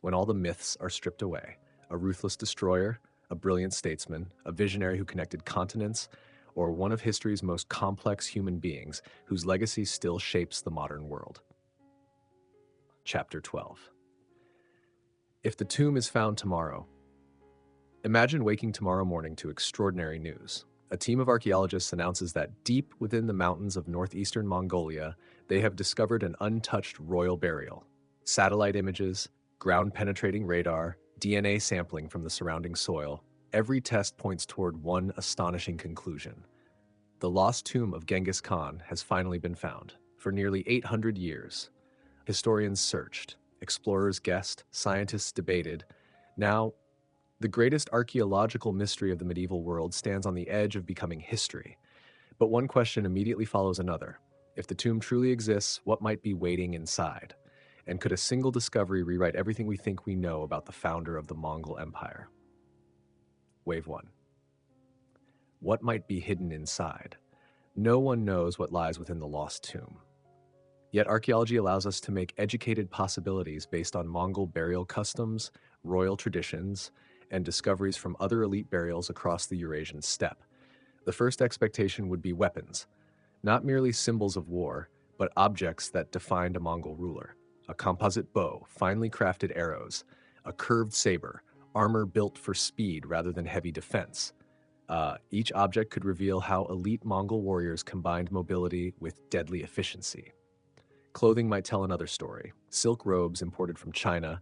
When all the myths are stripped away, a ruthless destroyer, a brilliant statesman, a visionary who connected continents, or one of history's most complex human beings whose legacy still shapes the modern world. Chapter 12. If the tomb is found tomorrow. Imagine waking tomorrow morning to extraordinary news. A team of archaeologists announces that deep within the mountains of northeastern Mongolia, they have discovered an untouched royal burial. Satellite images, ground-penetrating radar, DNA sampling from the surrounding soil, every test points toward one astonishing conclusion. The lost tomb of Genghis Khan has finally been found. For nearly 800 years, historians searched, explorers guessed, scientists debated. Now, the greatest archaeological mystery of the medieval world stands on the edge of becoming history. But one question immediately follows another. If the tomb truly exists, what might be waiting inside? And could a single discovery rewrite everything we think we know about the founder of the Mongol Empire? Wave 1. What might be hidden inside? No one knows what lies within the lost tomb. Yet archaeology allows us to make educated possibilities based on Mongol burial customs, royal traditions, and discoveries from other elite burials across the Eurasian steppe. The first expectation would be weapons, not merely symbols of war, but objects that defined a Mongol ruler. A composite bow, finely crafted arrows, a curved saber, armor built for speed rather than heavy defense. Each object could reveal how elite Mongol warriors combined mobility with deadly efficiency. Clothing might tell another story. Silk robes imported from China,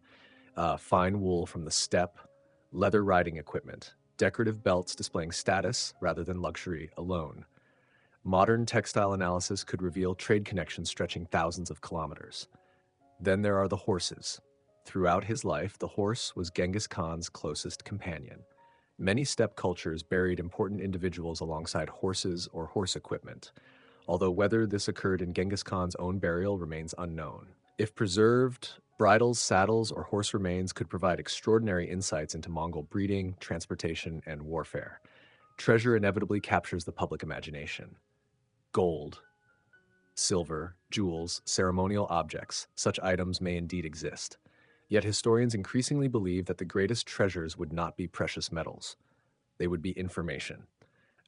fine wool from the steppe, leather riding equipment, decorative belts displaying status rather than luxury alone. Modern textile analysis could reveal trade connections stretching thousands of kilometers. Then there are the horses. Throughout his life, the horse was Genghis Khan's closest companion. Many steppe cultures buried important individuals alongside horses or horse equipment, although whether this occurred in Genghis Khan's own burial remains unknown. If preserved, bridles, saddles, or horse remains could provide extraordinary insights into Mongol breeding, transportation, and warfare. Treasure inevitably captures the public imagination. Gold, silver, jewels, ceremonial objects, such items may indeed exist. Yet historians increasingly believe that the greatest treasures would not be precious metals. They would be information.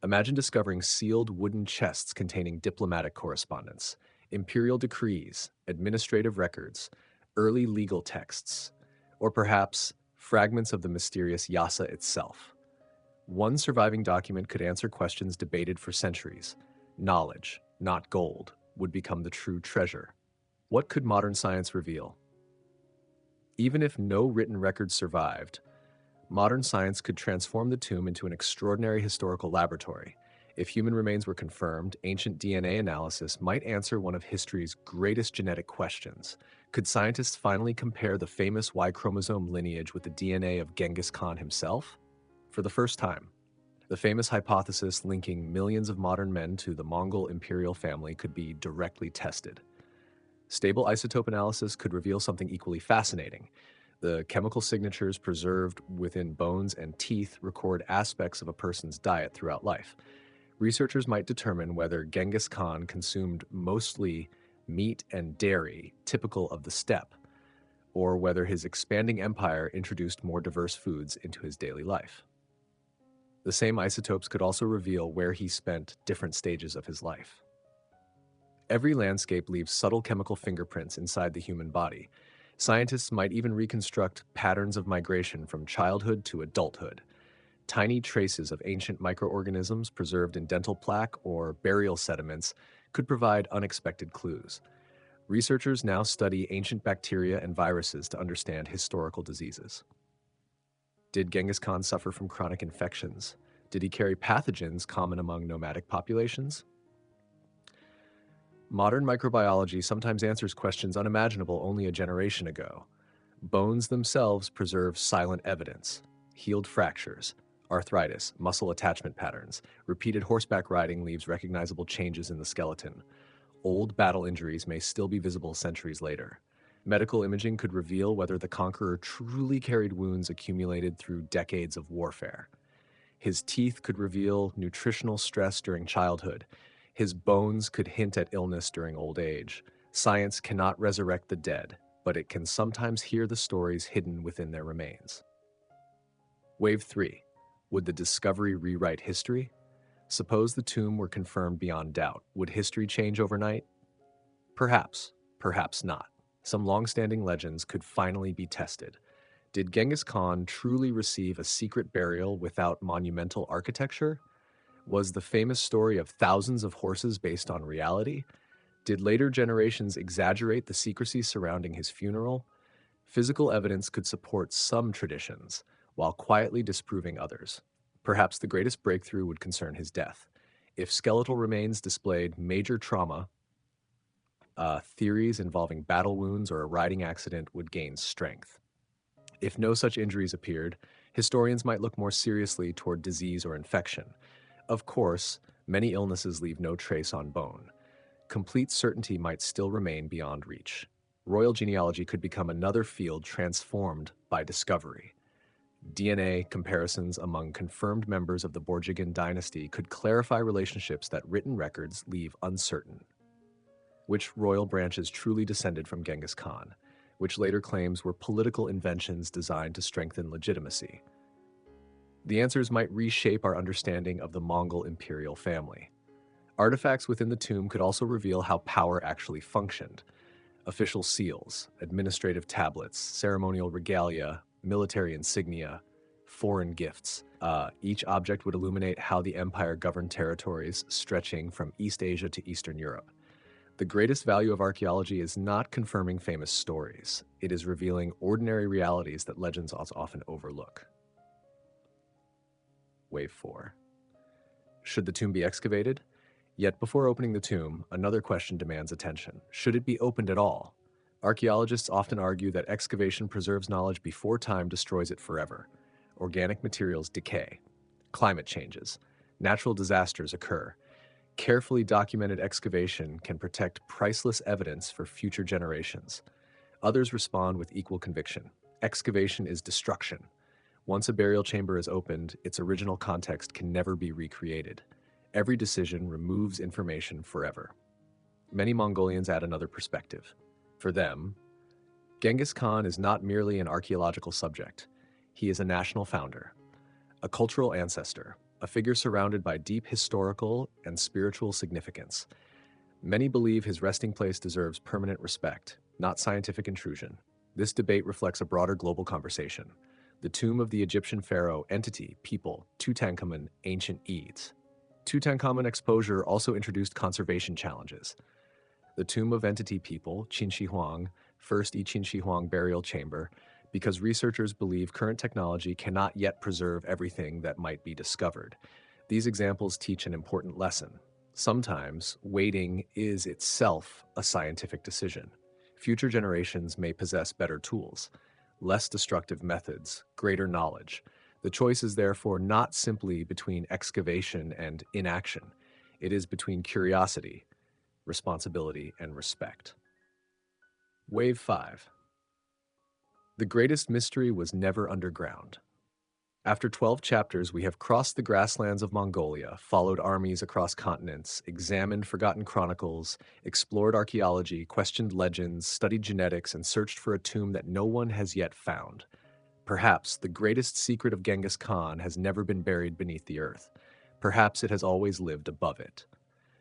Imagine discovering sealed wooden chests containing diplomatic correspondence, imperial decrees, administrative records, early legal texts, or perhaps fragments of the mysterious Yasa itself. One surviving document could answer questions debated for centuries. Knowledge, not gold, would become the true treasure. What could modern science reveal? Even if no written records survived, modern science could transform the tomb into an extraordinary historical laboratory. If human remains were confirmed, ancient DNA analysis might answer one of history's greatest genetic questions. Could scientists finally compare the famous Y chromosome lineage with the DNA of Genghis Khan himself? For the first time, the famous hypothesis linking millions of modern men to the Mongol imperial family could be directly tested. Stable isotope analysis could reveal something equally fascinating. The chemical signatures preserved within bones and teeth record aspects of a person's diet throughout life. Researchers might determine whether Genghis Khan consumed mostly meat and dairy, typical of the steppe, or whether his expanding empire introduced more diverse foods into his daily life. The same isotopes could also reveal where he spent different stages of his life. Every landscape leaves subtle chemical fingerprints inside the human body. Scientists might even reconstruct patterns of migration from childhood to adulthood. Tiny traces of ancient microorganisms preserved in dental plaque or burial sediments could provide unexpected clues. Researchers now study ancient bacteria and viruses to understand historical diseases. Did Genghis Khan suffer from chronic infections? Did he carry pathogens common among nomadic populations? Modern microbiology sometimes answers questions unimaginable only a generation ago. Bones themselves preserve silent evidence: healed fractures, arthritis, muscle attachment patterns. Repeated horseback riding leaves recognizable changes in the skeleton. Old battle injuries may still be visible centuries later. Medical imaging could reveal whether the conqueror truly carried wounds accumulated through decades of warfare. His teeth could reveal nutritional stress during childhood. His bones could hint at illness during old age. Science cannot resurrect the dead, but it can sometimes hear the stories hidden within their remains. Wave 3. Would the discovery rewrite history? Suppose the tomb were confirmed beyond doubt. Would history change overnight? Perhaps, perhaps not. Some long-standing legends could finally be tested. Did Genghis Khan truly receive a secret burial without monumental architecture? Was the famous story of thousands of horses based on reality? Did later generations exaggerate the secrecy surrounding his funeral? Physical evidence could support some traditions, while quietly disproving others. Perhaps the greatest breakthrough would concern his death. If skeletal remains displayed major trauma, theories involving battle wounds or a riding accident would gain strength. If no such injuries appeared, historians might look more seriously toward disease or infection. Of course, many illnesses leave no trace on bone. Complete certainty might still remain beyond reach. Royal genealogy could become another field transformed by discovery. DNA comparisons among confirmed members of the Borjigin dynasty could clarify relationships that written records leave uncertain. Which royal branches truly descended from Genghis Khan? Which later claims were political inventions designed to strengthen legitimacy? The answers might reshape our understanding of the Mongol imperial family. Artifacts within the tomb could also reveal how power actually functioned. Official seals, administrative tablets, ceremonial regalia, military insignia, foreign gifts. Each object would illuminate how the empire governed territories stretching from East Asia to Eastern Europe. The greatest value of archaeology is not confirming famous stories. It is revealing ordinary realities that legends often overlook. Wave 4. Should the tomb be excavated? Yet before opening the tomb, another question demands attention. Should it be opened at all? Archaeologists often argue that excavation preserves knowledge before time destroys it forever. Organic materials decay. Climate changes. Natural disasters occur. Carefully documented excavation can protect priceless evidence for future generations. Others respond with equal conviction. Excavation is destruction. Once a burial chamber is opened, its original context can never be recreated. Every decision removes information forever. Many Mongolians add another perspective. For them, Genghis Khan is not merely an archaeological subject. He is a national founder, a cultural ancestor, a figure surrounded by deep historical and spiritual significance. Many believe his resting place deserves permanent respect, not scientific intrusion. This debate reflects a broader global conversation. The tomb of the Egyptian pharaoh, entity, people, Tutankhamun, ancient Eads. Tutankhamun exposure also introduced conservation challenges. The tomb of entity people, Qin Shi Huang, first Qin Shi Huang burial chamber, because researchers believe current technology cannot yet preserve everything that might be discovered. These examples teach an important lesson. Sometimes, waiting is itself a scientific decision. Future generations may possess better tools, less destructive methods, greater knowledge. The choice is therefore not simply between excavation and inaction. It is between curiosity, responsibility, and respect. Wave 5. The greatest mystery was never underground. After 12 chapters, we have crossed the grasslands of Mongolia, followed armies across continents, examined forgotten chronicles, explored archaeology, questioned legends, studied genetics, and searched for a tomb that no one has yet found. Perhaps the greatest secret of Genghis Khan has never been buried beneath the earth. Perhaps it has always lived above it.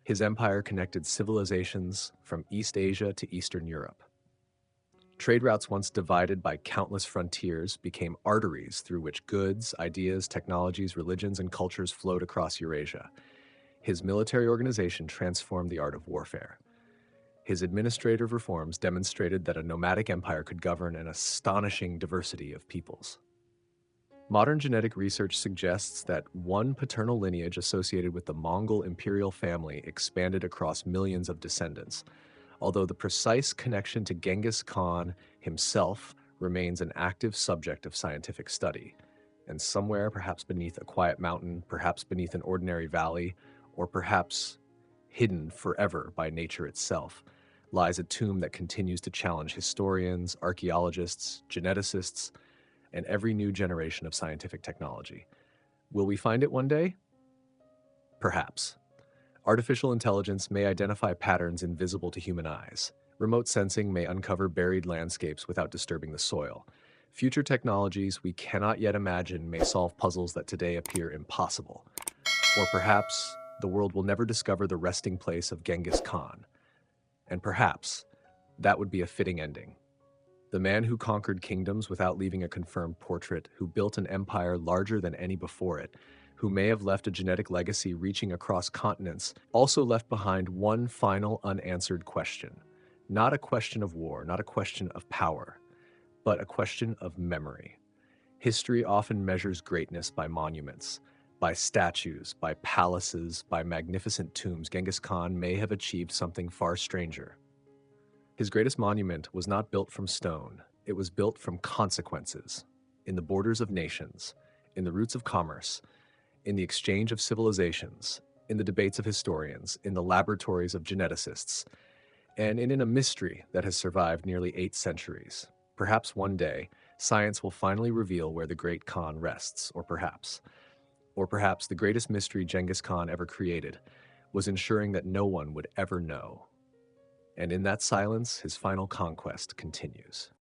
His empire connected civilizations from East Asia to Eastern Europe. Trade routes once divided by countless frontiers became arteries through which goods, ideas, technologies, religions, and cultures flowed across Eurasia. His military organization transformed the art of warfare. His administrative reforms demonstrated that a nomadic empire could govern an astonishing diversity of peoples. Modern genetic research suggests that one paternal lineage associated with the Mongol imperial family expanded across millions of descendants, although the precise connection to Genghis Khan himself remains an active subject of scientific study. And somewhere, perhaps beneath a quiet mountain, perhaps beneath an ordinary valley, or perhaps hidden forever by nature itself, lies a tomb that continues to challenge historians, archaeologists, geneticists, and every new generation of scientific technology. Will we find it one day? Perhaps. Artificial intelligence may identify patterns invisible to human eyes. Remote sensing may uncover buried landscapes without disturbing the soil. Future technologies we cannot yet imagine may solve puzzles that today appear impossible. Or perhaps the world will never discover the resting place of Genghis Khan. And perhaps that would be a fitting ending. The man who conquered kingdoms without leaving a confirmed portrait, who built an empire larger than any before it, who may have left a genetic legacy reaching across continents, also left behind one final unanswered question. Not a question of war, not a question of power, but a question of memory. History often measures greatness by monuments, by statues, by palaces, by magnificent tombs. Genghis Khan may have achieved something far stranger. His greatest monument was not built from stone, it was built from consequences, in the borders of nations, in the roots of commerce, in the exchange of civilizations, in the debates of historians, in the laboratories of geneticists, and in a mystery that has survived nearly 8 centuries. Perhaps one day, science will finally reveal where the great Khan rests, or perhaps the greatest mystery Genghis Khan ever created was ensuring that no one would ever know. And in that silence, his final conquest continues.